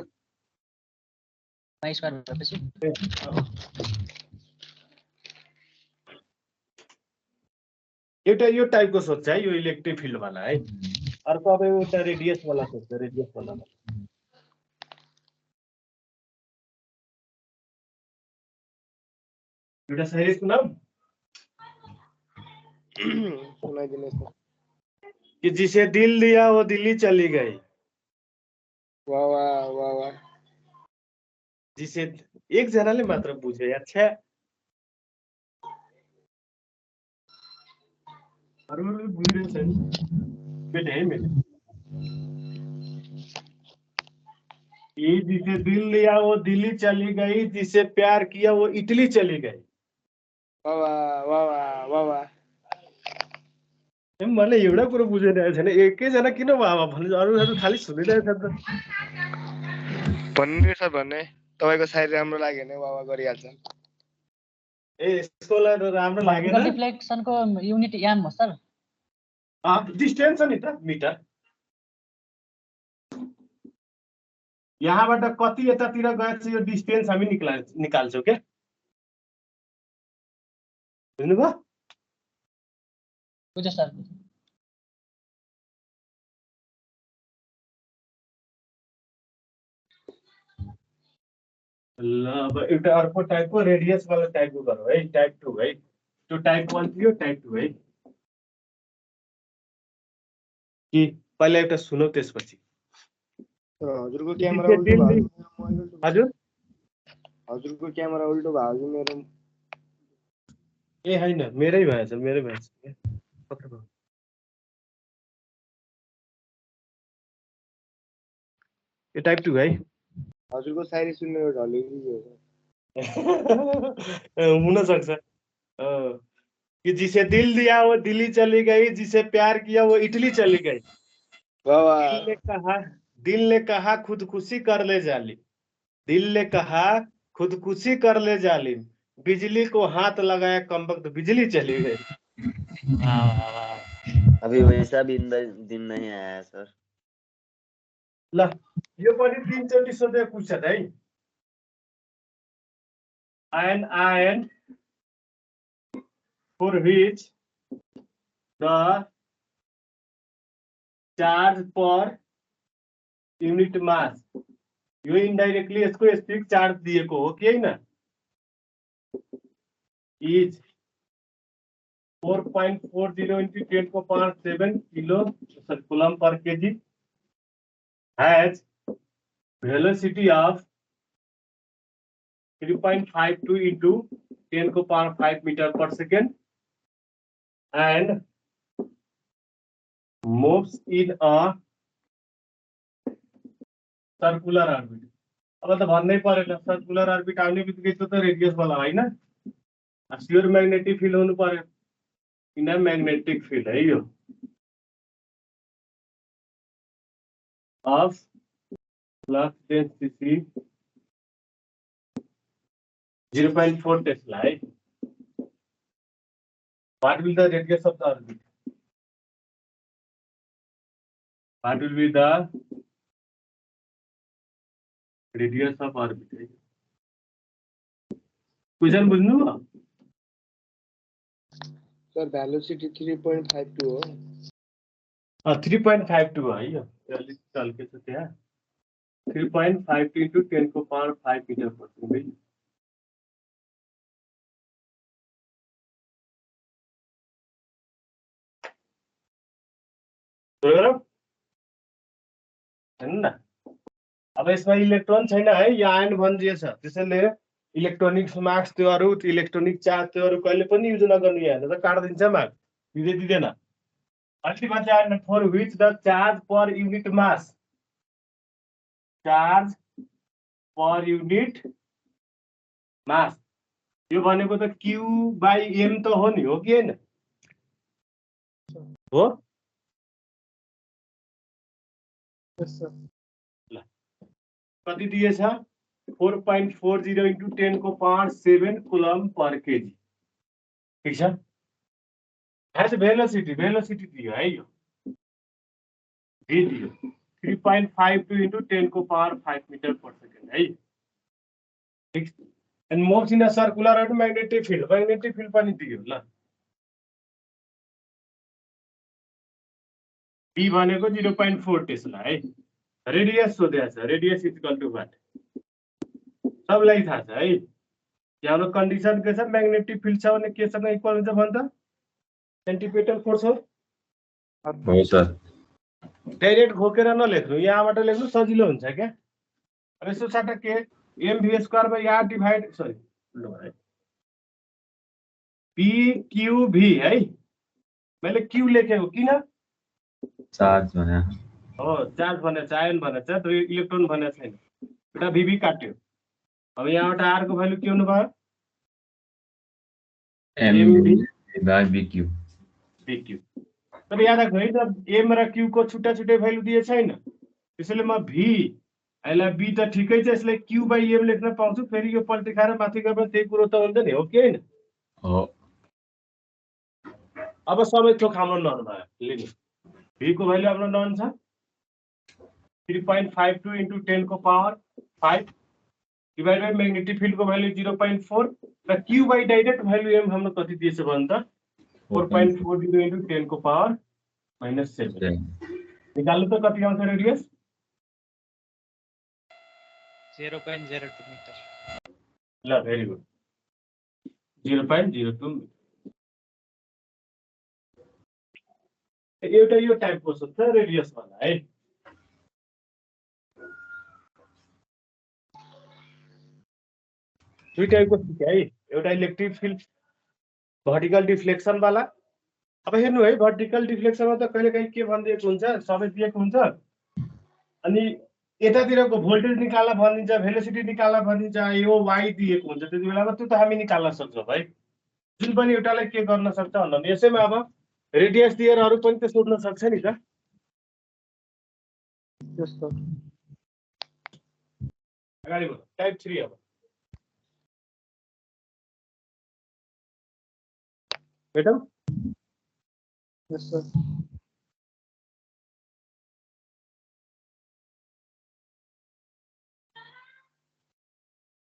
एउटा यो टाइपको सोच है यो इलेक्ट्रिक फिल्ड वाला है। अर्को अब एउटा रेडियस वाला सोच रेडियस वाला एउटा सही सुनाऊ सुनाइदिनुहोस् न। कि जिसे दिल दिया वो दिल्ली चली गई। वाह वाह वाह वाह जिसे एक जनाले मात्र बुझे अच्छा अरूले बुझिरहेछ नि बेटे है मेरो ये जिसे दिल दिया वो दिल्ली चली गई जिसे प्यार किया वो इटली चली गई। वाह वाह वाह वाह वाह वाह मलाई एउटा कुरो बुझिरहेको छैन एकैजना किन वाह भन्नु अरूहरू खालि सुनिरहेछ त भन्नु सर भन्ने तपाईको सायद राम्रो लाग्यो भने वाह वाह गरिहाल्छ। यसकोलाई राम्रो लागेन डिफ्लेक्सनको युनिट याम हो सर डिस्टेन्स नि त मिटर यहाँबाट कति यतातिर गएछ यो डिस्टेन्स हामी निकाल्छौँ के बुझ्नुभयो बुझ्यो सर ल अब एउटा अर्को टाइपको रेडियस वाला टाइपको गरौँ है टाइप 2 है त्यो टाइप 1 थियो टाइप 2 है कि पहिला एउटा सुनौ त्यसपछि हजुरको क्यामेरा उल्टो भयो हजुर हजुरको क्यामेरा उल्टो भयो मेरो ए हैन मेरै भएछ यो टाइप 2 है हजुरको शायरी सुन्ने ढल्यो हुन सक्छ कि जिसे दिल दिया वो दिल्ली चली गई जिसे प्यार किया वो इटली चली गई दिल ने कहा खुदकुशी कर ले जाली दिल ने कहा खुदकुशी कर ले जाली बिजली को हाथ लगाया कम वक्त बिजली चली गई अभी वैसा भी दिन नहीं आया है सर ल यो पनि तीनचोटि सोधे क्वेशन है an iron for which the charge per unit mass यो इनडाइरेक्टली यसको स्ट्रिक्ट चार्ज दिएको हो कि हैन इज 4.40 into 10 को power 7 kilo coulomb per KG has velocity of 3.52 into 10 को power 5 meter per second and moves in a circular orbit. अब त भन्नै परेन सर्कुलर ऑर्बिट आउने बित्तिकै त्यो त रेडियस वाला हैन स्फियर मैग्नेटिक फील्ड हुनु पर्यो किन मैग्नेटिक फील्ड है यो of flux density 0.4 Tesla. What will the radius of the orbit? What will be the radius of orbit? Question बुझ्नु हो? सर भेलोसिटी 3.52 हो 3.52 है यो अलिक चल्केछ त्यहाँ 3.52 into 10 को power 5 meter per second हैन अब यसमा इलेक्ट्रोन छैन है यो आयन भनिदिएछ त्यसैले इलेक्ट्रोनिक मार्क्स त्योहरू इलेक्ट्रोनिक चार्ज त्योहरू कहिले पनि युज नगर्नु यहाँ त काट्दिन्छ मार्क्स दिँदैन ultimate charge for which the charge per unit mass charge per unit mass यो भनेको त Q/m त हो नि हो कि हैन हो ल कति दिएछ 4.40 into 10 को power 7 कूलम पर केजी ठीक छ has velocity दियो है यो v दियो 3.52 into 10 को power 5 meter per second है ठीक and moves in a circular and magnetic field पनि दियो ल v भनेको 0.4 टेस्ला है रेडियस सोधेको छ रेडियस इक्वल टु व्हाट सबलाई थाहा छ है यहाँ कन्डिसन के छ म्याग्नेटिक फिल्ड छ भने के सँग इक्वल हुन्छ भन्छ सेन्टिपिटल फोर्स हो सर डाइरेक्ट घोकेर नलेख्नु यहाँबाट लेख्नु सजिलो हुन्छ क्या अब यसो साटा के mv² डिभाइड सरी pqv है मैले q लेखेको किन चार्ज भने हो चार्ज भने आयन भने छ इलेक्ट्रोन भने छैन एउटा भिभी काट्यो अब यहाँबाट r को भ्यालु के हुनु भयो mv/bq bq तर याद राख्नु है त m र q को छुट्टा छुट्टै भ्यालु दिए छैन त्यसैले म v यसलाई b त ठिकै छ यसलाई q/m लेख्न पाउँछु फेरि यो पल्टी खाएर माथि गएर त्यही कुरो त हुन्छ नि हो कि हैन हो अब सबै थोक हाम्रो नन भयो लिनु v को भ्यालु हाम्रो नन छ 3.52 into 10 को power 5 divide by magnetic field को भ्यालु 0.4 र q by direct value m हाम्रो कति दिएछ भन्छ त 4.40 into 10 को पावर -7 निकाल्नु त कति आउँछ रेडियस 0.02 मिटर ल भेरी गुड 0.02 एउटा यो टाइपको छ रेडियस वाला है दुई टाइपको छ है एउटा इलेक्ट्रिक फिल्ड भर्टिकल डिफ्लेक्सन वाला अब हेर्नु है भर्टिकल डिफ्लेक्सनमा त कहिलेकाहीँ के भनिदिएको हुन्छ सबै दिएको हुन्छ अनि यतातिरको भोल्टेज निकाल्न भनिदिन्छ भेलोसिटी निकाल्न भनिदिन्छ यो y दिएको हुन्छ त्यति बेलामा त्यो त हामी निकाल्न सक्छौँ है जुन पनि एउटालाई के गर्न सक्छ भन्दा यसैमा अब रेडियस दिएर अरू पनि त सोध्न सक्छ नि त जस्तो अगाडि बढ टाइप 3 अब बेटा जस्तो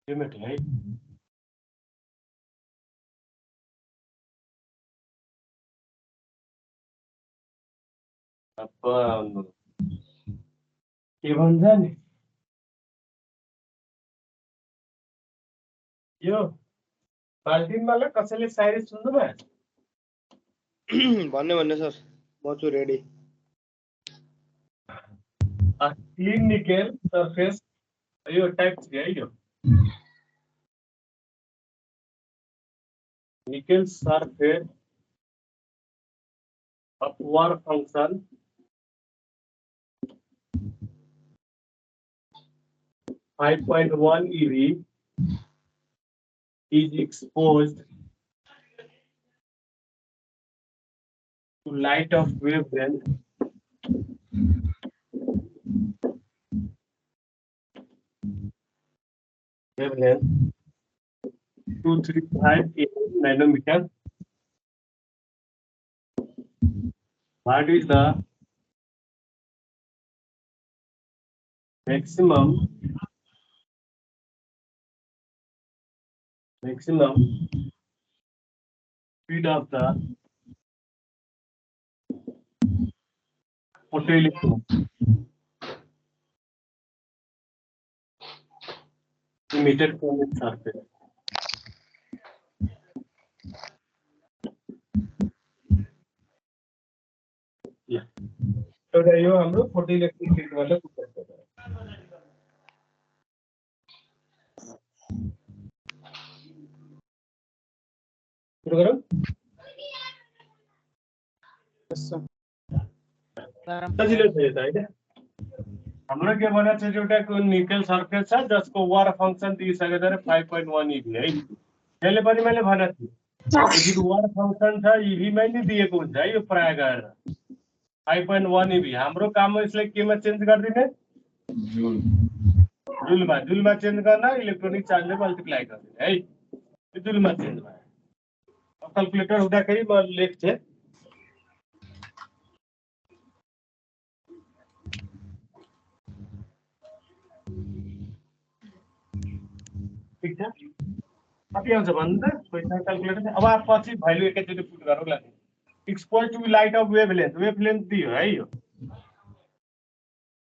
लिमिट है अब के भन्छ नि यो बाल्टिनवाला कसैले सायरी सुन्नु भयो भन्ने सर म छु रेडी क्लीन निकेल सरफेस यो टाइप 3 है यो nickel surface upward function (5.1 eV) is exposed to light of wavelength wavelength 235 nanometer. What is the maximum speed of the photoelectron emitted from its surface? एउटा यो हाम्रो फोटोइलेक्ट्रिक फिल्डबाट पुग्छ सुरु गरौँ सजिलो छ यो त हैन हाम्रो के भनेको छ एउटाको निकेल सर्फेस छ जसको वार फंक्सन दिइसकेको छ 5.1 eV है यसले पनि मैले भनेको छु यदि वार फंक्सन छ eV मै नै दिएको हुन्छ है यो प्रयोग गरेर 5.1 eV हाम्रो काम यसलाई केमा चेन्ज गर्दिने जुलमा चेन्ज गर्न इलेक्ट्रोनिक चार्जले मल्टिप्लाई गर्दिने है यो जुलमा चेन्ज भयो क्याल्कुलेटर हुँदाखेरि म लेख्थे ठीक छ कति आउँछ भन्नु त पैसा क्याल्कुलेटर अब पछि भ्यालु एकैचोटि पुट गरौँला expose to light of wavelength दियो है यो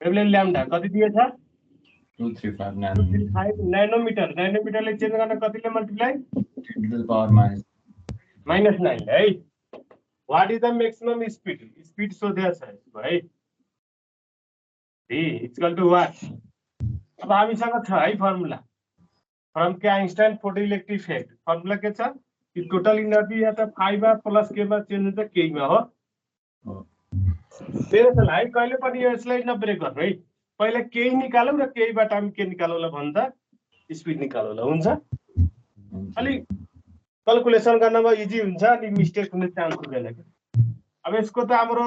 वेभलेन्थ ल्याम्डा कति दिएछ 235 नैनोमिटरले चेन्ज गर्न कतिले मल्टिप्लाई 10 to the power -9 है what is the maximum speed सोधेको छ यसको है v इक्वल टु व्हाट अब हामीसँग छ है फर्मुला फ्रम के आइन्स्टाइन फोटोइलेक्ट्रिक इफेक्ट फर्मुला के छ कि टोटल एनर्जी या त 5 प्लस के मा चेन्ज हुन्छ के मा हो मेरो त लाइ कहिले पनि यसलाई नब्रेक गर्नु है पहिले केही निकालौँ र केहीबाट हामी के निकालौँला भन्दा स्पिड निकालौँला हुन्छ अलि क्याल्कुलेसन गर्नमा इजी हुन्छ अनि मिस्टेक हुने चान्स हुँदैन के अब यसको त हाम्रो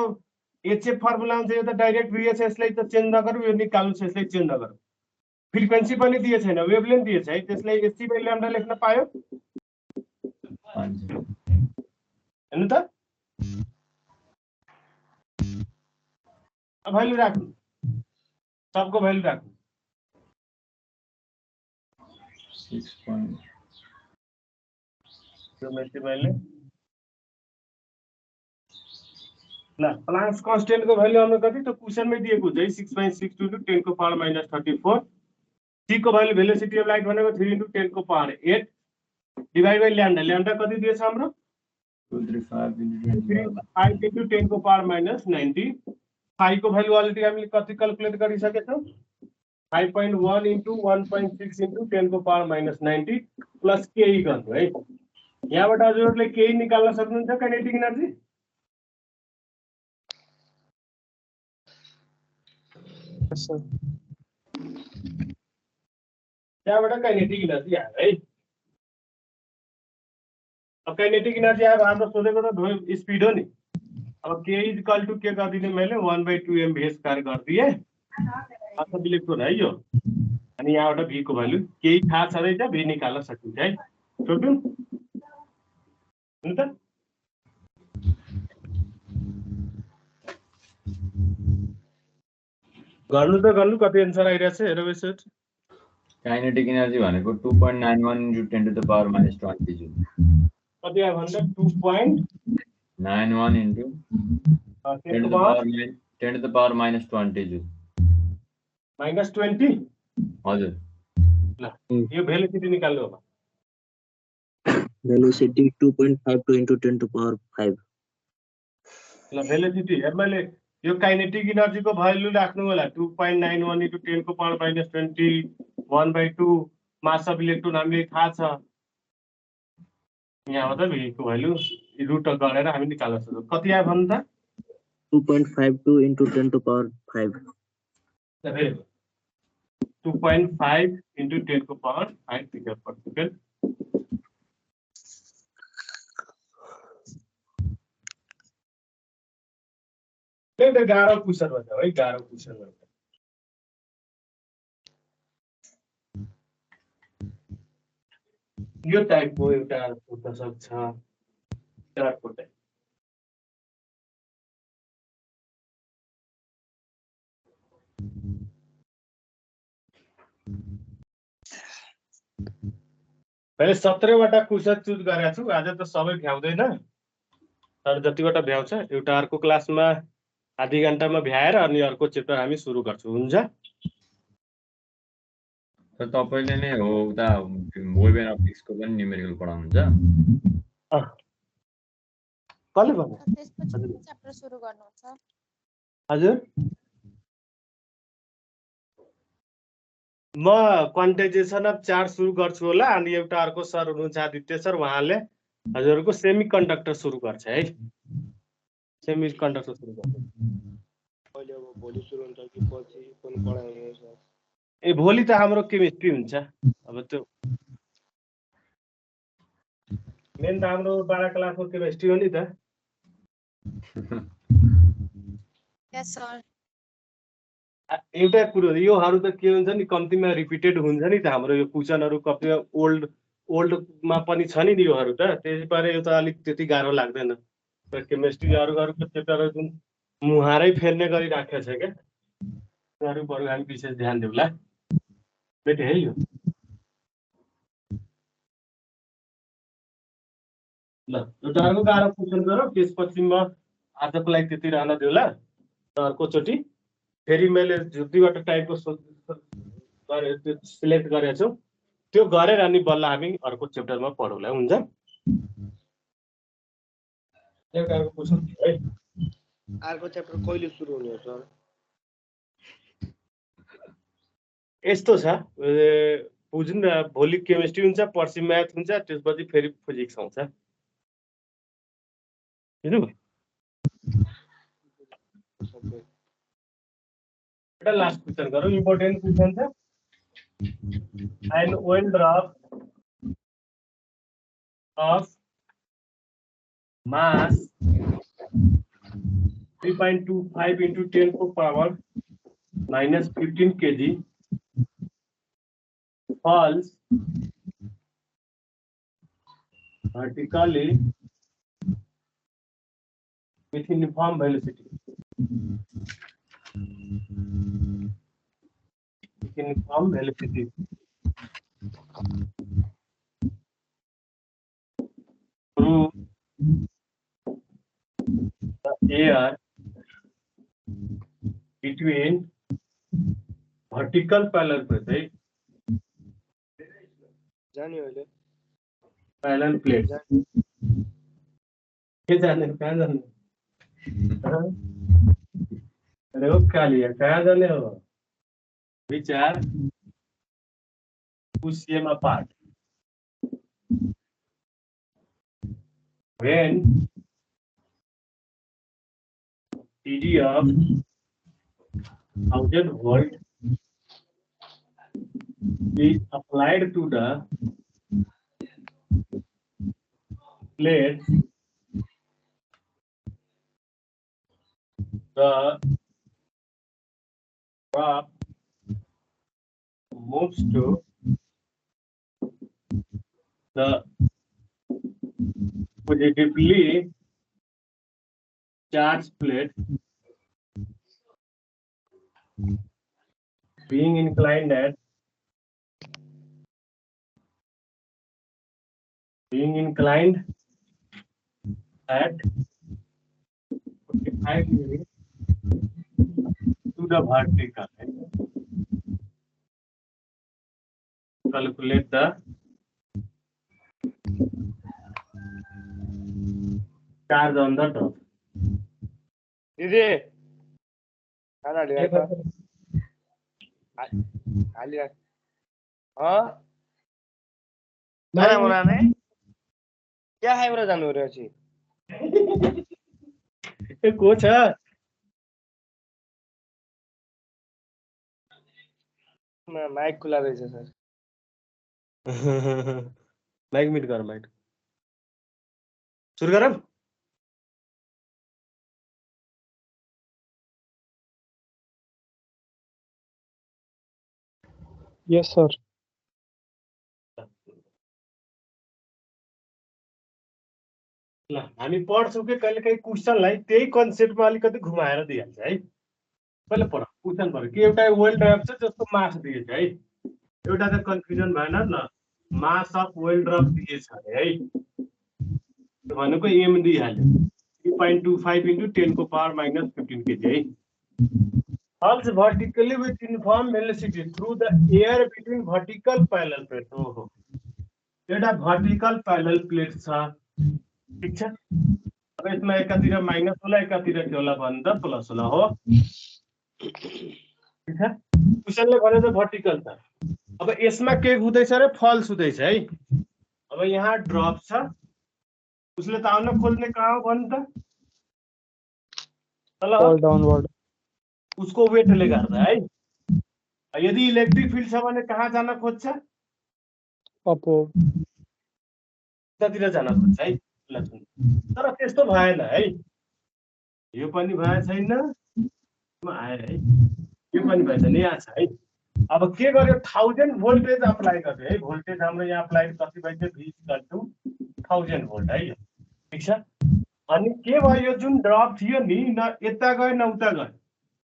एचएफ फर्मुला हुन्छ यो त डाइरेक्ट भिएस यसलाई त चेन्ज नगरौँ यो निकाल्नुस् यसलाई चेन्ज नगरौँ फ्रिक्वेन्सी पनि दिए छैन वेभलेन्थ दिए छ है त्यसलाई एससी बाइ ल्याम्डा लेख्न पायो हेर्नु त भ्यालु राख्नु सबको भ्यालु राख्नु 6. मैले ल प्लांक्स कांस्टेंट को भ्यालु हाम्रो कति त क्वेशनमै दिएको हुन्छ है 6.62 * 10 को पावर -34 सी को भ्यालु भेलोसिटी अफ लाइट भनेको 3 * 10 को power 8 divide by lambda lambda कति दिएछ हाम्रो 235 * 10 को पावर -90 फाइ को भ्यालु अलरेडी हामीले कति क्याल्कुलेट गरिसकेछौं 5.1 * 1.6 * 10 को पावर -90 प्लस केई गर्नु है यहाँबाट हजुरहरुले केई निकाल्न सक्नुहुन्छ काइनेटिक एनर्जी त्यहाँबाट काइनेटिक एनर्जी आयो है अब काइनेटिक एनर्जी आयो हाम्रो सोधेको त स्पिड हो नि अब k = के गरिदिने मैले 1/2 mv² गरिदिए अथवा इलेक्ट्रोन है यो अनि यहाँबाट v को भ्यालु केही थाहा छँदैछ v निकाल्न सकिन्छ है छोटु हुन्छ गर्नु कति आन्सर आइरहेछ हेर बेसट काइनेटिक एनर्जी भनेको 2.91 * 10 to the power -20 जूल कति आयो भन्दा 2.91 * 10 to the power -20 जूल -20 हजुर ल यो भेलोसिटी निकाल्नु होला भेलोसिटी 2.52 * 10 to the power 5 ल भेलोसिटी हेर मैले यो काइनेटिक एनर्जी को भ्यालु राख्नु होला 2.91 * 10 को पावर -20 1/2 मास अफ इलेक्ट्रोन हामीले थाहा छ यहाँ त v को भ्यालु रुट गरेर हामी निकाल्न सक्छौं कति आयो भन्नु त 2.52 * 10 to the power 5 2.5 * 10 को पावर 5 मीटर पर सेकेन्ड त्यो गाह्रो क्वेशन हो है गाह्रो क्वेशन हो यो टाइपको एउटा हुन सक्छ चार्टको टाइप मैले 17 वटा क्वेशन चुज गरेको छु आज त सबै भ्याउँदैन तर जतिवटा भ्याउँछ एउटा अर्को क्लासमा आधी घण्टामा भ्याएर अनि अर्को च्याप्टर हामी सुरु गर्छौं हुन्छ त तपाईले नै हो उता वेब एनालिटिक्सको पनि न्युमेरिकल पढाउनुहुन्छ कसले भन्नु त्यसपछि कुन च्याप्टर सुरु गर्नुहुन्छ हजुर म क्वान्टाइजेसन अफ चार्ज सुरु गर्छु होला अनि एउटा अर्को सर हुनुहुन्छ आदित्य सर उहाँले हजुरहरुको सेमी कन्डक्टर सुरु गर्छ है सेमी कन्डक्टर सुरु गर्छ अहिले अब भोलि सुरु हुन्छ कि पछि कुन पढाउनु सर ए भोलि त हाम्रो केमिस्ट्री हुन्छ अब त्यो मेन त हाम्रो 12 क्लासको केमिस्ट्री हो नि त यस सर एउटा कुरो योहरु त के हुन्छ नि कम्तिमा रिपिटेड हुन्छ नि त हाम्रो यो क्वेशनहरु कति ओल्डमा पनि छ नि योहरु त त्यसैले यो त अलिक त्यति गाह्रो लाग्दैन र केमिस्ट्री अरुको च्याप्टरहरु जुन मुहारै फेर्ने गरी राखेको छ के अरु बरु हामी विशेष ध्यान देऊला बेटे है यो ल एउटा अर्को गाह्रो क्वेशन गरौँ त्यसपछि म आजको लागि त्यति रहन देऊला अर्को चोटी फेरि मैले दुईवटा टाइपको सिलेक्ट गरेको छु त्यो गरेर अनि बल्ल हामी अर्को च्याप्टरमा पढौला हुन्छ एउटा अर्को क्वेशन है अर्को च्याप्टर कहिले सुरु हुने हो सर यस्तो छ बुझ्नु न भोलि केमिस्ट्री हुन्छ पर्सि म्याथ हुन्छ त्यसपछि फेरि फिजिक्स आउँछ बुझ्नु एउटा लास्ट क्वेशन गरौँ इम्पोर्टेन्ट क्वेशन छ an oil drop of mass 3.25 into 10 to power -15 kg falls vertically with uniform velocity. Uniform velocity. Through the air between vertical parallel plates, जाने वाले parallel plates. ये जाने कहाँ जाने? हाँ? अरे वो क्या लिया? कहाँ जाने हो? Which are 2 cm apart. When TD of 1000 volt is applied to the plate, the drop moves to the positively charged plate, being inclined at 45 degrees to the vertical. Calculate the charge on the top. दीदी खाना लिया था खाली रख हाँ खाना बनाने क्या है बरा जानु रे अछि ए को छ माइक खुला रहेछ सर माइक म्यूट कर माइक सुरु गरौँ Yes, sir. ल हामी पढ्छौँ कि कहिले काहीँ क्वेसनलाई त्यही कन्सेप्टमा अलिकति घुमाएर दिइहाल्छ है पहिले पढ क्वेसन पढ कि एउटा वेल ड्रप छ जसको मास दिएछ है एउटा त कन्फ्युजन भएन ल मास अफ वेल ड्रप दिएछ है भनेको एम दिइहाल्यो 3.25 into 10 को पावर -15 kg है falls vertically with uniform velocity through the air between vertical parallel plates. ओहो एउटा vertical parallel plate छ ठीक छ अब यसमा एकातिर माइनस होला एकातिर के होला भन्दा प्लस होला हो ठीक छ क्वेशनले भने त vertical छ अब यसमा के हुँदैछ रे फल्स हुँदैछ है अब यहाँ ड्रप छ उसले त आउन खोज्ने कहाँ हो भन्नु त Fall downward. उसको वेटले गर्दा है यदि इलेक्ट्रिक फिल्ड छ भने कहाँ जान खोज्छ Upward. त्यतातिर जान खोज्छ है तर त्यस्तो भएन है यो पनि भए छैन आयो है यो पनि भए छैन यहाँ छ है अब के गर्यो 1000 भोल्टेज अप्लाई गर्यो है भोल्टेज हाम्रो यहाँ अप्लाई कति भइछ V = 1000 भोल्ट है ठीक छ अनि के भयो यो जुन ड्रप थियो नि न यता गयो न उता गयो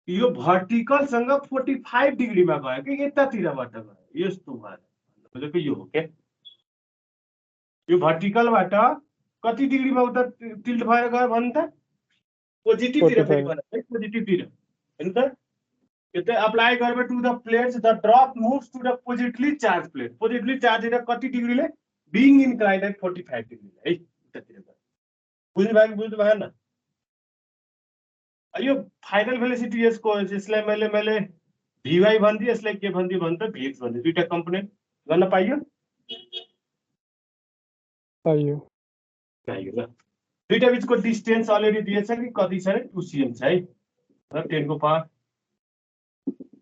यो भर्टिकल सँग 45 डिग्रीमा गयो कि यतातिरबाट गयो यस्तो भयो भनेको यो हो के यो भर्टिकलबाट कति डिग्रीमा उता टिल्ट भएर गयो भन्न त पोजिटिभ तिर फेरि भन्छ है पोजिटिभ तिर हैन त यो त अप्लाई गर्बे to the plates the drop moves to the positively charge plate positively charge तिर कति डिग्रीले बीइङ इन्क्लाइन्ड एट 45 डिग्री है उतातिर बुझ्नु भयो कि बुझ्नु भएन यो फाइनल भेलोसिटी यसको यसलाई मैले VY भन्दिए यसलाई के भन्दिए भन्छ VX भन्दिए दुईटा कम्पोनेन्ट गर्न पाइयो पाइयो ल दुईटा बीचको डिस्टेन्स अलरेडी दिएछ कि कति छ रे 2 cm छ है र 10 को पावर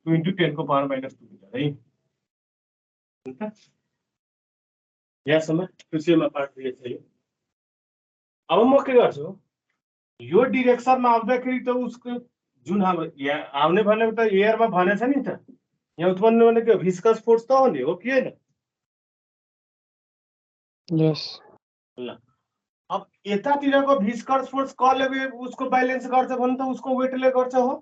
2 into 10 को पावर -2 मिटर है हुन्छ यहाँसम्म 2 cm पार्ट दिएछ यो अब म के गर्छु यो डिरेक्सनमा आउँदाखेरि त उसको जुन हाम्रो यहाँ आउने भनेको त एयरमा भनेछ नि त यहाँ उत्पन्न भनेको भिस्कस फोर्स त हो नि हो कि हैन Yes. ल अब यतातिरको भिस्कस फोर्स कसले उसको ब्यालेन्स गर्छ भने त उसको वेटले गर्छ हो।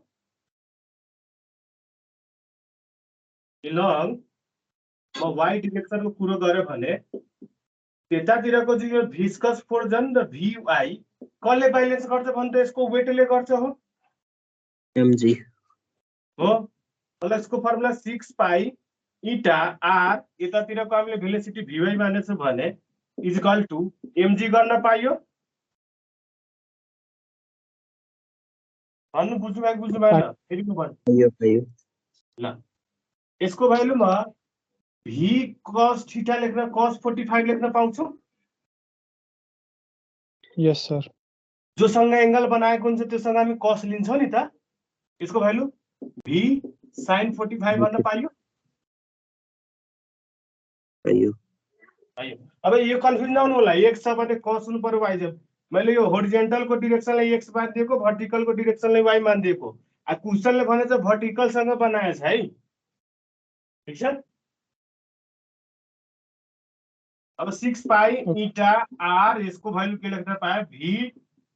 लङ म वाइ डिरेक्सनको कुरो गरेँ भने त्यतातिरको चाहिँ यो भिस्कस फोर्स झन् र VY कसले ब्यालेन्स गर्छ भने त यसको वेटले गर्छ हो। mg हो ल यसको फर्मुला 6 पाई इटा आर यतातिरको हामीले भेलोसिटी VY मानेछौँ भने इक्वल टु mg गर्न पाइयो। भन्नु बुझ्नु भएको बुझ्नु भएन फेरि म भन्छु पाइयो ल यसको भ्यालुमा v cos थीटा लेख्न cos 45 लेख्न पाउँछु। यस सर जोसँग एंगल बनाएको हुन्छ त्योसँग हामी cos लिन्छौँ नि त। यसको भ्यालु v sin 45 भन्न पाइयो। पाइयो पाइयो। अब यो कन्फ्युज नहुनु होला x छ भने cos हुनु पर्यो y छ। मैले यो होरिजेन्टलको डिरेक्सनलाई x मानिदिएको भर्टिकलको डिरेक्सनलाई y मानिदिएको। आ क्वेशनले भने चाहिँ भर्टिकलसँग बनाएछ है। ठीक छ। अब 6 पाई इटा आर यसको भ्यालु के लेख्न पायो v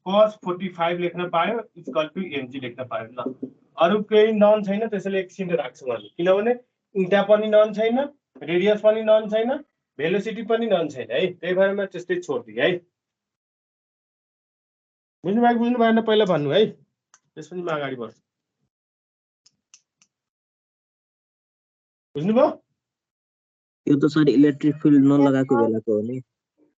cos 45 लेख्न पायो इक्वल टु mg लेख्न पायो। ल अरु केही नन छैन त्यसैले एकछिन राख्छौँ हामी किनभने इटा पनि नन छैन रेडियस पनि नन छैन भेलोसिटी पनि नन छैन है। त्यही भएर म त्यस्तै छोड्दिए है। बुझ्नु भएको बुझ्नु भएन पहिला भन्नु है त्यसपछि म अगाडि बढ्छु। बुझ्नुभयो। यो त सर इलेक्ट्रिक फिल्ड नलगाएको बेलाको हो नि।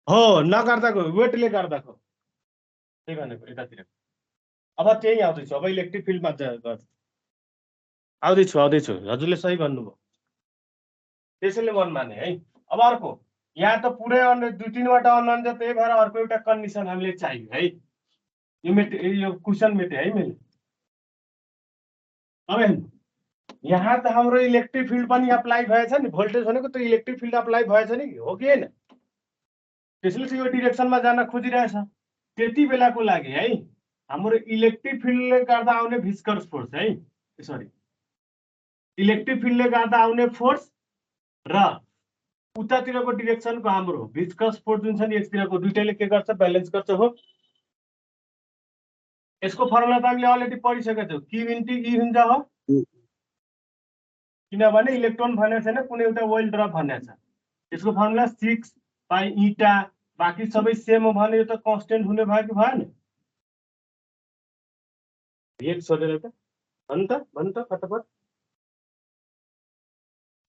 हो नगर्दाको वेटले गर्दाको त्यही भनेको यतातिर। अब त्यही आउँदैछु अब इलेक्ट्रिक फिल्डमा आउँदैछु हजुरले सही भन्नुभयो त्यसैले मन माने है। अब अर्को यहाँ त पुरै 2-3 वटा अननोन छ त्यही भएर अर्को एउटा कन्डिसन हामीले चाहियो है। यो क्वेशन मेटे है मैले। अब यहाँ त हाम्रो इलेक्ट्रिक फिल्ड पनि अप्लाई भएछ नि भोल्टेज भनेको त इलेक्ट्रिक फिल्ड अप्लाई भएछ नि हो कि हैन। त्यसले चाहिँ यो डिरेक्सनमा जान खोजिरहेछ। त्यति बेलाको लागि है हाम्रो इलेक्ट्रिक फिल्डले गर्दा आउने भिस्कस फोर्स है सरी इलेक्ट्रिक फिल्डले गर्दा आउने फोर्स र उतातिरको डिरेक्सनको हाम्रो भिस्कस फोर्स जुन छ नि एकतिरको दुईटैले के गर्छ ब्यालेन्स गर्छ हो। यसको फर्मुला त हामीले अलरेडी पढिसकेका छौँ Q इन्टु E हुन्छ हो। किनभने इलेक्ट्रोन भनेको छैन कुनै एउटा ओइल ड्रप भनेको छ। यसको फर्मुला 6 पाई इटा बाकी सबै सेम हो भने यो त कन्स्टेन्ट हुने भयो कि भएन। एक सोधेर त भन्न त फटाफट।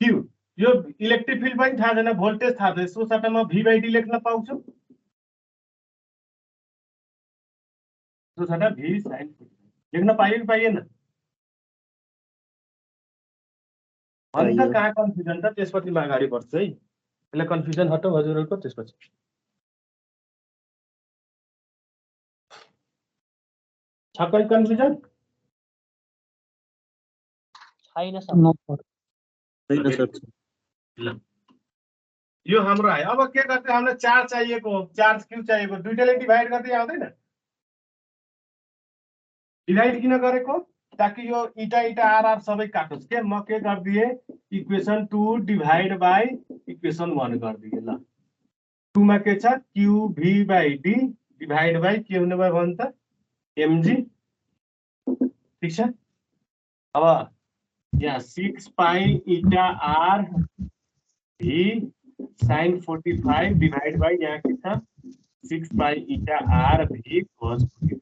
Q यो इलेक्ट्रिक फिल्ड पनि थाहा छैन भोल्टेज थाहा छ यसको सट्टामा V/D लेख्न पाउँछु। यसको सट्टा V sin लेख्न पाइयो कि पाइएन भन्छ। कहाँ कन्फ्युजन त त्यसपछि म अगाडि बढ्छु है। यसले कन्फ्युजन हटाऊ हजुरहरुको त्यसपछि छ कोही कन्फ्युजन छैन सर। छैन सर। ल यो हाम्रो आयो। अब के गर्दै हामीलाई चार्ज चाहिएको हो चार्ज क्यू चाहिएको दुईटैले डिभाइड गर्दै आउँदैन। डिभाइड किन गरेको ताकि यो इटा इटा आर आर सबै काटोस् के म के गर्दिए इक्वेसन 2 डिभाइड बाई इक्वेसन 1 गर्दिए। ल 2 मा के छ QV/D डिभाइड बाई के हुने भयो भन्छ त mg। ठीक छ। अब यहाँ 6 pi eta R V sin 45 divide by यहाँ के छ 6 pi eta R V cos 45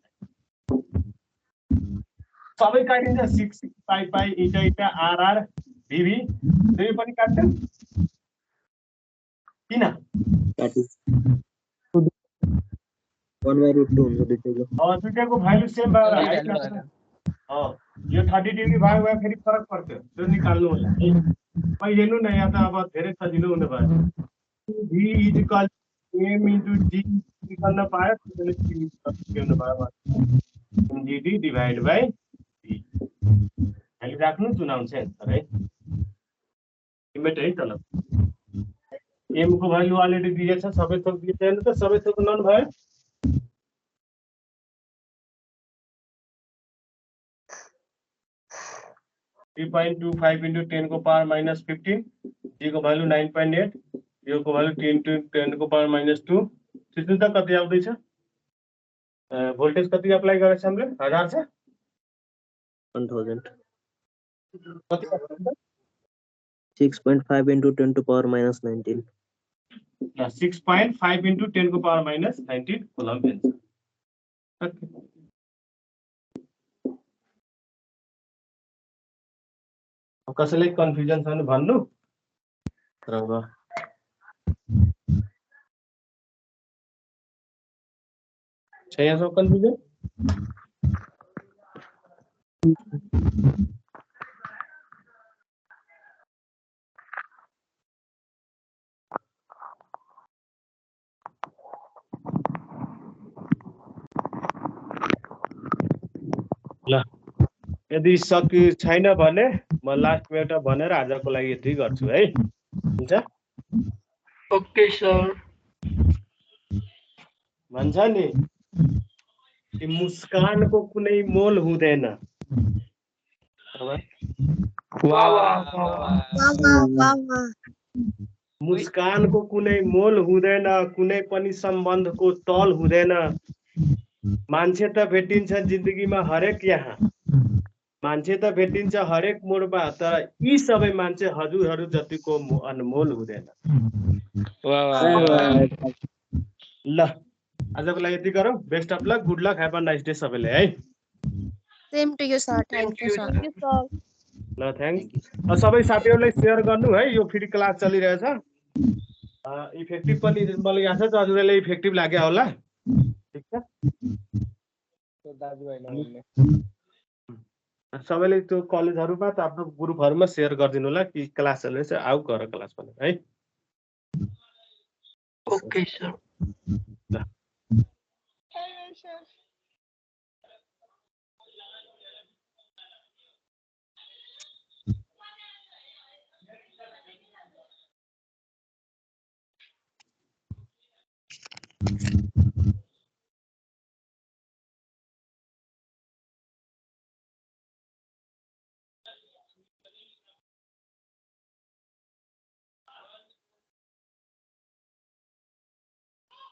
सबै काटिन्छ 6 पाई इटा इटा आर आर V दुई पनि काट्छ किन काटु 1/√2 हुन्छ दुईटैको। दुईटैको भ्यालु सेम भयो यो 30 डिग्री भयो भए फेरि फरक पर्छ त्यो निकाल्नु होला है। हेर्नु न यहाँ त अब धेरै सजिलो हुने भयो। V equal m into d गर्न पायो त्यसले के हुनु भयो mgd डिवाइड बाई v अहिले राख्नु चुनाउँछ आन्सर है। लिमिट है तल m को भ्यालु अलरेडी दिएछ सबै थोक दिएछ त सबै थोक नन भयो। (3.25 into 10 को पावर -15 g को भ्यालु 9.8 यो को भ्यालु 10 to 10 को पावर -2 सुचिन्ता कति आउँदैछ भोल्टेज कति अप्लाई गरेछ हामीले 1000 छ 1000 कति 6.5 into 10 to power minus 19 6.5 into 10 को पावर minus 19 कुलम्ब एन्सर कसैलाई कन्फ्युजन छ भने भन्नु र छ यहाँ सब कन्फ्युजन ल यदि सकि छैन भने म लास्टमा एउटा भनेर आजको लागि यति गर्छु है हुन्छ ओके सर भन्छ नि कि मुस्कानको कुनै मोल हुँदैन मुस्कानको कुनै मोल हुँदैन कुनै पनि सम्बन्धको तल हुँदैन मान्छे त भेटिन्छ जिन्दगीमा हरेक यहाँ मान्छे त भेटिन्छ हरेक मोडमा तर यी सबै मान्छे हजुरहरू जतिको अनमोल हुँदैन ल आजको लागि यति गरौँ best of luck good luck have a nice day सबैले है same to you sir thank you sir ल थ्याङ्क्स सबै साथीहरूलाई सेयर गर्नु है यो फेरि क्लास चलिरहेछ इफेक्टिभ पनि मलाई याद छ हजुरहरूले इफेक्टिभ लाग्यो होला ठीक छ सबैले त्यो कलेजहरुमा त आफ्नो ग्रुपहरुमा शेयर गरिदिनु होला कि क्लास चल्दैछ आउ गर क्लास भनेर है ओके सर ल